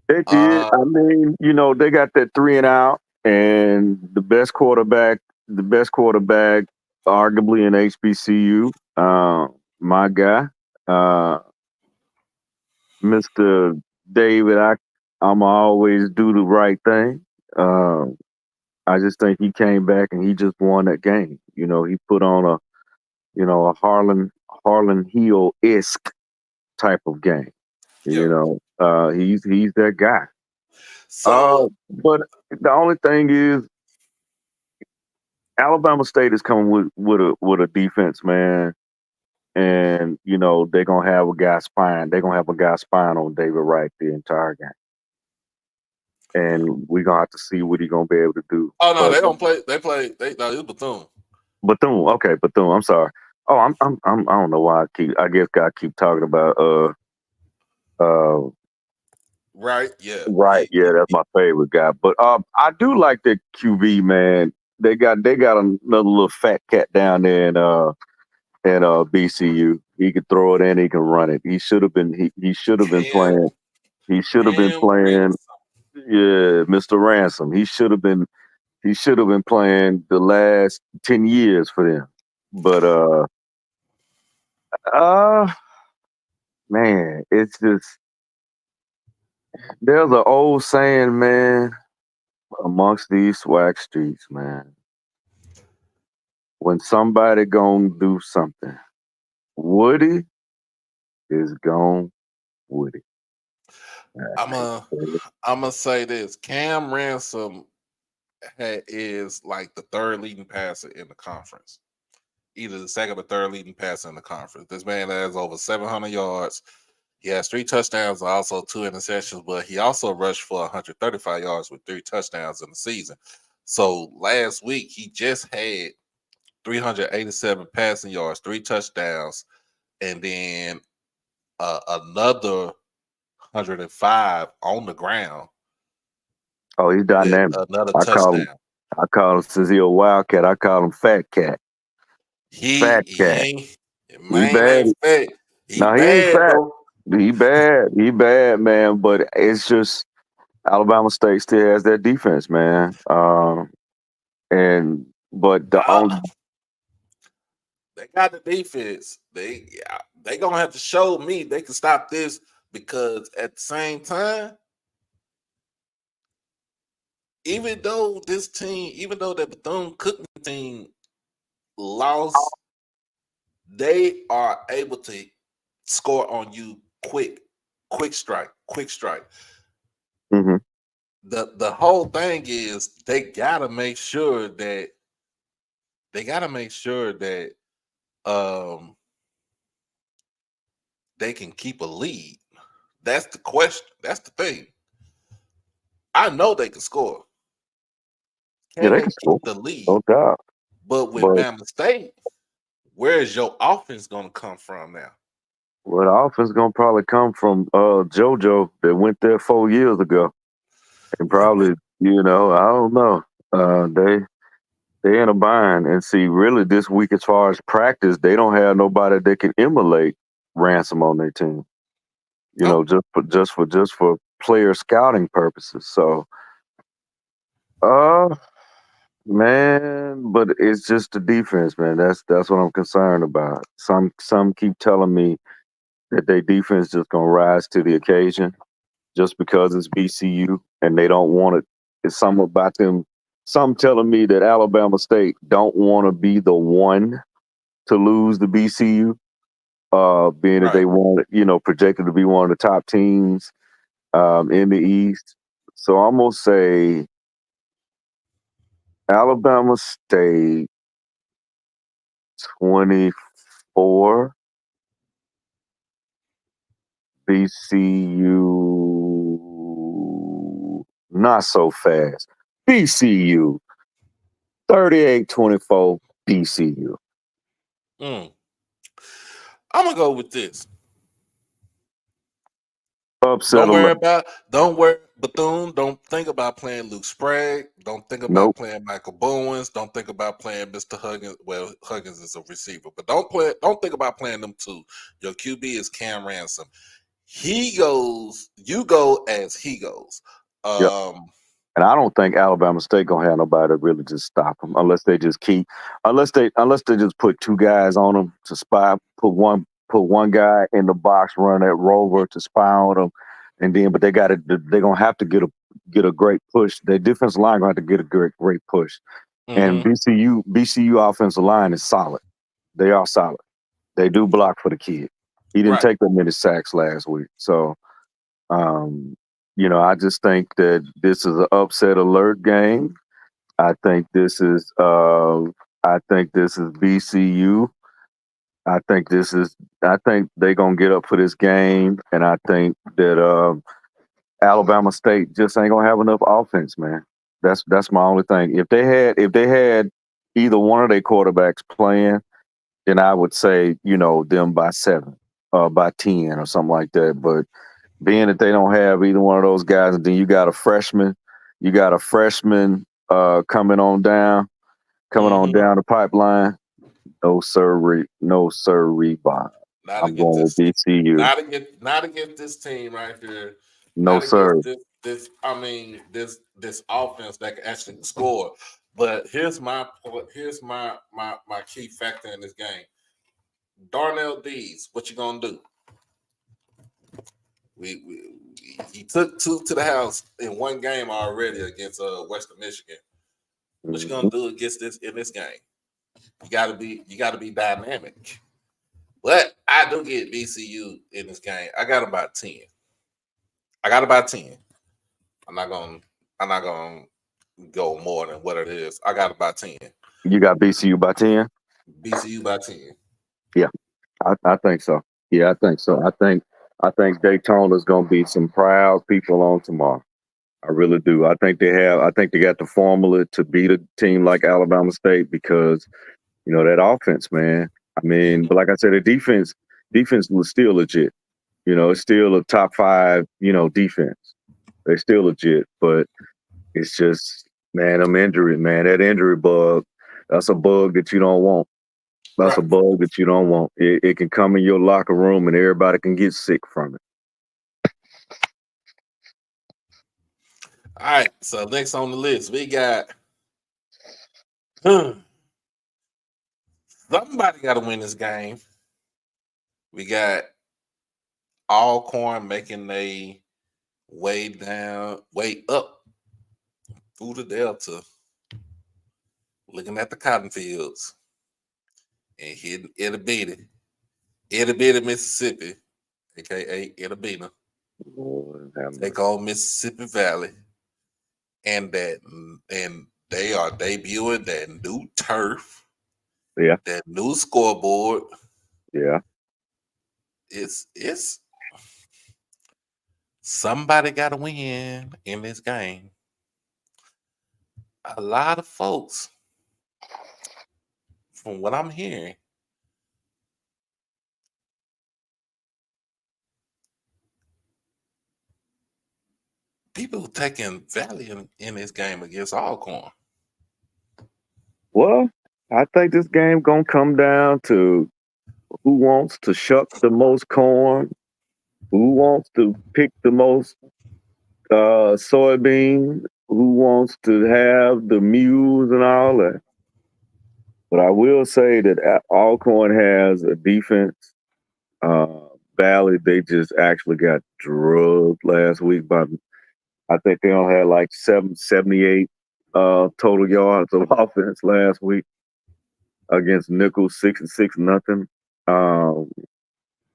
They did. Uh, I mean, they got that 3 and out, and the best quarterback, arguably in HBCU. My guy, uh, Mr. David. I'm always do the right thing. Uh, I just think he came back and he just won that game. He put on a Harlan Hill esque type of game. yeah. He's that guy. But the only thing is, Alabama State is coming with a defense, man, and they're gonna have a guy spying. They're gonna have a guy spying on David Wright the entire game, and we're gonna have to see what he's gonna be able to do. Oh no, But they don't play. They play. No, it's Bethune. Bethune, okay, Bethune. I'm sorry. Oh, I don't know why I guess I keep talking about uh Right? Yeah. Right, yeah, that's my favorite guy. But I do like the QB, man. They got another little fat cat down there in BCU. He can throw it and he can run it. He should have been he should have been Cam playing. He should have been Cam playing. Ransom. Yeah, Mr. Ransom. He should have been playing the last 10 years for them. But uh man, it's just there's an old saying, man, amongst these swag streets, man. When somebody gonna do something, Woody is gone Woody. I'm I a I'm gonna say this. Cam Ransom is like the third leading passer in the conference. Either the second or third leading passer in the conference. This man has over 700 yards. He has 3 touchdowns and also 2 interceptions, but he also rushed for 135 yards with 3 touchdowns in the season. So last week he just had 387 passing yards, 3 touchdowns, and then another 105 on the ground Oh, he's with dynamic. another I call him. touchdown. I call him since he a Wildcat. I call him Fat Cat. Fat He Cat. ain't He man bad. ain't fat. He No, he ain't bad fat. though. He bad. He bad, man. But it's just Alabama State still has that defense, man. And but the Uh, only they got the defense. They gonna have to show me they can stop this because at the same time, even though that Bethune Cookman team lost, they are able to score on you quick strike. Mhm. The whole thing is they gotta make sure that um they can keep a lead. That's the question. That's the thing. I know they can score. Yeah, Can they they can score, keep the lead? no doubt. But with But Bama State, where is your offense gonna come from now? well, the offense gonna probably come from JoJo that went there 4 years ago, and probably I don't know. They in a bind, and see, really this week as far as practice, they don't have nobody that can emulate Ransom on their team. Oh, Just for player scouting purposes. So, uh, man, but it's just the defense, man. That's what I'm concerned about. Some keep telling me that their defense just gonna rise to the occasion just because it's BCU and they don't want it. It's something about them. Some telling me that Alabama State don't want to be the one to lose the BCU, being that right. they want, projected to be one of the top teams in the East. So I'm gonna say Alabama State 24, BCU not so fast. BCU 38-24, BCU. Mm. I'm gonna go with this. Upset alert. Don't worry, Bethune. Don't think about playing Luke Sprague. Don't think about Nope. playing Michael Bowens. Don't think about playing Mr. Huggins. Well, Huggins is a receiver, but don't think about playing them two. Your QB is Cam Ransom. He goes, you go as he goes. Yep. Um, And I don't think Alabama State gonna have nobody to really just stop them unless they just unless they just put two guys on them to spy, put one guy in the box, run that rover to spy on them, and then but they're gonna have to get a great push. Their defensive line gonna have to get a great push. And mhm, BCU offensive line is solid. They are solid. They do block for the kid. He didn't right. take that many sacks last week, so. Um, I just think that this is an upset alert game. I think this is BCU. I think they're gonna get up for this game, and I think that Alabama State just ain't gonna have enough offense, man. That's my only thing. If they had either one of their quarterbacks playing, then I would say them by 7 or by 10 or something like that. But being that they don't have either one of those guys, and then you got a freshman coming on Mhm. down the pipeline. No sir, Bob. Not I'm against going with this. BCU. Not against this team right here. No Not sir. against this. I mean this offense that can actually score. But here's my point. Here's my key factor in this game. Darnell Dees, what you gonna do? He took two to the house in one game already against Western Michigan. What you gonna Mhm. do against this in this game? You gotta be dynamic. But I do get BCU in this game. I got about 10. I got about 10. I'm not gonna go more than what it is. I got about 10. You got BCU by 10? BCU by 10. Yeah, I think so. Yeah, I think so. I think Daytona's gonna be some proud people on tomorrow. I really do. I think they got the formula to beat a team like Alabama State because That offense, man. I mean, but like I said, the defense was still legit. It's still a top five, defense. They're still legit, but it's just, man, I'm injured, man. That injury bug, that's a bug that you don't want. That's Right. a bug that you don't want. It can come in your locker room and everybody can get sick from it. All right. So next on the list, we got somebody got to win this game. We got Alcorn making a way up through the Delta, looking at the cotton fields and hitting Itty Bitty, Mississippi, aka Itabena. Lord have They mercy. call Mississippi Valley, and they are debuting that new turf, Yeah, that new scoreboard. yeah. It's somebody got to win in this game. A lot of folks, from what I'm hearing, people taking Valley in this game against Alcorn. Well, I think this game gonna come down to who wants to shuck the most corn, who wants to pick the most soybean, who wants to have the mules and all that. But I will say that Alcorn has a defense. Valley, they just actually got drugged last week by, I think they only had like 78 total yards of offense last week against Nichols, 66-0.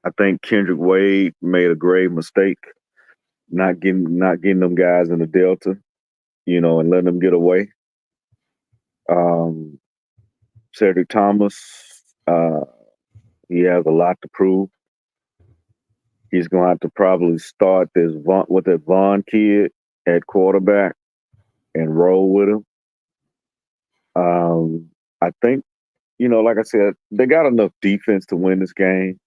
I think Kendrick Wade made a grave mistake not getting them guys in the Delta, and letting them get away. Um, Cedric Thomas, he has a lot to prove. He's going to have to probably start with that Vaughn kid at quarterback and roll with him. I think, like I said, they got enough defense to win this game.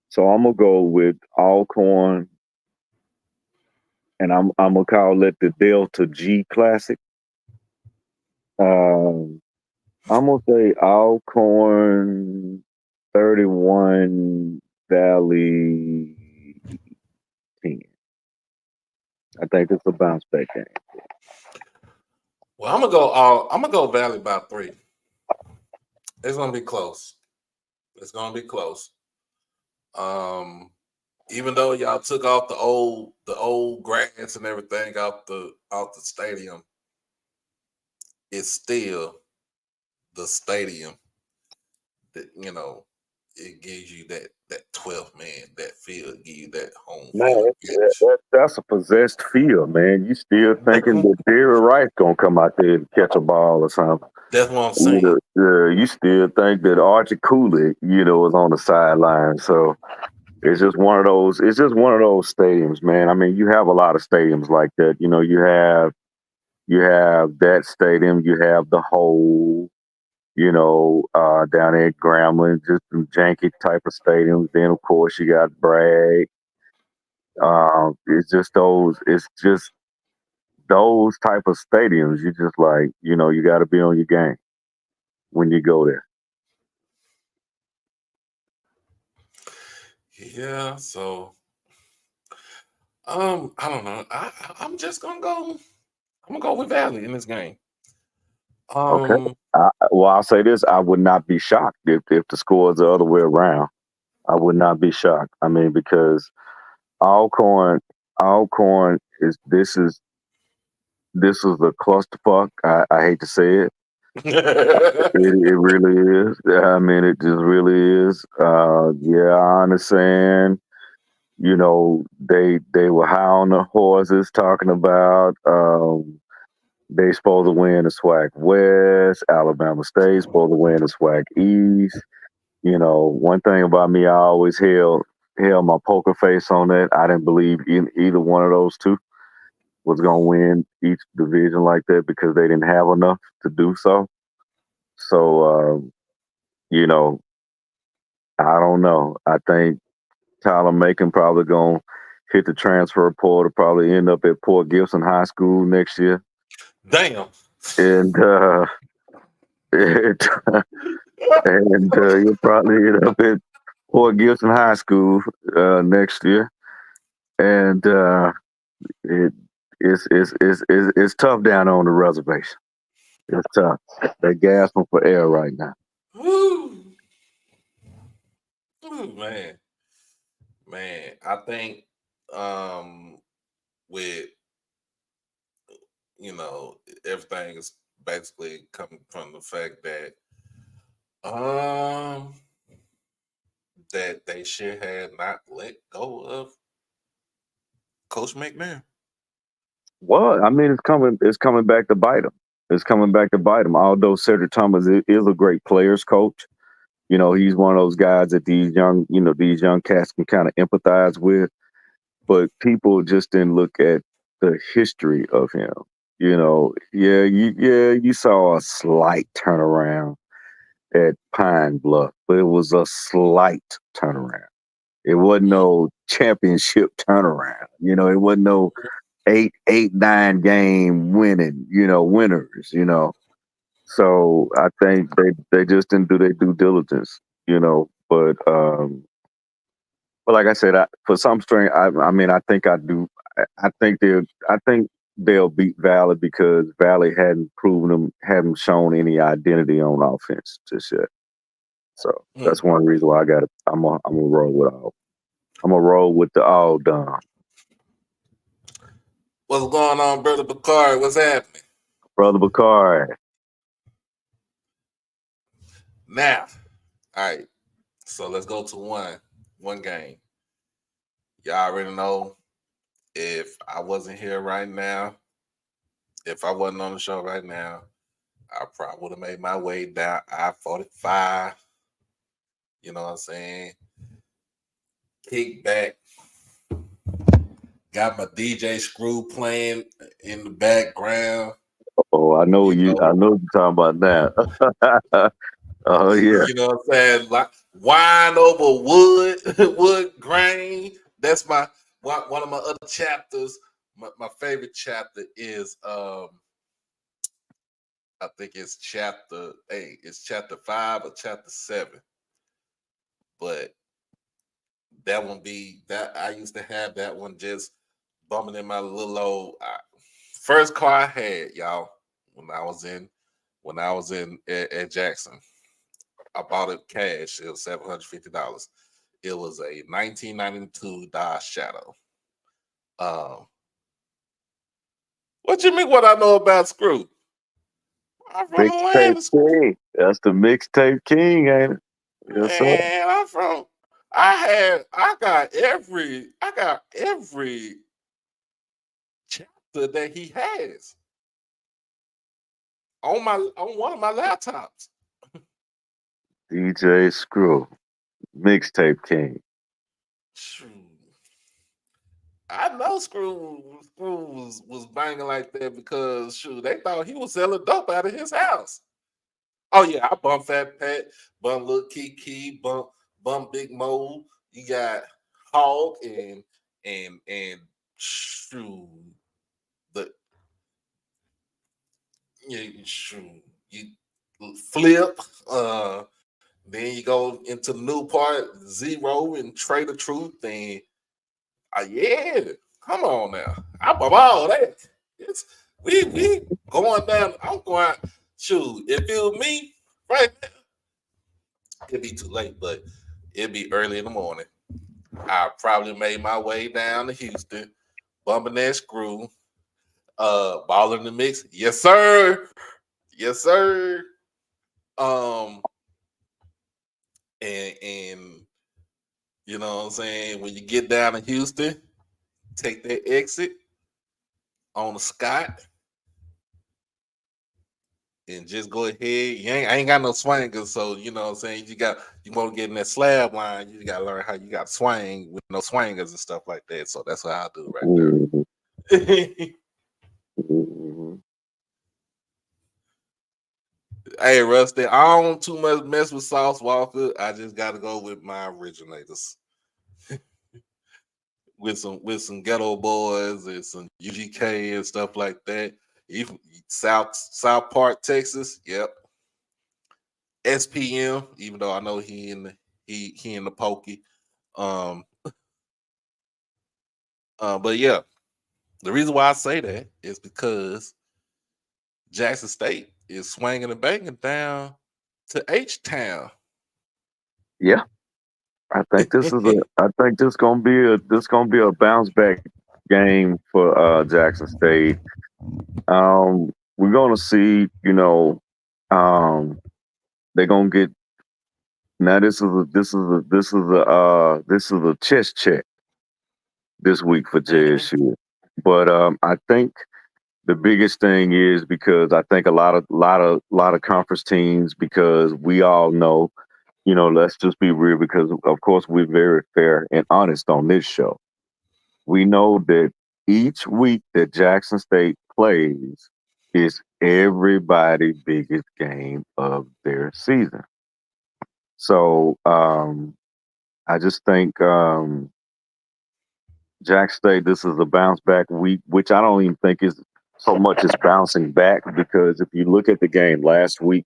So I'm gonna go with Alcorn, and I'm gonna call it the Delta G Classic. Um, I'm gonna say Alcorn 31, Valley 10. I think it's a bounce back game. Well, I'm gonna go Valley by 3. It's gonna be close. It's gonna be close. Even though y'all took off the old grass and everything out the stadium, it's still the stadium that it gives you that 12th man, that field, give you that home Man, field advantage. that's a possessed field, man. You still thinking that Jerry Rice gonna come out there and catch a ball or something? That's what I'm saying. You still think that Archie Cooley, is on the sideline. So it's just one of those. It's just one of those stadiums, man. I mean, you have a lot of stadiums like that. You have that stadium. You have the whole. Down there at Grambling, just some janky type of stadiums. Then of course you got Bragg. It's just those. It's just those type of stadiums. You just like, you got to be on your game when you go there. Yeah. So I don't know. I'm just gonna go. I'm gonna go with Valley in this game. Okay. Um, Well, I'll say this: I would not be shocked if the score is the other way around. I would not be shocked. I mean, because Alcorn, Alcorn this is a clusterfuck. I hate to say it. It really is. I mean, it just really is. Yeah, I understand. They were high on the horses talking about they supposed to win the SWAC West, Alabama State supposed to win the SWAC East. One thing about me, I always held my poker face on that. I didn't believe in either one of those two was going to win each division like that because they didn't have enough to do so. So you know, I don't know. I think Tyler Macon probably gonna hit the transfer portal, probably end up at Port Gibson High School next year, Damn. and it, he'll probably end up at Port Gibson High School next year, and it it's tough down on the reservation. It's tough. They're gasping for air right now. Woo. Ooh, man, I think with everything is basically coming from the fact that um that they should have not let go of Coach McNair. Well, I mean, it's coming. It's coming back to bite them. It's coming back to bite them. Although Cedric Thomas is a great players coach, he's one of those guys that these young cats can kind of empathize with. But people just didn't look at the history of him. You saw a slight turnaround at Pine Bluff, but it was a slight turnaround. It wasn't no championship turnaround. It wasn't no 9 game winners. So I think they just didn't do their due diligence. But like I said, for some strength, I mean, I think I do. I think they'll beat Valley because Valley haven't shown any identity on offense just yet. So that's one reason why I'm gonna roll with the all done. What's going on, brother Bakari? What's happening, brother Bakari? Now, all right. So let's go to one game. Y'all already know if I wasn't here right now, if I wasn't on the show right now, I probably would have made my way down I-45. You know what I'm saying? Kick back. Got my DJ Screw playing in the background. Oh, I know you. I know you're talking about that. Oh yeah. You know what I'm saying? Like wine over wood grain. That's one of my other chapters. My favorite chapter is I think it's chapter 8. It's chapter 5 or chapter 7. But that one I used to have that one just bumming in my little old first car I had, y'all, when I was in at Jackson. I bought it cash. It was $750. It was a 1992 Dodge Shadow. What you mean? What I know about Screw? I'm from Atlanta. King. That's the mixtape king, ain't it? Yes, man, I'm from. I got every chapter that he has on one of my laptops. DJ Screw, mixtape king. I know Screw was banging like that because they thought he was selling dope out of his house. Oh yeah, I bump Fat Pat, bump Lil Kiki, bump Big Mo. You got Hog and shoot the you flip. Then you go into the new part, Zero and Trader Truth, and yeah, come on now. I bought all that. It's we going down. I'm going. Shoot, if it was me right now, it'd be too late, but it'd be early in the morning. I probably made my way down to Houston, bumping that Screw, balling the mix. Yes, sir. Yes, sir. And you know what I'm saying? When you get down to Houston, take that exit on the Scott and just go ahead. I ain't got no swingers, so you know what I'm saying. You want to get in that slab line. You got to learn how you got to swing with no swingers and stuff like that. So that's what I do right there. Hey, Rusty, I don't too much mess with Sauce Walker. I just got to go with my originators. with some ghetto boys and some UGK and stuff like that. Even South Park, Texas. Yep. SPM, even though I know he in the pokey. Um, but yeah, the reason why I say that is because Jackson State is swinging and banging down to H Town. Yeah, I think this gonna be a bounce back game for Jackson State. We're gonna see, they're gonna get now. This is a chest check this week for Mhm. JSU, but I think the biggest thing is because I think a lot of conference teams, because we all know, let's just be real, because of course we're very fair and honest on this show. We know that each week that Jackson State plays is everybody's biggest game of their season. So I just think Jack State, this is a bounce back week, which I don't even think is so much as bouncing back, because if you look at the game last week,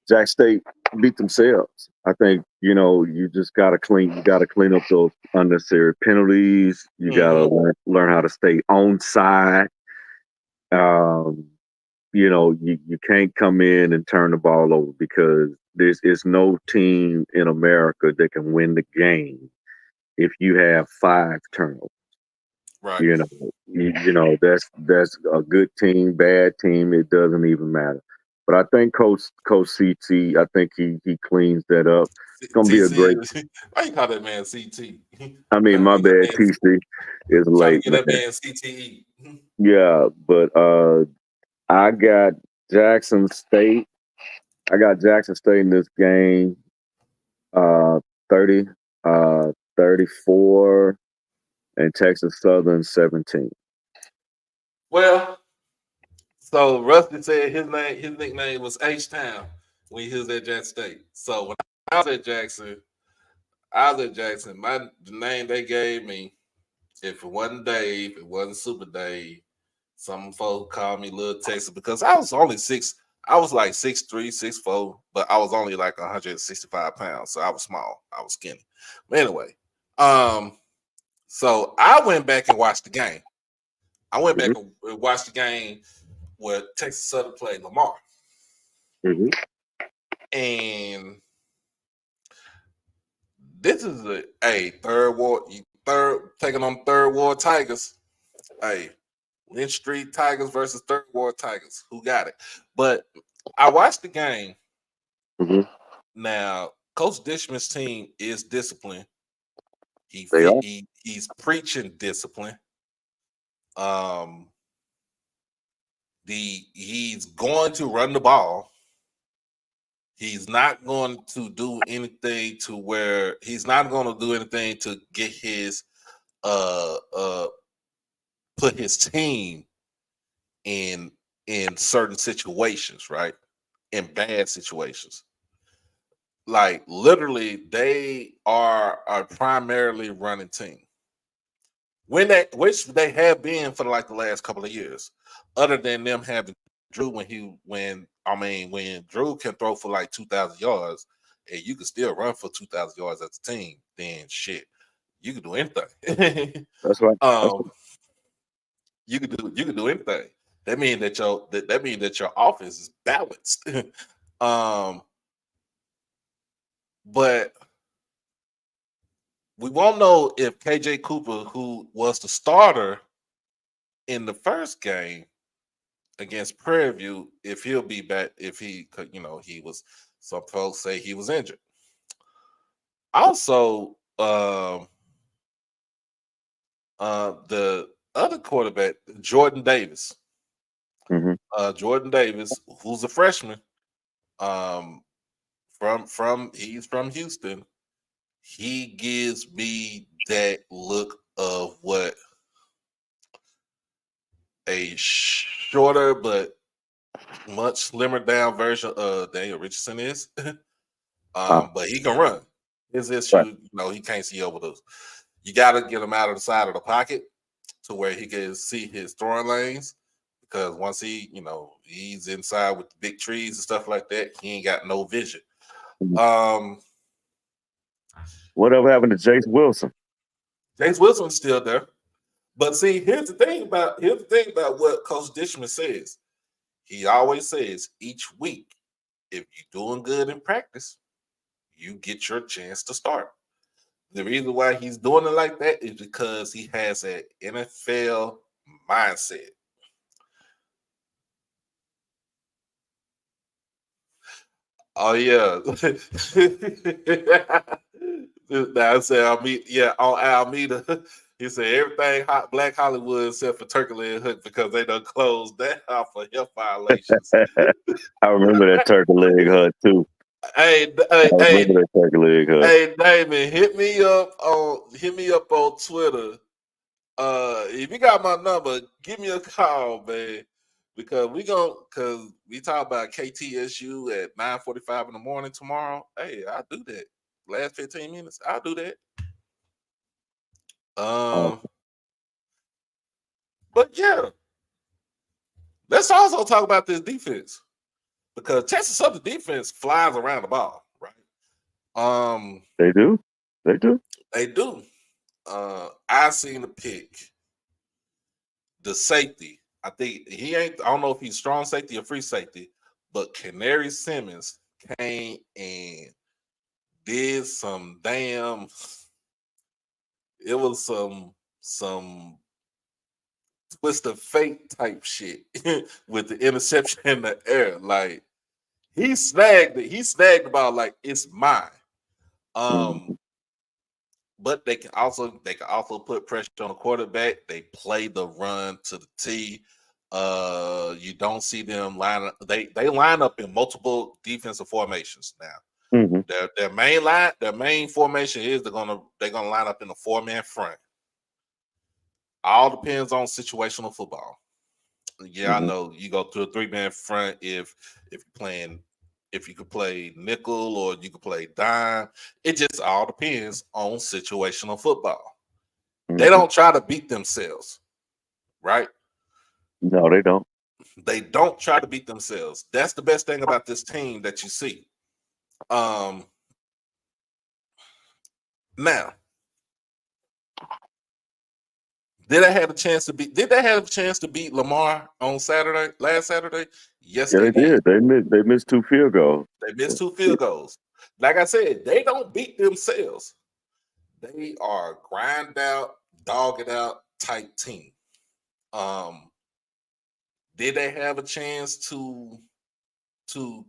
Jack State beat themselves. I think, you just you gotta clean up those unnecessary penalties. You gotta Mhm. learn how to stay on side. Um, you can't come in and turn the ball over, because there's is no team in America that can win the game if you have 5 turnovers. Right. That's a good team, bad team. It doesn't even matter. But I think Coach CT, I think he cleans that up. It's gonna be a TC, great. why you call that man CT? I mean, trying to my get that bad, man, TC is trying to late, get that man. man CTE. Yeah, but I got Jackson State. I got Jackson State in this game. 30, 34, and Texas Southern 17. Well, so Rusty said his nickname was H Town when he was at Jackson State. So when I was at Jackson. The name they gave me, if it wasn't Dave, it wasn't Super Dave. Some folks called me Little Texas because I was only six. I was like 6'3", 6'4", but I was only like 165 pounds, so I was small. I was skinny. But anyway, so I went back and watched the game. I went back Hmm. and watched the game where Texas Southern played Lamar, Hmm. and this is a third taking on third ward Tigers. Hey, Lynch Street Tigers versus Third Ward Tigers. Who got it? But I watched the game. Hmm. Now, Coach Dishman's team is disciplined. They are. He's preaching discipline. Um, he's going to run the ball. He's not going to do anything to where he's not going to do anything to get his uh uh put his team in certain situations, right? In bad situations. Like literally, they are a primarily running team. Which they have been for like the last couple of years, other than them having Drew when Drew can throw for like 2,000 yards and you can still run for 2,000 yards as a team, then shit, you can do anything. That's right. That's um, you can do anything. That means that your offense is balanced. um, but we won't know if KJ Cooper, who was the starter in the first game against Prairie View, if he'll be back, if he could, he was, some folks say he was injured. Also, the other quarterback, Jordan Davis, hmm Jordan Davis, who's a freshman, um, he's from Houston. He gives me that look of what a shorter but much slimmer down version of Daniel Richardson is. But he can run. His issue, Right. he can't see over those. You got to get him out of the side of the pocket to where he can see his throwing lanes. Because once he's inside with the big trees and stuff like that, he ain't got no vision. Um, Whatever happened to Jace Wilson? James Wilson's still there. But see, here's the thing about what Coach Dishman says. He always says each week, if you're doing good in practice, you get your chance to start. The reason why he's doing it like that is because he has an NFL mindset. Oh yeah. Now I said on Almeida. He said everything hot Black Hollywood except for Turkey Leg Hook because they done closed down for health violations. I remember that turkey leg hut too. Hey, I remember that turkey leg hut. hey, Damon, hit me up on Twitter. If you got my number, give me a call, man. Because we talk about KTSU at 9:45 in the morning tomorrow. Hey, I'll do that. Last 15 minutes, I'll do that. But yeah, let's also talk about this defense because Texas Southern defense flies around the ball, right? They do. They do. I seen the pick, the safety. I think I don't know if he's strong safety or free safety, but Canary Simmons came and did some damn. It was some twist of fate type shit with the interception in the air. Like he snagged it. He snagged the ball like it's mine. But they can also put pressure on the quarterback. They play the run to the T. You don't see them line up. They line up in multiple defensive formations now. Mm-hmm. Their main formation is they're gonna line up in a 4-man front. All depends on situational football. Yeah, I know you go to a 3-man front if you could play nickel or you could play dime. It just all depends on situational football. They don't try to beat themselves, right? No, they don't. They don't try to beat themselves. That's the best thing about this team that you see. Now, did they have a chance to beat Lamar on last Saturday? Yes, they did. They missed 2 field goals. They missed 2 field goals. Like I said, they don't beat themselves. They are grind out, dog it out type team. Did they have a chance to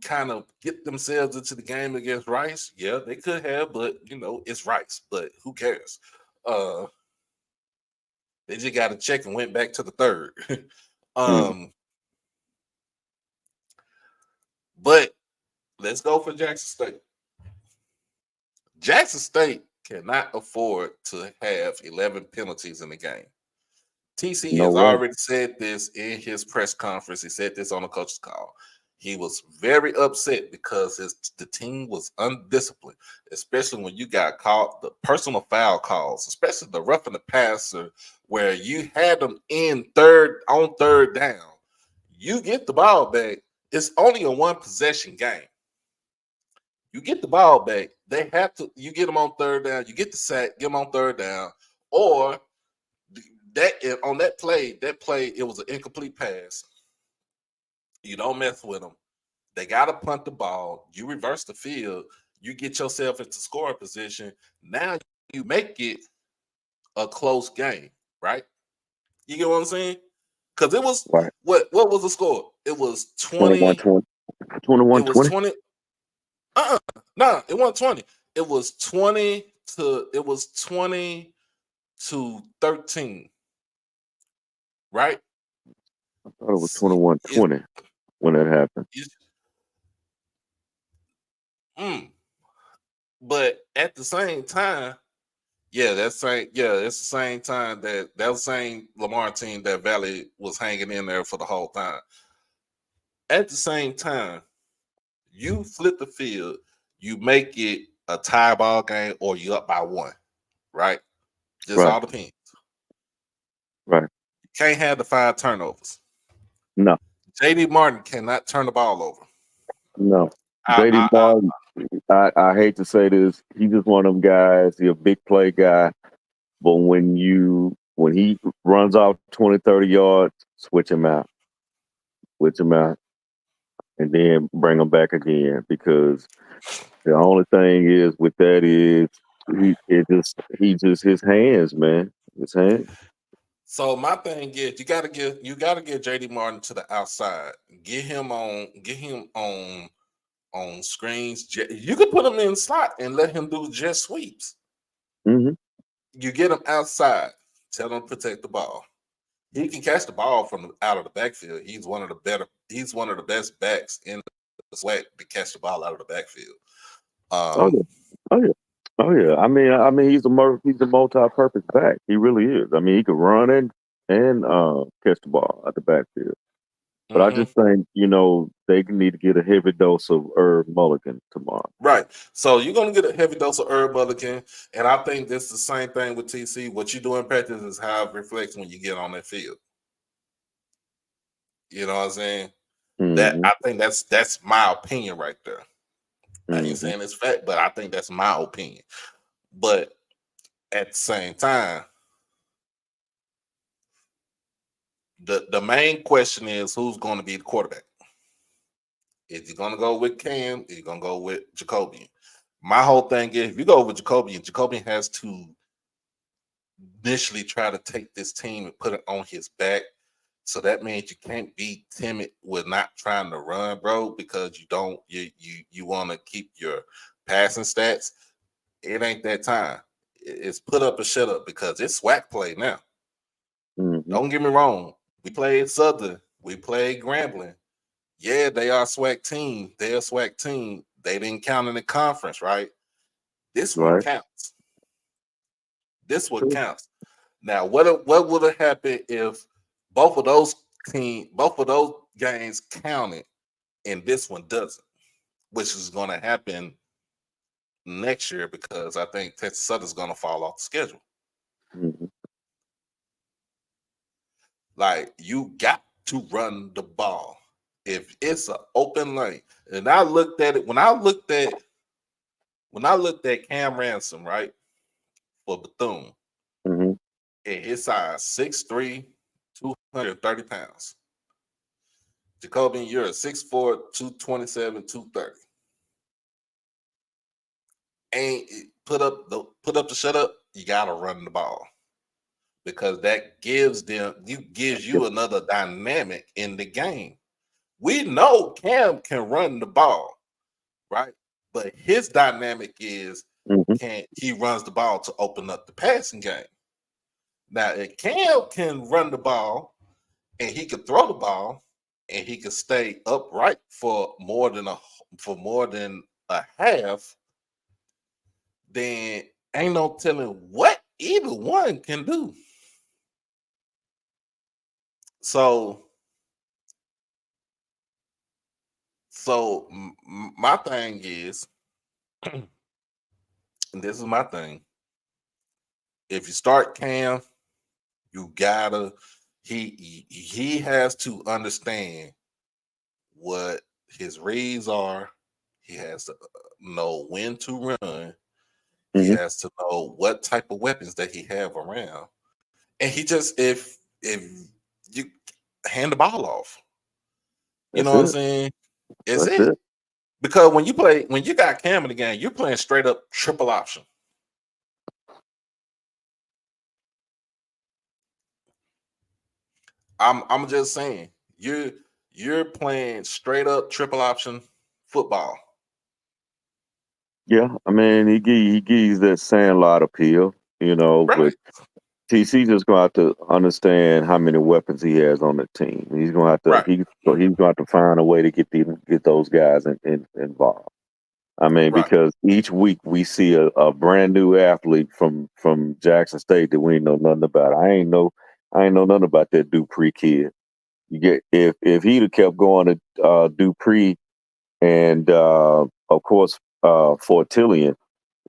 kind of get themselves into the game against Rice? Yeah, they could have, but it's Rice. But who cares? They just got to check and went back to the third. But let's go for Jackson State. Jackson State cannot afford to have 11 penalties in the game. TC has already said this in his press conference. He said this on the coach's call. He was very upset because the team was undisciplined, especially when you got caught the personal foul calls, especially the roughing the passer, where you had them on third down. You get the ball back. It's only a 1 possession game. You get the ball back. You get them on third down. You get the sack, get them on third down, or that play, it was an incomplete pass. You don't mess with them. They got to punt the ball. You reverse the field. You get yourself into scoring position. Now you make it a close game, right? You get what I'm saying? Because it was what was the score? It was 20. 21 It was 20. No, it wasn't 20. It was 20 to 13. Right? I thought it was 21-20 when that happened. But at the same time, it's the same time that was the same Lamar team that Valley was hanging in there for the whole time. At the same time, you flip the field, you make it a tie ball game, or you up by one, right? Just Right. all depends. Right. You can't have the 5 turnovers. No. JD Martin cannot turn the ball over. No. I, JD I, I, Martin, I hate to say this, he's just one of them guys, he's a big play guy. But when he runs off 20, 30 yards, switch him out. Switch him out. And then bring him back again. Because the only thing is with that is he just his hands, man. His hands. so my thing is, you gotta get JD Martin to the outside. Get him on screens. You could put him in slot and let him do jet sweeps. Mm-hmm. You get him outside. Tell him to protect the ball. He can catch the ball from out of the backfield. He's one of the best backs in the sweat to catch the ball out of the backfield. Oh Um, yeah. Oh yeah. Oh yeah. I mean, he's a multi-purpose back. He really is. I mean, he could run and catch the ball at the backfield. But I mhm. just think they need to get a heavy dose of Herb Mulligan tomorrow. Right. So you're gonna get a heavy dose of Herb Mulligan, and I think this is the same thing with TC. What you do in practice is how it reflects when you get on that field. You know what I'm saying? That Mm-hmm. I think that's my opinion right there. I ain't Mm-hmm. saying it's fact, but I think that's my opinion. But at the same time, the main question is who's going to be the quarterback. Is he going to go with Cam? Is he going to go with Jacobian? My whole thing is if you go with Jacobian has to initially try to take this team and put it on his back. So that means you can't be timid with not trying to run, bro, because you want to keep your passing stats. It ain't that time. It's put up or shut up because it's SWAC play now. Mm-hmm. Don't get me wrong. We played Southern. We played Grambling. Yeah, they are a SWAC team. They're a SWAC team. They didn't count in the conference, right? This one Right. counts. This one True. counts. Now, what would have happened if both of those games counted, and this one doesn't, which is going to happen next year because I think Texas Southern's going to fall off the schedule. Mm-hmm. Like you got to run the ball if it's an open lane. And I looked at it when I looked at Cam Ransom right for Bethune, Mm-hmm. and his size 6'3", 230 pounds. Jacobian, you're a 6'4", 227, 230. Ain't put up the shut up. You gotta run the ball because that gives you another dynamic in the game. We know Cam can run the ball, right? But his dynamic is Mm-hmm. can he runs the ball to open up the passing game. Now, if Cam can run the ball and he can throw the ball and he can stay upright for more than a half, then ain't no telling what either one can do. So, my thing is, and this is my thing. If you start Cam, you gotta he has to understand what his reads are. He has to know when to run. He Mm-hmm. has to know what type of weapons that he have around. And he just if you hand the ball off, you know That's what I'm it. saying? It's That's it. it. Because when you got Cam in the game, you're playing straight up triple option. I'm just saying you're playing straight up triple option football. Yeah. I mean, he gives that sandlot appeal, but Right, TC just gonna have to understand how many weapons he has on the team. He's gonna have to right, he's gonna have to find a way to get those guys involved. I mean, right. because each week we see a brand new athlete from Jackson State that we ain't know nothing about. I ain't know nothing about that Dupree kid. You get if he'd have kept going to Dupree and of course Fortillion,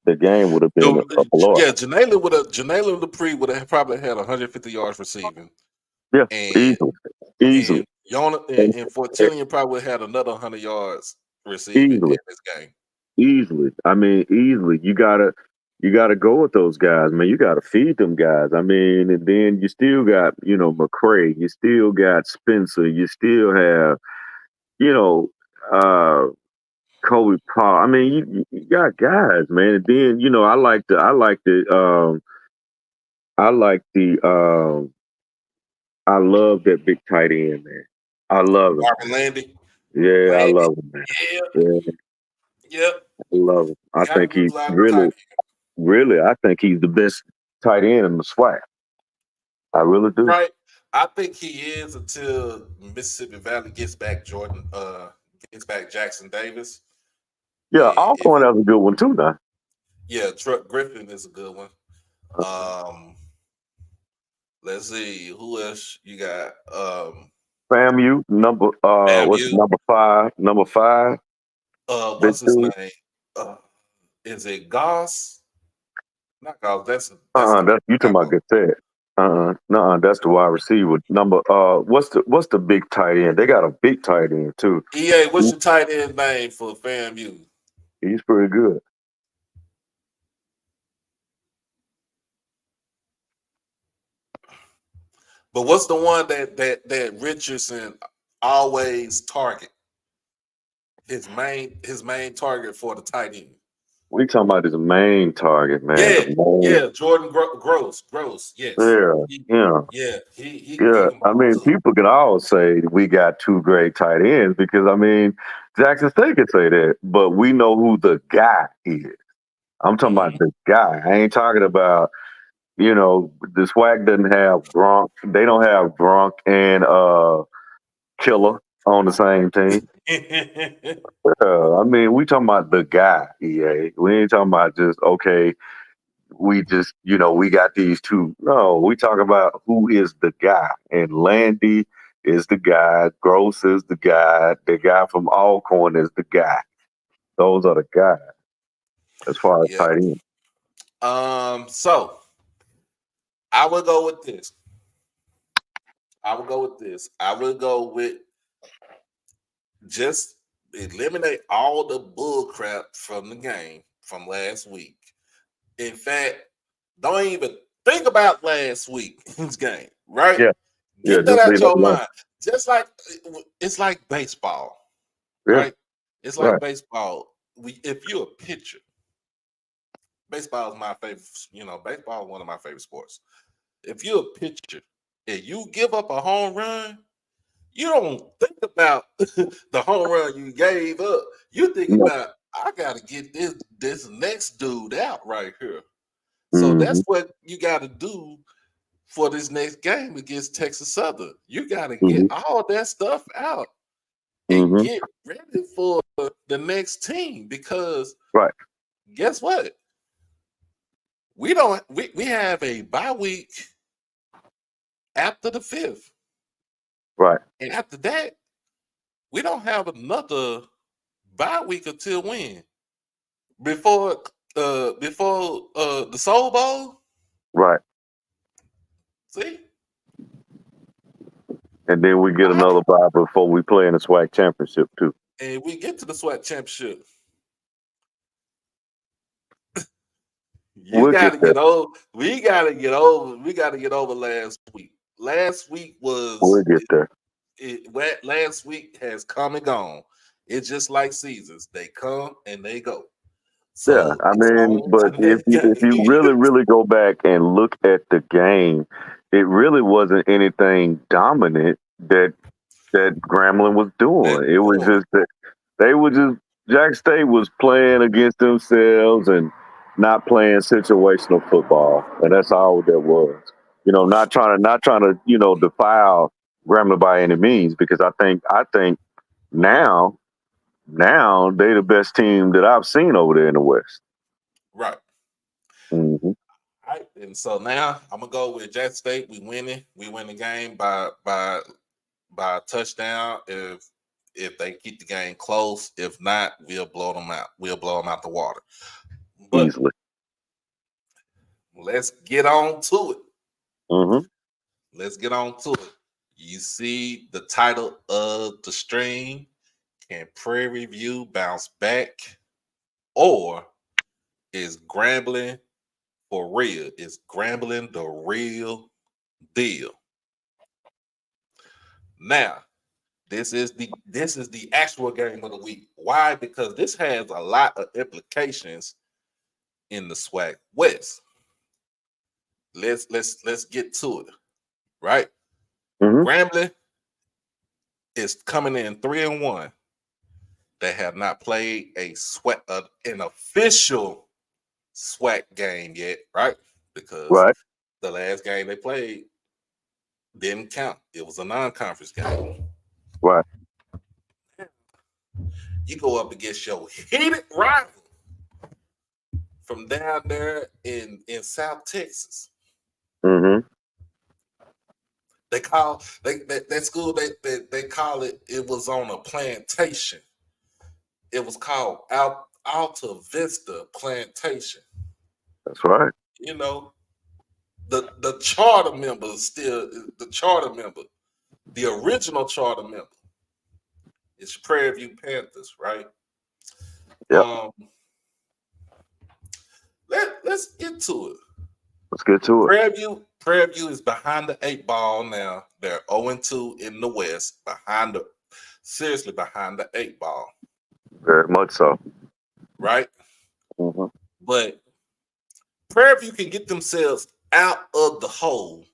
the game would have been a blowout. Yeah, Janaila Dupree would have probably had 150 yards receiving, Yeah, and easily, easily, and, and and Fortillion probably had another 100 yards receiving easily, in this game. easily. I mean, easily. You gotta go with those guys, man. You gotta feed them guys. I mean, and then you still got McCray. You still got Spencer. You still have you know uh Kobe Paul. I mean, you got guys, man. And then I love that big tight end, man. I love him. Marvin Landy, Yeah, I Landy, love him, man. yeah, Yeah, yep. I love him. I Got to think he's utilize the tight really, really, I think he's the best tight end in the SWAC. I really end, do. right? I think he is until Mississippi Valley gets back Jackson Davis, Yeah, and if Alcorn has a good one too now. yeah, Truck Griffin is a good one. Uh, Um, let's see who else you got. FAMU what's FAMU. number five, big What's his dude. name? Uh, is it Goss? Not Goss. That's the That's you talking about tackle. Gasset. No, that's the wide receiver. Number what's the big tight end? They got a big tight end too. EA, what's your tight end name for FAMU? He's pretty good. But what's the one that Richardson always target? His main target for the tight end. We talking about his main target, man. Yeah, The main, yeah, Jordan Gross. Yes, yeah, yeah, yeah. He yeah. can I ball mean, too. people can all say we got two great tight ends because I mean, Jackson State can say that, but we know who the guy is. I'm talking about Mhm. the guy. I ain't talking about the swag doesn't have Gronk. They don't have Gronk and Killer on the same team. I mean, we talking about the guy, EA. We ain't talking about just okay. We just we got these two. No, we talk about who is the guy, and Landy is the guy. Gross is the guy. The guy from Alcorn is the guy. Those are the guys as far as Yeah. tight end. So I will go with this. I will go with just eliminate all the bull crap from the game from last week. In fact, don't even think about last week's game, right? Yeah, yeah. Get that Just out leave it your alone. mind. Just like it's like baseball, Yeah, right? It's like right, baseball. If you're a pitcher, baseball is my favorite. Baseball is one of my favorite sports. If you're a pitcher and you give up a home run, you don't think about the home run you gave up. You think no, about I got to get this next dude out right here. So hmm that's what you got to do for this next game against Texas Southern. You got to get hmm all that stuff out and hmm get ready for the next team because right, guess what? We have a bye week after the 5th. right. And after that, we don't have another bye week until when? Before the Soul Bowl? Right. See? And then we get I, another bye before we play in the SWAC championship too. and we get to the SWAT championship. You We'll get gotta there. get over. We gotta get over. We gotta get over last week. Last week We'll was get there. last week has come and gone. It's just like seasons. They come and they go. Yeah, So I it's mean, on to but the if next you if you game. really really go back and look at the game, it really wasn't anything dominant that Grambling was That doing. we It was doing. just that they were just Jack State was playing against themselves and not playing situational football, and that's all that was. Not trying to defile Grambling by any means because I think now they the best team that I've seen over there in the West. Right. Hmm. All right. And so now I'm gonna go with Jack State. We winning. We win the game by by a touchdown if they keep the game close. If not, we'll blow them out. We'll blow them out the water. But Easily. let's get on to it. Mm-hmm. Let's get on to it. You see the title of the stream. Can Prairie View bounce back? Or is Grambling for real? Is Grambling the real deal? Now, this is the actual game of the week. Why? Because this has a lot of implications in the SWAC West. Let's get to it. Right? Mm-hmm. Grambling is coming in 3-1. They have not played an official SWAC game yet, right? Because Right. the last game they played didn't count. It was a non-conference game. Right. You go up against your heated rival from down there in South Texas. Mm-hmm. They call that school they call it. It was on a plantation. It was called Alta Vista Plantation. That's right. You know, the charter member is still the charter member. The original charter member is Prairie View Panthers, right? Yep. Let's get to it. Let's get to it. Prairie View is behind the 8 ball now. They're 0-2 in the West, seriously behind the 8 ball. Very much so. Right? Mm-hmm. But Prairie View can get themselves out of the hole.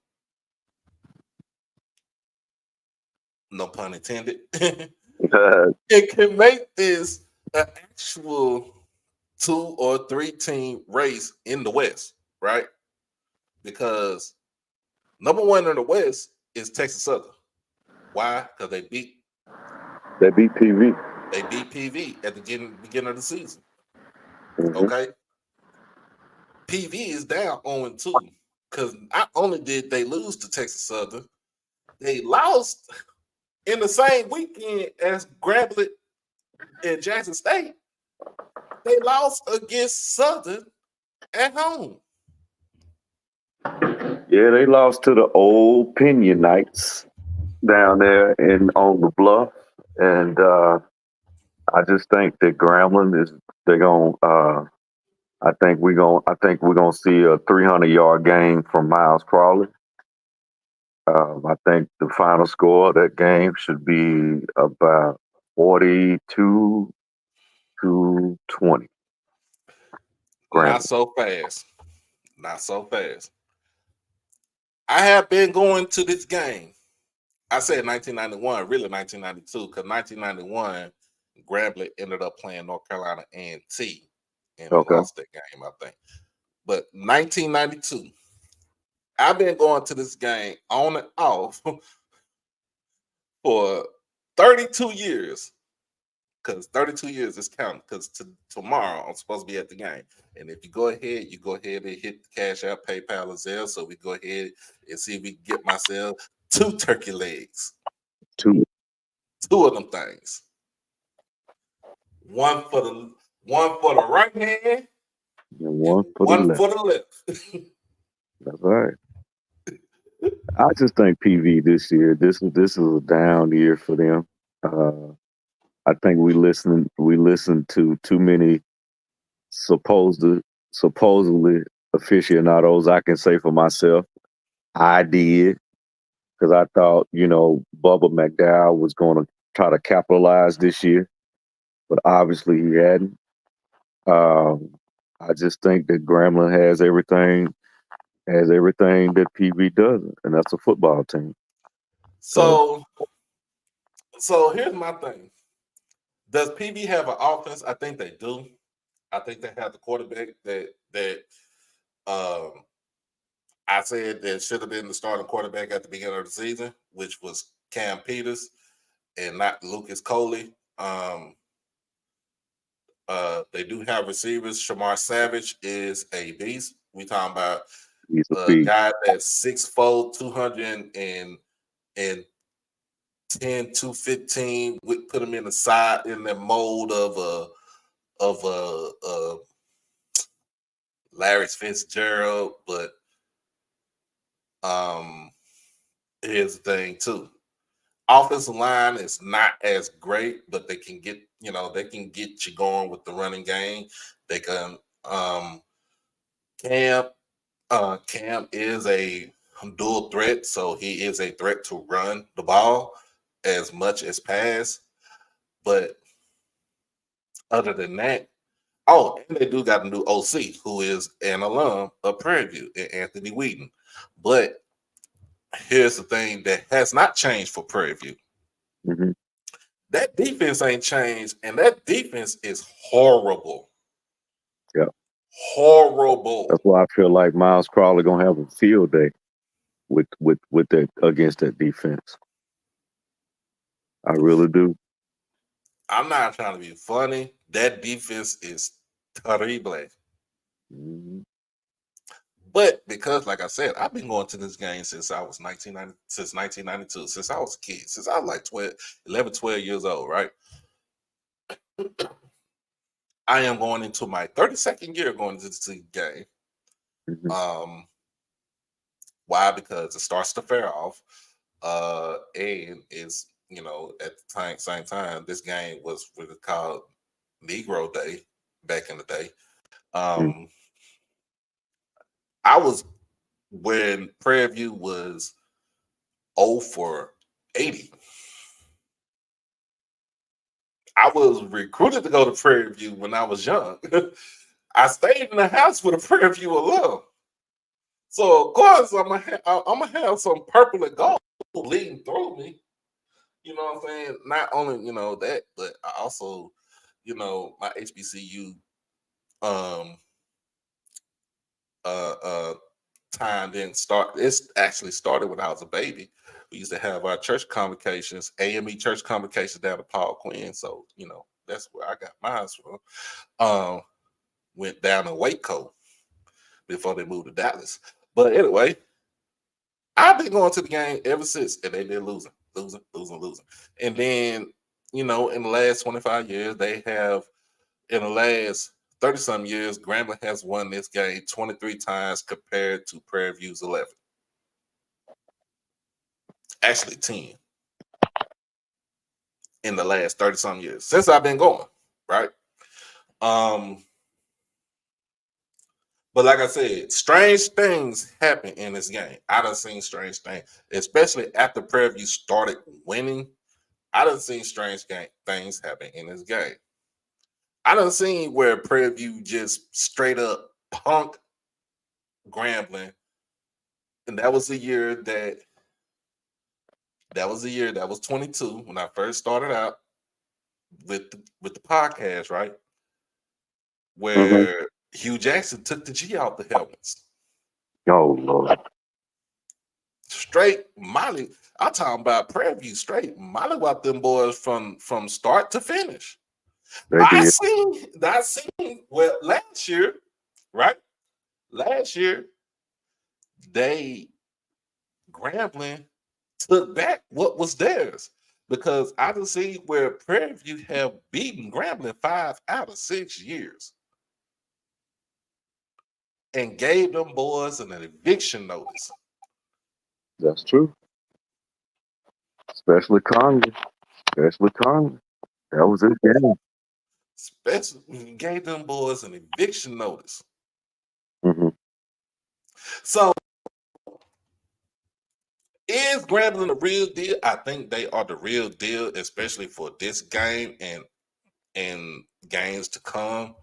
No pun intended. It can make this an actual 2 or 3 team race in the West, right? Because number one in the West is Texas Southern. Why? Because they beat PV. They beat PV at the beginning of the season. Mm-hmm. Okay. PV is down 0-2 because not only did they lose to Texas Southern, they lost in the same weekend as Grambling and Jackson State. They lost against Southern at home. Yeah, they lost to the old Pinion Knights down there on the bluff. And I just think that Grambling they're gonna I think we're gonna see a 300-yard game from Miles Crawley. I think the final score of that game should be about 42-20. Not so fast. Not so fast. I have been going to this game. I said 1991, really 1992, because 1991, Grambling ended up playing North Carolina A&T, and we lost that game, I think. But 1992, I've been going to this game on and off for 32 years. Because 32 years is counting. Because tomorrow I'm supposed to be at the game, and if you go ahead and hit the Cash App, PayPal, or Zelle, so we go ahead and see if we can get myself 2 turkey legs, two of them things, one for the right hand, and one for the left. That's right. I just think PV this year. This is a down year for them. I think we listened to too many supposedly aficionados. I can say for myself, I did, because I thought Bubba McDowell was going to try to capitalize this year, but obviously he hadn't. I just think that Grambling has everything that PV doesn't, and that's a football team. So here's my thing. Does PV have an offense? I think they do. I think they have the quarterback that I said that should have been the starting quarterback at the beginning of the season, which was Cam Peters and not Lucas Coley. They do have receivers. Shamar Savage is a beast. We talking about a guy that's 6'4", 230 10-15, we put him in the side in the mold of a Larry Fitzgerald, but here's the thing too. Offensive line is not as great, but they can get you going with the running game. They can Cam is a dual threat, so he is a threat to run the ball as much as pass. But other than that, and they do got a new OC who is an alum of Prairie View, Anthony Wheaton. But here's the thing that has not changed for Prairie View. Mm-hmm. That defense ain't changed, and that defense is horrible. Yeah. Horrible. That's why I feel like Miles Crowley gonna have a field day with that against that defense. I really do. I'm not trying to be funny. That defense is terrible. Mm-hmm. But because, like I said, I've been going to this game since I was 1992, since I was a kid, since I was like 11, 12 years old, right? I am going into my 32nd year going to this game. Mm-hmm. Why? Because it starts the fair off, and it's at the same time, this game was what it called Negro Day back in the day. Mm-hmm. I was when Prairie View was 0-for-80. I was recruited to go to Prairie View when I was young. I stayed in the house with a Prairie View alum. So of course I'm gonna have some purple and gold leading through me. You know what I'm saying? Not only that, but I also, my HBCU time didn't start. It's actually started when I was a baby. We used to have our church convocations, AME church convocations down at Paul Quinn. So that's where I got mine from. Went down to Waco before they moved to Dallas. But anyway, I've been going to the game ever since, and they've been losing. And then, in the last 25 years, they have, in the last 30-some years, Grambling has won this game 23 times compared to Prairie View's 11. Actually, 10 in the last 30-some years since I've been going, right? But like I said, strange things happen in this game. I done seen strange things, especially after Prairie View started winning. I done seen strange things happen in this game. I done seen where Prairie View just straight up punk Grambling, and that was the year that was 22 when I first started out with the podcast, right? Where Hugh Jackson took the G out the helmets. Oh Lord. Straight Molly. I'm talking about Prairie View straight Molly whopped them boys from start to finish. I seen well last year, right? Last year, Grambling took back what was theirs because I can see where Prairie View have beaten Grambling 5 out of 6 years and gave them boys an eviction notice. That's true. Especially Congress. That was his game. Especially gave them boys an eviction notice. Mm-hmm. So is Grambling the real deal? I think they are the real deal, especially for this game and games to come.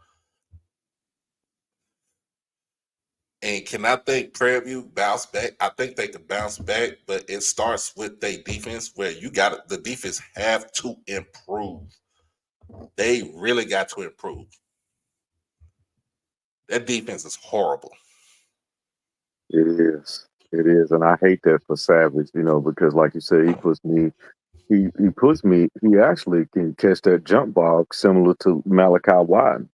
And can I think Prairie View bounce back? I think they can bounce back, but it starts with their defense where the defense have to improve. They really got to improve. That defense is horrible. It is. It is. And I hate that for Savage, because like you said, he actually can catch that jump ball similar to Malachi Wyden.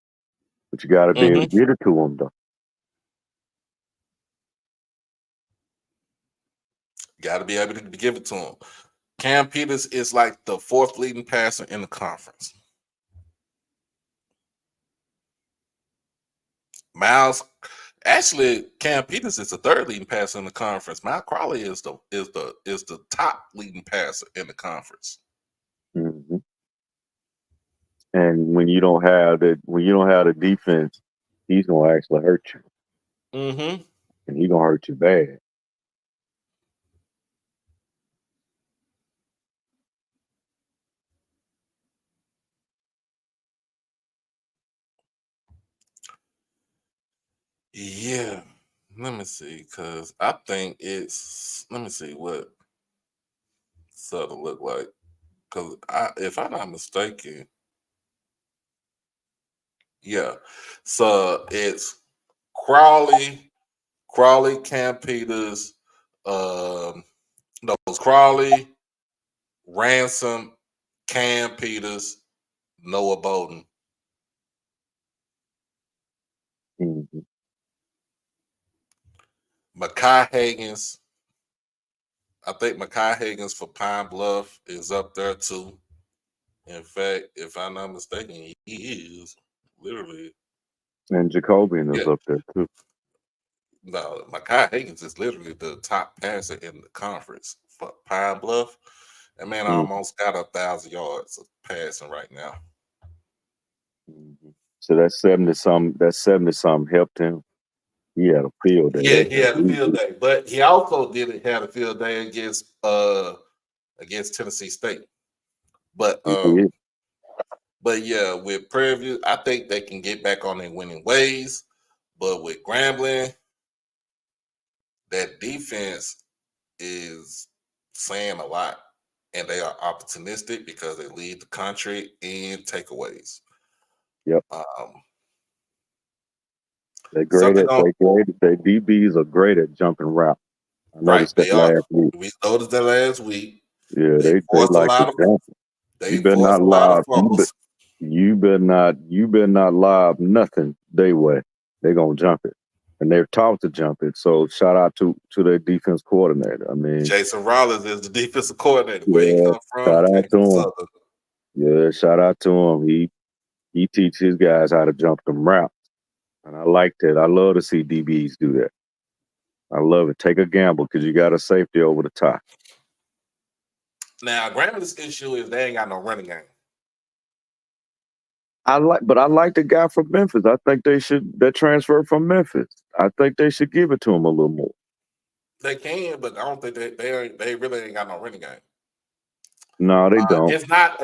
But you gotta be able to get it to him though. Got to be able to give it to him. Cam Peters is like the fourth leading passer in the conference. Cam Peters is the third leading passer in the conference. Miles Crowley is the top leading passer in the conference. Mm-hmm. And when you don't have the defense, he's gonna actually hurt you, Mm-hmm. and he's gonna hurt you bad. Yeah. Let me see, because I think let me see what Southern look like. Because if I'm not mistaken, yeah. So it's Crowley, Cam Peters, no, it's Crowley, Ransom, Cam Peters, Noah Bowden. Mm-hmm. Makai Higgins. I think Makai Higgins for Pine Bluff is up there too. In fact, if I'm not mistaken, he is literally. And Jacobian is Yeah, up there too. no, Makai Higgins is literally the top passer in the conference for Pine Bluff. That man Mm-hmm. almost got 1,000 yards of passing right now. Mm-hmm. So that 70-something helped him. He had a field day. Yeah, he had a field day, but he also didn't have a field day against Tennessee State. But Yeah. yeah, with Prairie View, I think they can get back on their winning ways. But with Grambling, that defense is saying a lot, and they are opportunistic because they lead the country in takeaways. Yep. They're great Something at on their DBs are great at jumping route. I right. noticed that They are. last week. We noticed that last week. Yeah, They they forced a like to lot of. jump. They You better forced not a lot of lob. fumbles. You better not lob nothing they way. They're gonna jump it, and they're taught to jump it. So shout out to their defense coordinator. I mean, Jason Rollins is the defensive coordinator. Where he yeah, come from? shout He out came to from him. Southern. Yeah, shout out to him. He teaches his guys how to jump them routes, and I like that. I love to see DBs do that. I love it. Take a gamble because you got a safety over the top. Now, Grammy's issue is they ain't got no running game. I like the guy from Memphis. I think that transfer from Memphis. I think they should give it to him a little more. They can, but I don't think they really ain't got no running game. No, they don't. It's not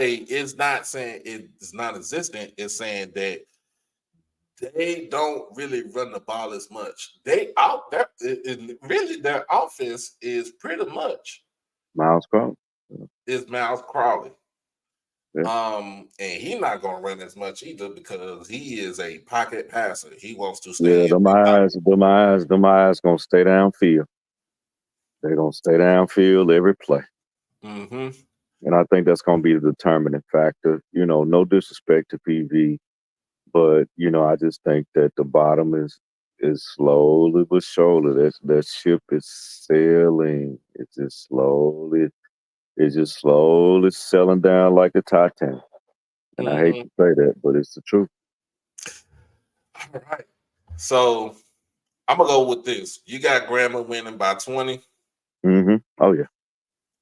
saying it's non-existent. It's saying that they don't really run the ball as much. They out there. Really, their offense is pretty much Miles Crowley. is Miles Crowley. Yeah. And he's not gonna run as much either because he is a pocket passer. He wants to Yeah, stay in the pocket. them eyes gonna stay downfield. They're gonna stay downfield every play. Mm-hmm. And I think that's gonna be the determining factor. No disrespect to PV, but I just think that the bottom is slowly but surely that ship is sailing. It's just slowly selling down like the Titanic. And I hate Mm-hmm. to say that, but it's the truth. All right. So I'm gonna go with this. You got Grambling winning by 20. Mm-hmm. Oh yeah.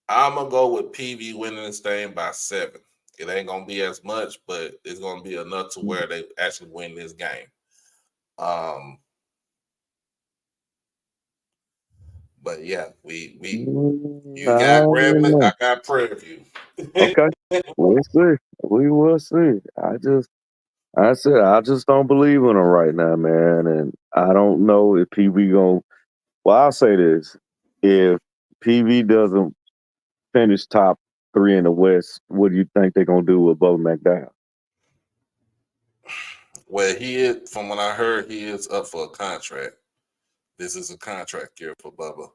I'm gonna go with PV winning and staying by 7. It ain't gonna be as much, but it's gonna be enough to where they actually win this game. But yeah, you I got don't Grambling, know. I got Prairie View. Okay. We'll see. We will see. I just don't believe in them right now, man. And I don't know if PV going well, I'll say this. If PV doesn't finish top 3 in the West, what do you think they're gonna do with Bo McDowell? Well, he is, from what I heard, he is up for a contract. This is a contract year for Bubba. Oh,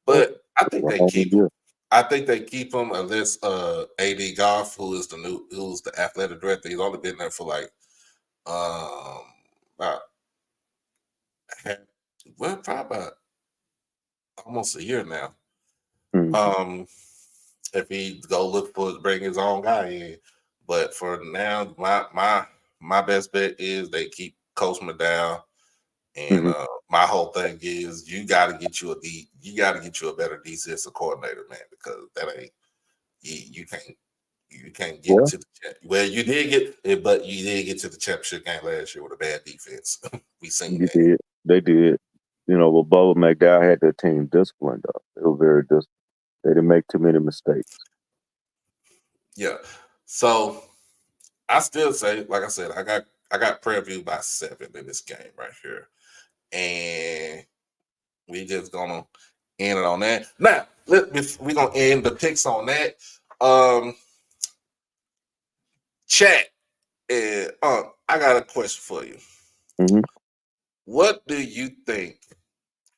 But I think they well, keep him. I think they keep him unless AD Goff, who's the athletic director, he's only been there for like about probably about almost a year now. mm-hmm. if he go look for bring his own guy in. But for now, my best bet is they keep Coachman down. And Hmm. my whole thing is you got to get you a better defensive coordinator, man, because that ain't you can't get Well, to the well you did get it, but you did get to the championship game last year with a bad defense. We seen you that. did. They did. You know, but Bubba McDowell had their team disciplined up. They were very disciplined. They didn't make too many mistakes. Yeah. So I still say, like I said, I got Prairie View by 7 in this game right here, and we just gonna end it on that. Now we gonna end the picks on that. Chat, and I got a question for you. Hmm. What do you think?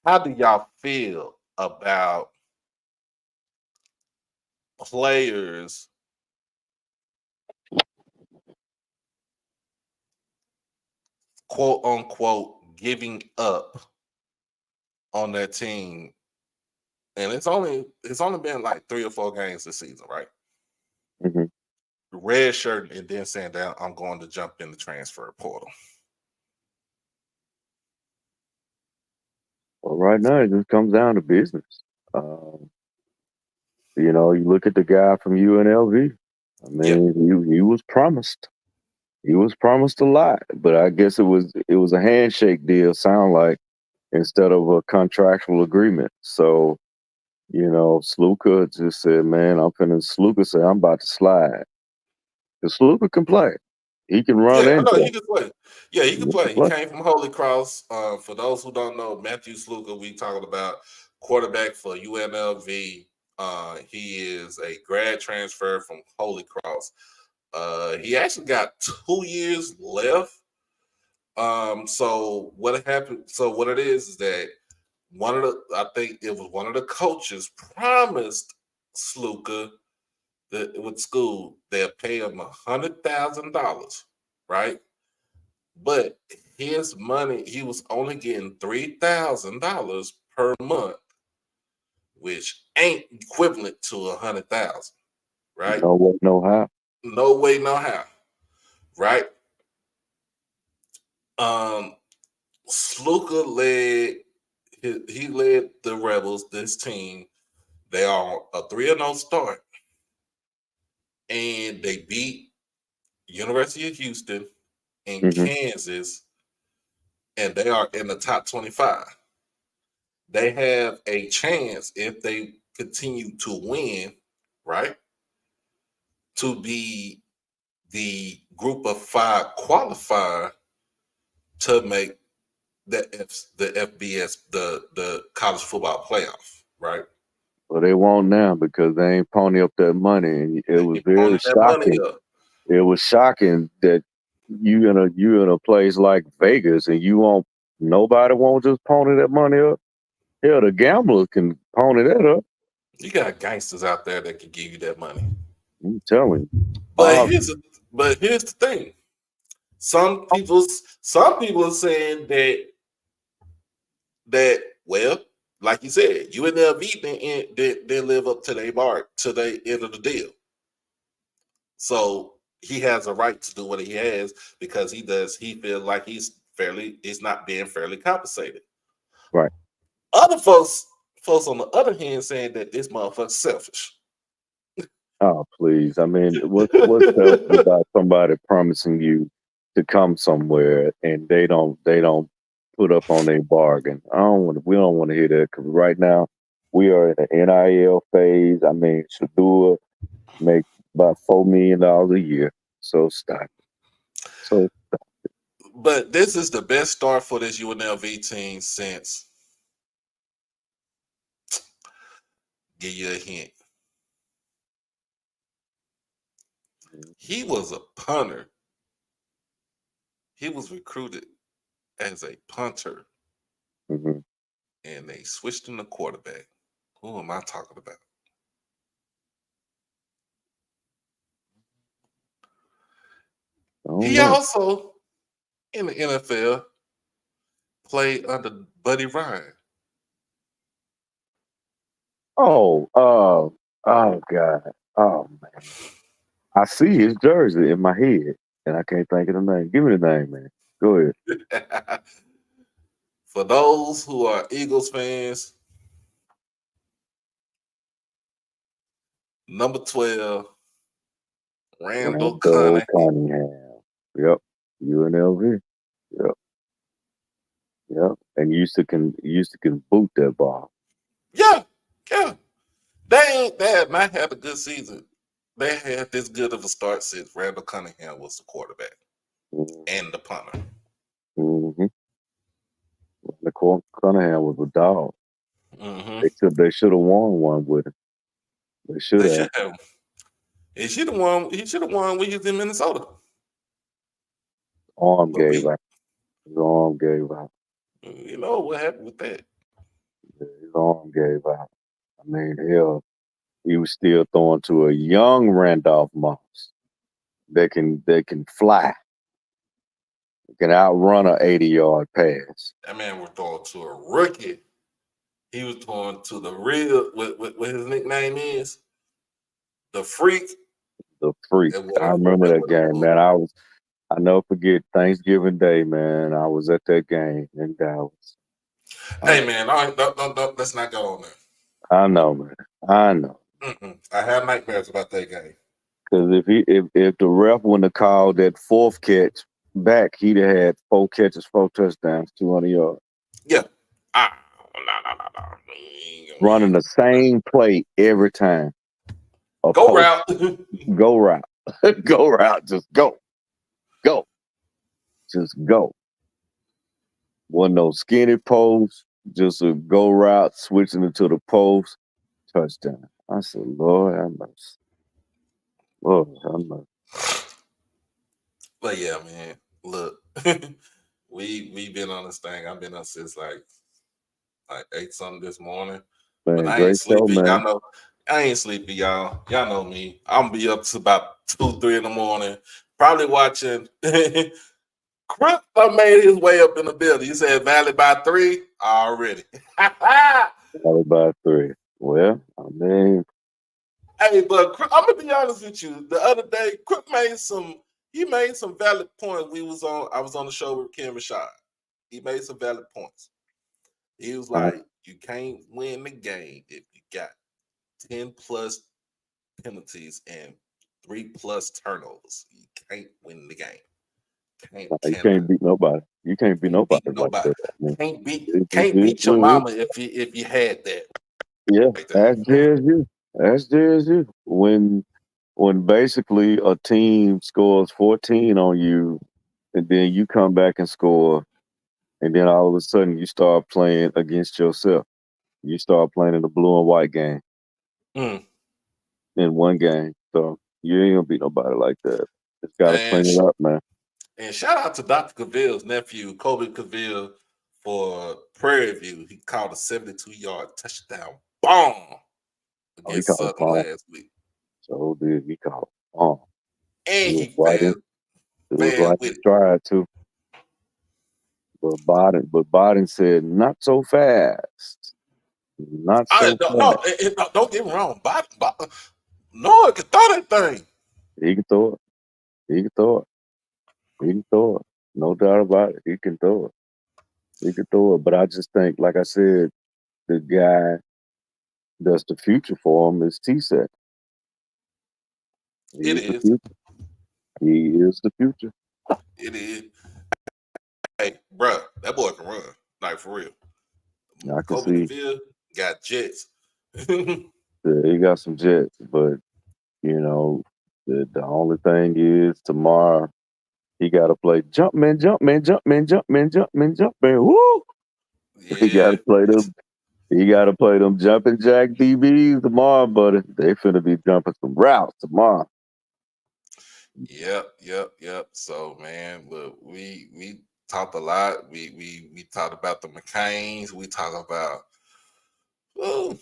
How do y'all feel about players, quote unquote, giving up on their team? And it's only been like 3 or 4 games this season, right? Hmm. Red shirt and then saying that I'm going to jump in the transfer portal. Well, right now it just comes down to business. Um, you know, you look at the guy from UNLV. I Yeah, mean, he was promised. He was promised a lot, but I guess it was a handshake deal. Sound like instead of a contractual agreement. So you know, Sluka just said, "Man, I'm finna." Sluka said, "I'm about to slide." Because Sluka can play. He can run yeah, I and know play. he can play. Yeah, he can He can play. He play. came from Holy Cross. For those who don't know, Matthew Sluka, we talking about quarterback for UNLV. He is a grad transfer from Holy Cross. He actually got 2 years left. So what happened? So what it is that I think it was one of the coaches promised Sluka that with school they'll pay him $100,000, right? But his money, he was only getting $3,000 per month, which ain't equivalent to 100,000, right? No way, no how. No way, no how, right? Um, Sluka he led the Rebels, this team. They are a 3-0 start, and they beat University of Houston and Hmm. Kansas, and they are in the top 25. They have a chance if they continue to win, right? To be the group of 5 qualifier to make the FBS, the college football playoff, right? But they won't now because they ain't pony up that money. And it They was ain't very ponying that money shocking. up. It was shocking that you in a place like Vegas and nobody won't just pony that money up. Hell, the gamblers can pony that up. You got gangsters out there that can give you that money. I'm telling you. But Uh, here's the thing. Some people are saying that well, like you said, UNLV didn't live up to their mark to the end of the deal. So he has a right to do what he has because he feels like he's not being fairly compensated. right. Other folks on the other hand saying that this motherfucker's selfish. Oh, please. I mean, what's selfish about somebody promising you to come somewhere and they don't put up on their bargain? We don't want to hear that because right now we are in the NIL phase. I mean, Shadua make about $4 million a year. So stop. So But this is the best start for this UNLV team since, give you a hint. He was a punter. He was recruited as a punter, mhm. and they switched him to quarterback. Who am I talking about? I don't He know. also in the NFL played under Buddy Ryan. Oh, Oh God. Oh man. I see his jersey in my head, and I can't think of the name. Give me the name, man. Go ahead. For those who are Eagles fans, number 12, Randall Randall Cunningham. Cunningham. Yep. UNLV. Yep. Yep. And used to can boot that ball. Yeah, yeah. They have not had a good season. They had this good of a start since Randall Cunningham was the quarterback Mm-hmm. and the punter. Mm-hmm. Cunningham was a dog. Mm-hmm. They should have won one with him. They should They have. should have. He should have won. He should have won when he was in Minnesota. Arm But gave out. His arm gave out. you know what happened with that? His arm gave out. I mean, hell, he was still throwing to a young Randolph Moss that can fly, can outrun an 80-yard pass. That man was throwing to a rookie. He was throwing to the real. What his nickname is? The freak. The freak. And I whatever. remember that game, man. I never forget Thanksgiving Day, man. I was at that game in Dallas. Hey man, don't, let's not go on there. I know, man. I know. I have nightmares about that game. Because if the ref wouldn't have called that fourth catch back, he'd have had 4 catches, 4 touchdowns, 200 yards. Yeah. No. Running the same play every time. Go route. Go route. Go route. Just go. Go. Just go. Wasn't no skinny post. Just a go route, switching it to the post. Touchdown. I said, Lord have mercy. Lord have mercy. But yeah, man. Look, we've been on this thing. I've been up since like 8 something this morning. But Man, I ain't great show, sleepy. Y'all man. know I ain't sleepy, y'all. Y'all know me. I'm gonna be up to about 2, 3 in the morning. Probably watching Crip made his way up in the building. He said Valley by 3 already. All by 3. Well, I mean, Hey, but I'm gonna be honest with you. The other day, Crip made some. He made some valid points. I was on the show with Ken Rashad. He made some valid points. He was I, like, "You can't win the game if you got 10 plus penalties and 3 plus turnovers. You can't win the game. you Cannot. can't beat nobody. You can't beat Can't beat nobody like nobody. that. I mean, Can't it beat your what it is. mama if you had that Yeah, right there. that's JSU. That's JSU. When basically a team scores 14 on you, and then you come back and score, and then all of a sudden you start playing against yourself. You start playing in the blue and white game Mm. in one game. So you ain't gonna beat nobody like that. Just gotta And clean it up, man. and shout out to Dr. Cavill's nephew, Kobe Cavill, for Prairie View. He called a 72-yard touchdown bomb Oh, he against called a Southern bomb. last week. So did he called a bomb. And It was he right in. It was fast right in with it. stride too. But Biden said not so fast. Not so fast. Don't get me wrong. Noah can throw that thing. He can throw it. He can throw it. He can throw it. No doubt about it. He can throw it. He can throw it. But I just think, like I said, the guy that's the future for him is T-Set. It He's the is. future. He is the future. It is. Hey, bro, that boy can run. Like, for real. I can Kobe see Cavill got jets. that he got some jets, but the only thing is tomorrow he got to play jump man, jump man, jump man, jump man, jump man, jump man. Woo! He got Yeah. to play them. He got to play them jumping jack DBs tomorrow, buddy. They finna be jumping some routes tomorrow. Yep. So, man, look, we talked a lot. We talked about the McCains. We talked about we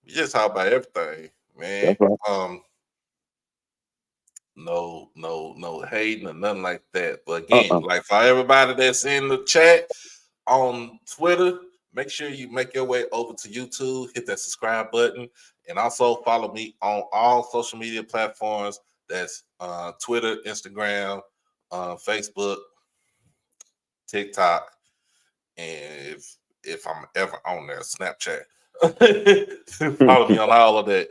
just talked about everything, man. That's right. No hating or nothing like that. But again, Uh-uh. like for everybody that's in the chat on Twitter, make sure you make your way over to YouTube, hit that subscribe button, And also follow me on all social media platforms. That's Twitter, Instagram, Facebook, TikTok, and if I'm ever on there, Snapchat. Follow me on all of that.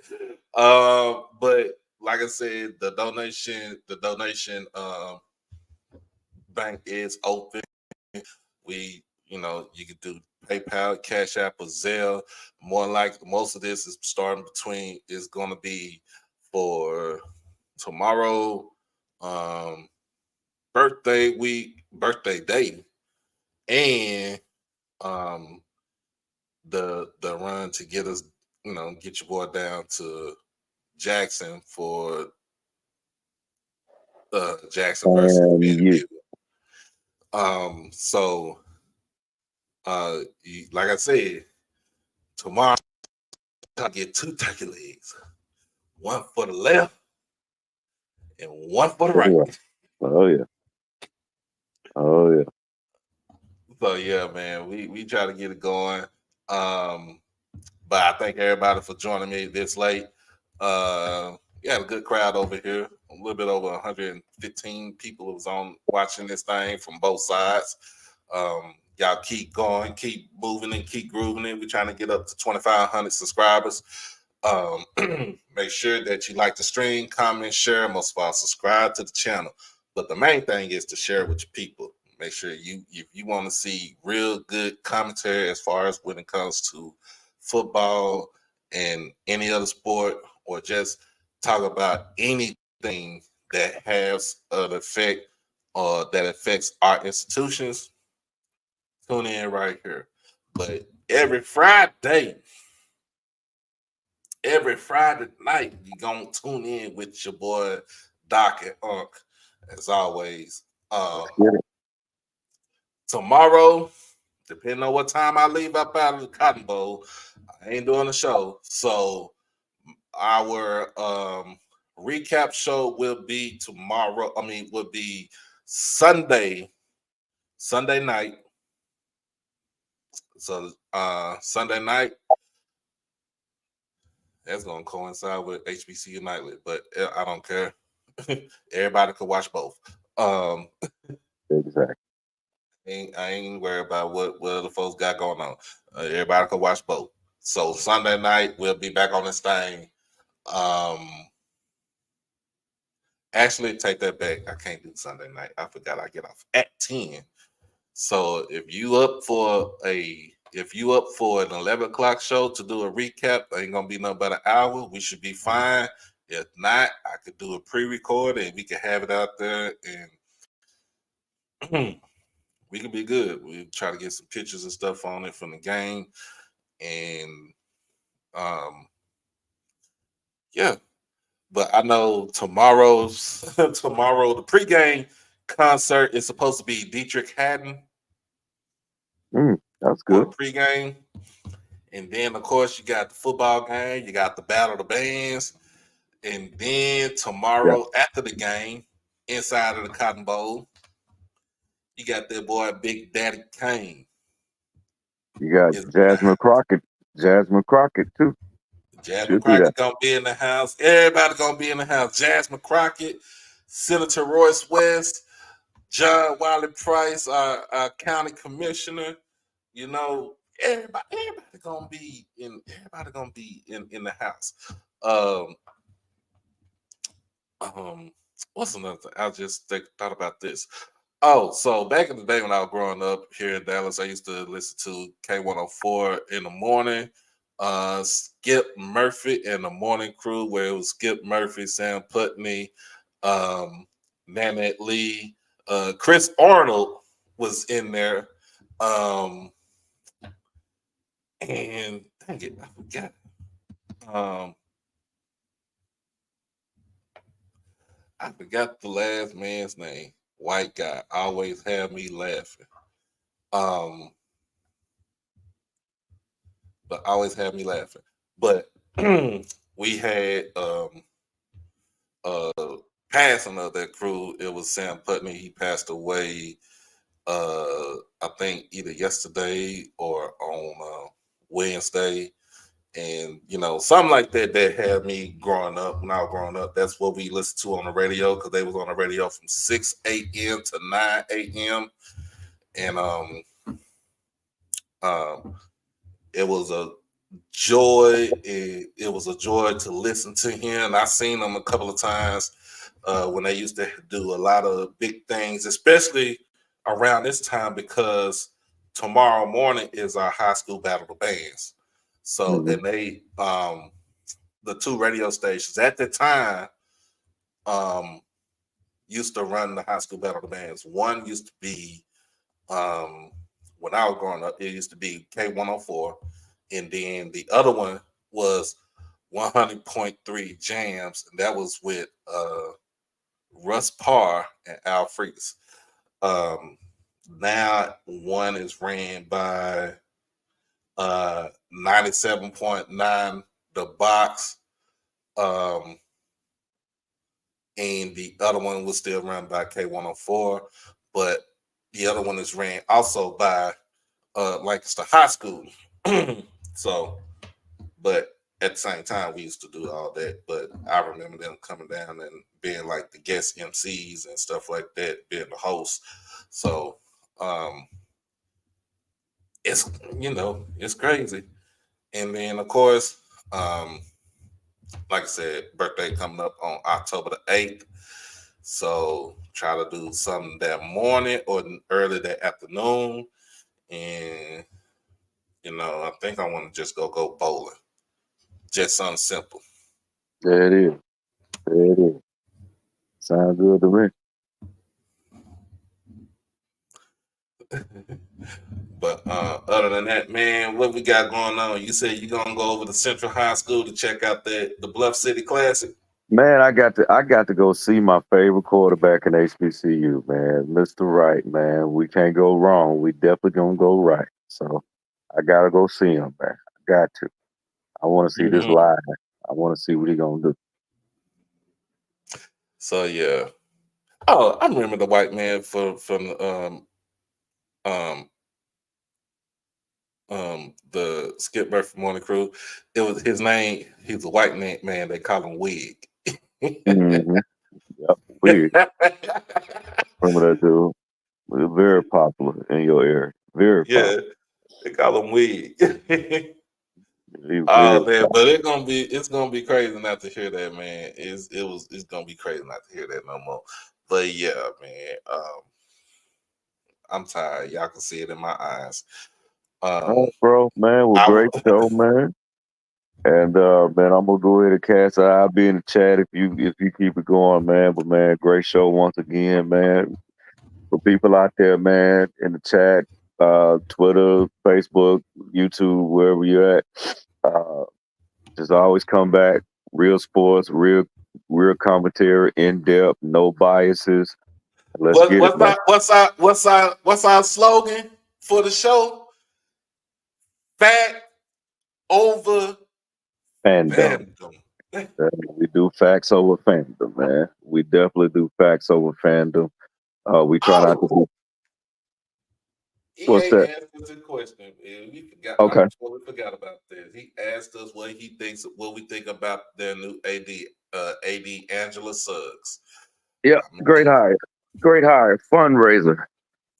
But like I said, the donation bank is open. You can do PayPal, Cash App, or Zelle. More like most of this is going to be for tomorrow, birthday day, and um, the run to get us, get your boy down to Jackson for Jackson versus And Vanderbilt. you, So like I said, tomorrow I get 2 turkey legs, one for the left and one for the right. oh yeah, oh yeah, oh yeah. So yeah, man, we try to get it going. But I thank everybody for joining me this late. We had a good crowd over here. A little bit over 115 people was on watching this thing from both sides. Y'all keep going, keep moving, and keep grooving it. We're trying to get up to 2,500 subscribers. Make sure that you like the stream, comment, share, most of all, subscribe to the channel. But the main thing is to share it with your people. Make sure if you want to see real good commentary as far as when it comes to football and any other sport, or just talk about anything that has an effect or that affects our institutions, tune in right here. But every Friday night, you're going to tune in with your boy Doc and Unc, as always. Tomorrow, depending on what time I leave up out of the Cotton Bowl, I ain't doing the show. So our recap show will be tomorrow. Will be Sunday night. So Sunday night, that's gonna coincide with HBCU Nightly, but I don't care. Everybody could watch both. Exactly. I ain't worried about what other folks got going on. Everybody can watch both. So Sunday night we'll be back on this thing. Actually, take that back. I can't do Sunday night. I forgot I get off at 10. So if you up for an 11 o'clock show to do a recap, ain't gonna be nothing but an hour. We should be fine. If not, I could do a pre-record and we can have it out there, and we can be good. We try to get some pictures and stuff on it from the game, and yeah. But I know tomorrow the pregame concert is supposed to be Dietrich Haddon That's for good. the pregame. And then, of course, you got the football game. You got the Battle of the Bands. And then tomorrow after the game, inside of the Cotton Bowl, you got that boy Big Daddy Kane. You got Jasmine Crockett. Jasmine Crockett too. Jasmine Crockett gonna be in the house. Everybody gonna be in the house. Jasmine Crockett, Senator Royce West, John Wiley Price, our county commissioner. You know, everybody gonna be in. Everybody gonna be in the house. What's another thing? I just thought about this. Oh, so back in the day when I was growing up here in Dallas, I used to listen to K104 in the morning. Skip Murphy and the Morning Crew, where it was Skip Murphy, Sam Putney, Nanette Lee, Chris Arnold was in there. And dang it, I forgot. I forgot the last man's name. White guy always had me laughing. But always had me laughing. But we had passing of that crew. It was Sam Putney. He passed away. I think either yesterday or on Wednesday. And something like that had me growing up. When I was growing up, that's what we listened to on the radio, because they was on the radio from 6 a.m. to 9 a.m. And um, it was a joy. It was a joy to listen to him. I seen him a couple of times when they used to do a lot of big things, especially around this time, because tomorrow morning is our high school battle of bands. So, and they the two radio stations at the time used to run the high school battle of bands. One used to be when I was growing up, it used to be K104, and then the other one was 100.3 Jams, and that was with Russ Parr and Al Freaks. Now one is ran by 97.9 The Box, and the other one was still run by K104, but the other one is ran also by Lancaster High School. So, but at the same time, we used to do all that. But I remember them coming down and being like the guest MCs and stuff like that, being the host. So, it's it's crazy. And then of course, like I said, birthday coming up on October the 8th. So try to do something that morning or early that afternoon. And I think I want to just go bowling. Just something simple. There it is. There it is. Sound good to me. But other than that, man, what we got going on? You said you're gonna go over to Central High School to check out the Bluff City Classic. Man, I got to go see my favorite quarterback in HBCU, man, Mr. Wright, man. We can't go wrong. We definitely gonna go right. So I gotta go see him, man. I got to. I want to see this Mm-hmm. live. I want to see what he gonna do. So yeah. Oh, I remember the white man from um the Skip Murphy Morning Crew. It was his name. He's a white man. They call him Wig. Mm-hmm. Yep. Weird. Remember that dude? Very popular in your area. Very Yeah, popular. they call him Wig. He very Oh man, popular. but it's gonna be crazy not to hear that, man. It's gonna be crazy not to hear that no more. But yeah, man, I'm tired. Y'all can see it in my eyes. All Um, right, bro, man. Well, I great show, man. And man, I'm gonna go ahead and cast. I'll be in the chat if you keep it going, man. But man, great show once again, man. For people out there, man, in the chat, Twitter, Facebook, YouTube, wherever you're at, uh, just always come back. Real sports, real commentary, in depth, no biases. Let's what get it, man. what's our slogan for the show? Fact over Fandom. fandom. We do facts over fandom, man. We definitely do facts over fandom. We try not to Oh, do. What's EA that? asked us a question, and we forgot. I Okay. totally forgot about this. He asked us what we think about their new AD Angela Suggs. Yeah, I great mean, hire. Great hire. Fundraiser.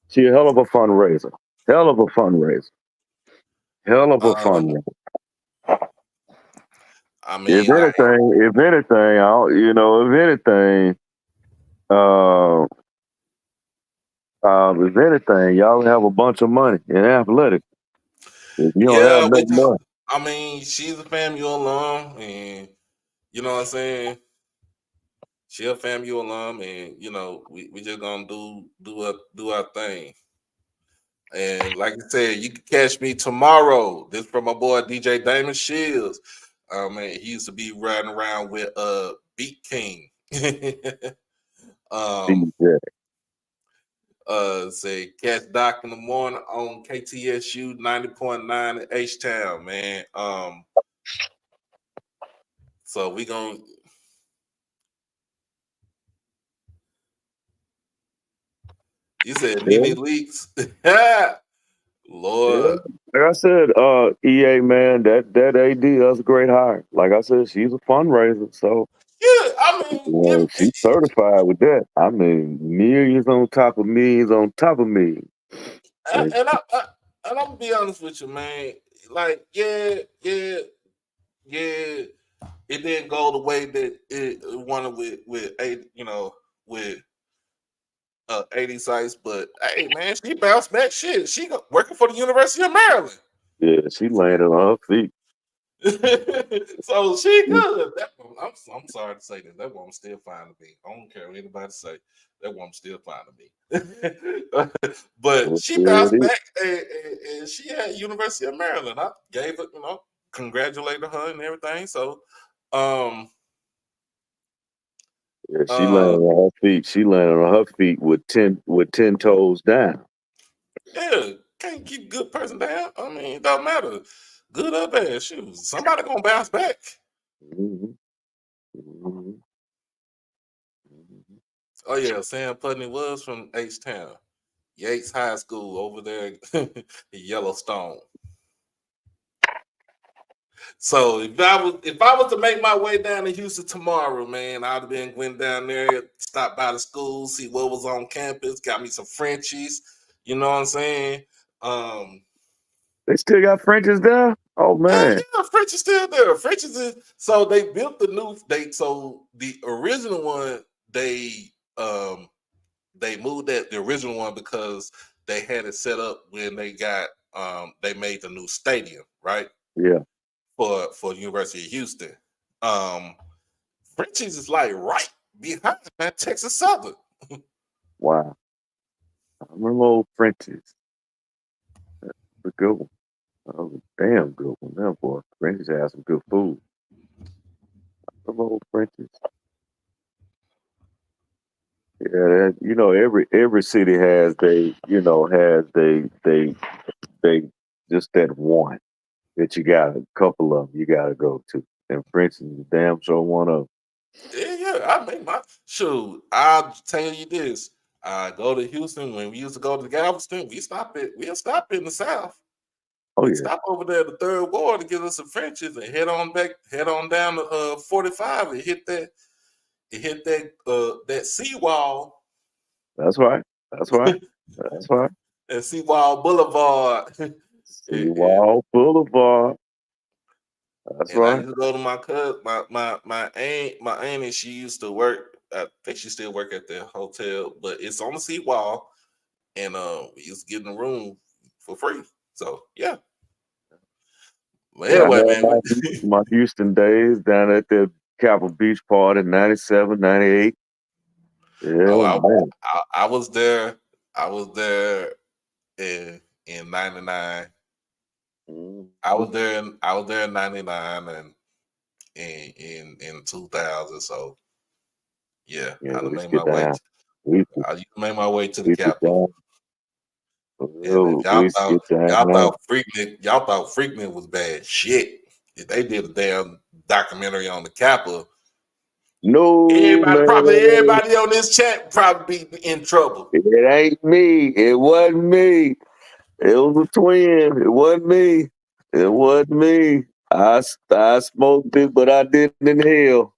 She a hell of a fundraiser. Hell of a fundraiser. Hell of a um, fundraiser. I mean, Uh, if anything, y'all have a bunch of money in athletics. If you don't have yeah, that money, I mean, she's a FAMU alum, and you know what I'm saying. She a FAMU alum, and we just gonna do our thing. And like I said, you can catch me tomorrow. This from my boy DJ Damon Shields. Man, he used to be riding around with Beat King. um DJ. Say catch Doc in the morning on KTSU 90.9 in H Town, man. So we gonna you said Yeah. Nene Leaks. Yeah. Lord. Like I said, EA man, that AD, that's a great hire. Like I said, she's a fundraiser, so Yeah, I mean, she's certified with that. I mean, millions on top of millions on top of millions. And and I'm gonna be honest with you, man. Like, yeah, it didn't go the way that it wanted with eight, with 80 sites. But hey, man, she bounced back. Shit, she working for the University of Maryland. yeah, she landed on her feet. So she good. I'm sorry to say that. That woman's still fine to me. I don't care what anybody say. That woman's still fine to me. But she Yeah, bounced back, and she had University of Maryland. I gave it, congratulated her and everything. So, um, yeah, she landed uh, on her feet. She landed on her feet with 10 toes down. yeah, can't keep a good person down. I mean, it don't matter, good or bad. Shoes, somebody gonna bounce back. Mhm, mhm, mhm. Oh yeah, Sam Putney was from H Town. Yates High School over there in Yellowstone. So if I was to make my way down to Houston tomorrow, man, I'd have been went down there, stopped by the school, see what was on campus, got me some Frenchies. You know what I'm saying? Um, They still got Frenches there? Oh Hell man. yeah, French is still there. French is so they built the new so the original one um they moved the original one because they had it set up when they made the new stadium, right? Yeah. For the University of Houston. Um Frenchies is like right behind man, Texas Southern. Wow. I remember old Frenches. A good one. That was a damn good one. That boy. Frenches had some good food. Remember old Frenches. Yeah, every city has they just that one that you got a couple of them you gotta go to. And French is damn sure one of them. Yeah, I make my shoot. I'll tell you this. I go to Houston when we used to go to Galveston. We'll stop in the South. Oh We yeah, stop over there at the third ward to get us some Frenchies and head on down to 45 and hit that seawall that's right. That's right. That's right. and Seawall Boulevard. and, Seawall Boulevard. That's and I right. used to go to my cousin, my auntie. She used to work. I think she still work at the hotel, but it's on the seawall, and we used to get in the room for free. So yeah. Well, Yeah, I anyway, had man. my Houston days down at the Capitol Beach Party in 97, 98. Oh, Yeah, man. I was there. I was there in '99. Mhm. I was there in '99 and in 2000. So yeah, Yeah, I done we used made to my get way. down. We used to, I used to make my way to the we used to get Capitol. down. And if We used to get down. y'all thought Freaknik was bad shit. If they did a damn documentary on the Capitol, No, man. everybody on this chat probably be in trouble. It ain't me. It wasn't me. It was a twin. It wasn't me. It wasn't me. I smoked it, but I didn't inhale.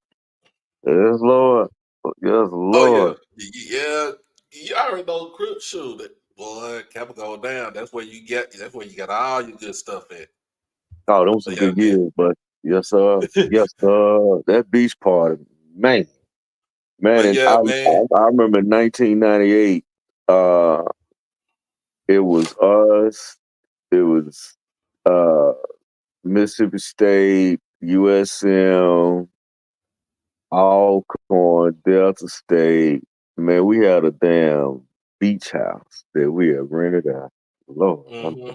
Yes, Lord. Yes, Oh yeah, Lord. yeah. You already know Crip shoot that boy. Capitol go down. That's where you got all your good stuff at. Oh, those some Yeah, good years, but yes, sir. Yes, sir. That beach party, man. Man, but and yeah, man. I remember in 1998, uh, it was us, it was uh, Mississippi State, USM, Alcorn, Delta State. Man, we had a damn beach house that we had rented out. Lord, Hmm.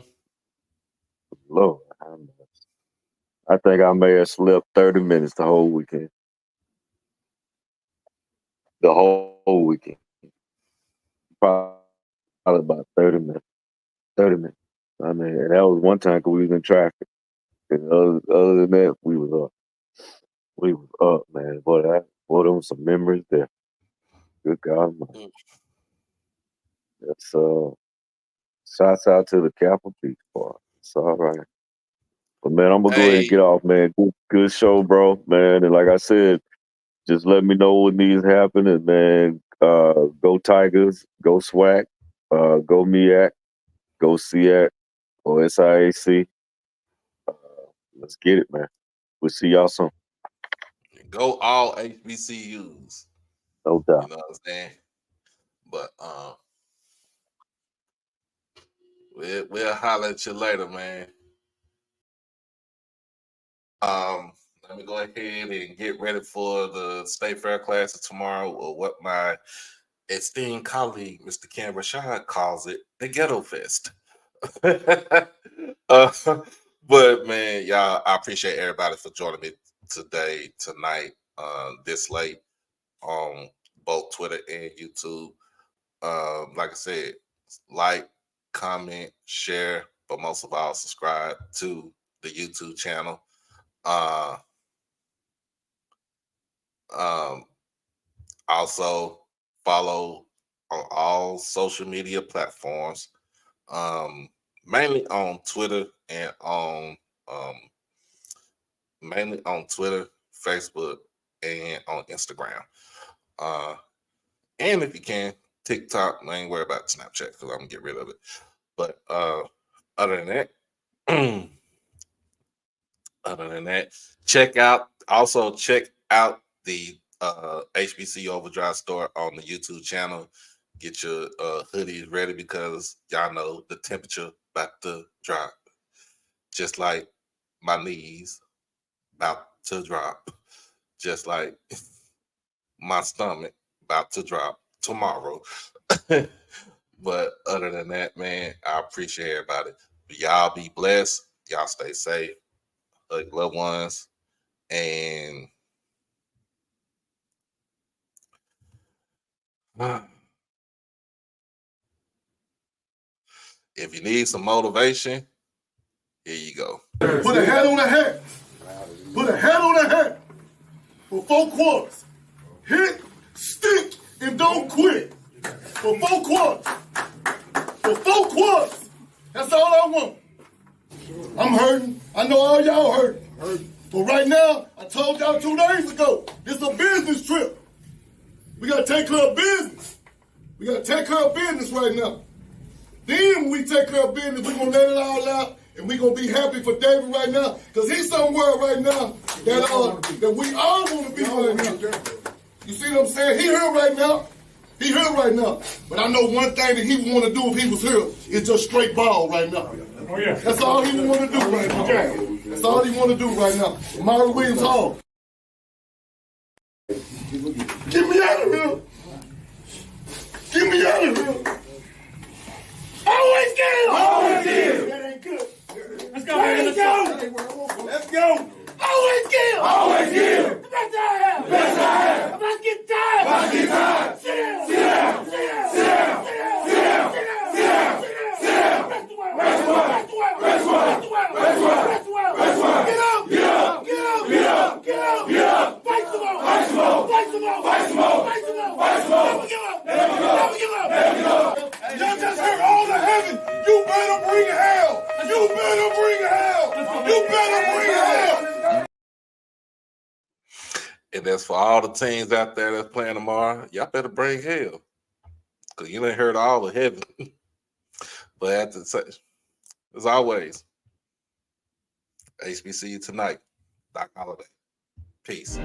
Lord, I think I may have slept 30 minutes the whole weekend. The whole weekend. Probably about 30 minutes. 30 minutes. I mean, and that was one time because we was in traffic. And other than that, we was up. We was up, man. Boy, there was some memories there. Good God, man. That's Shouts out to the Capitol Beach Bar. It's all right. But man, I'm gonna go ahead and Hey, get off, man. Good show, bro, man. And like I said, just let me know what needs happening, man. Go Tigers, go SWAC, go MEAC, go SEAC or SIAC. Let's get it, man. We'll see y'all soon. go all HBCUs. No You doubt. know what I'm saying? But we'll holler at you later, man. Let me go ahead and get ready for the State Fair classes tomorrow, or what my esteemed colleague, Mr. Ken Rashad, calls it, the Ghetto Fest. uh, but man, y'all, I appreciate everybody for joining me today, tonight, this late on both Twitter and YouTube. Like I said, like, comment, share, but most of all, subscribe to the YouTube channel. Um, Also follow on all social media platforms, mainly on Twitter and um, mainly on Twitter, Facebook, and on Instagram. Uh, and if you can, TikTok. I ain't worried about Snapchat because I'm gonna get rid of it. But other than that, check out the HBCU Overdrive store on the YouTube channel. Get your hoodies ready because y'all know the temperature about to drop. Just like my knees about to drop. Just like my stomach about to drop tomorrow. But other than that, man, I appreciate everybody. Y'all be blessed. Y'all stay safe. Hug loved ones. And if you need some motivation, here you go. Put a hat on a hat. Put a hat on a hat. For 4 quarters. Hit, stick, and don't quit. For 4 quarters. For 4 quarters. That's all I want. I'm hurting. I know all y'all hurting. But right now, I told y'all 2 days ago, this is a business trip. We gotta take care of business. We gotta take care of business right now. Then when we take care of business, we're gonna let it all out, and we're gonna be happy for David right now, because he's somewhere right now that we all wanna be right now. You see what I'm saying? He here right now. He here right now. But I know one thing that he would want to do if he was here is just straight ball right now. Oh, yeah. That's all he would want to do right now. That's all he want to do right now. Myron Williams Hall. Get me out of here. Get me out of here. Always get him. Always get him. That ain't good. Let's go. Let's go. Let's go. Always get him. Always get him. The best I have. The best I have. If I get tired. If I get tired. Sit down. Sit down. Sit down. Sit down. Sit down. Sit down. Sit down. Sit down. Rest the world. Rest the world. Rest the world. Rest the world. Rest the world. Rest the world. Rest the world. Get up. Get up. Get up. Get up. Get up. Get up. Fight some more. Fight some more. Fight some more. Fight some more. Fight some more. Fight some more. Never give up. Never give up. Never give up. Never give up. Y'all just heard all the heaven. You better bring hell. You better bring hell. You better bring hell. And that's for all the teams out there that's playing tomorrow. Y'all better bring hell, because you ain't heard all the heaven. But as always, HBCU tonight. Doc Holiday. Peace.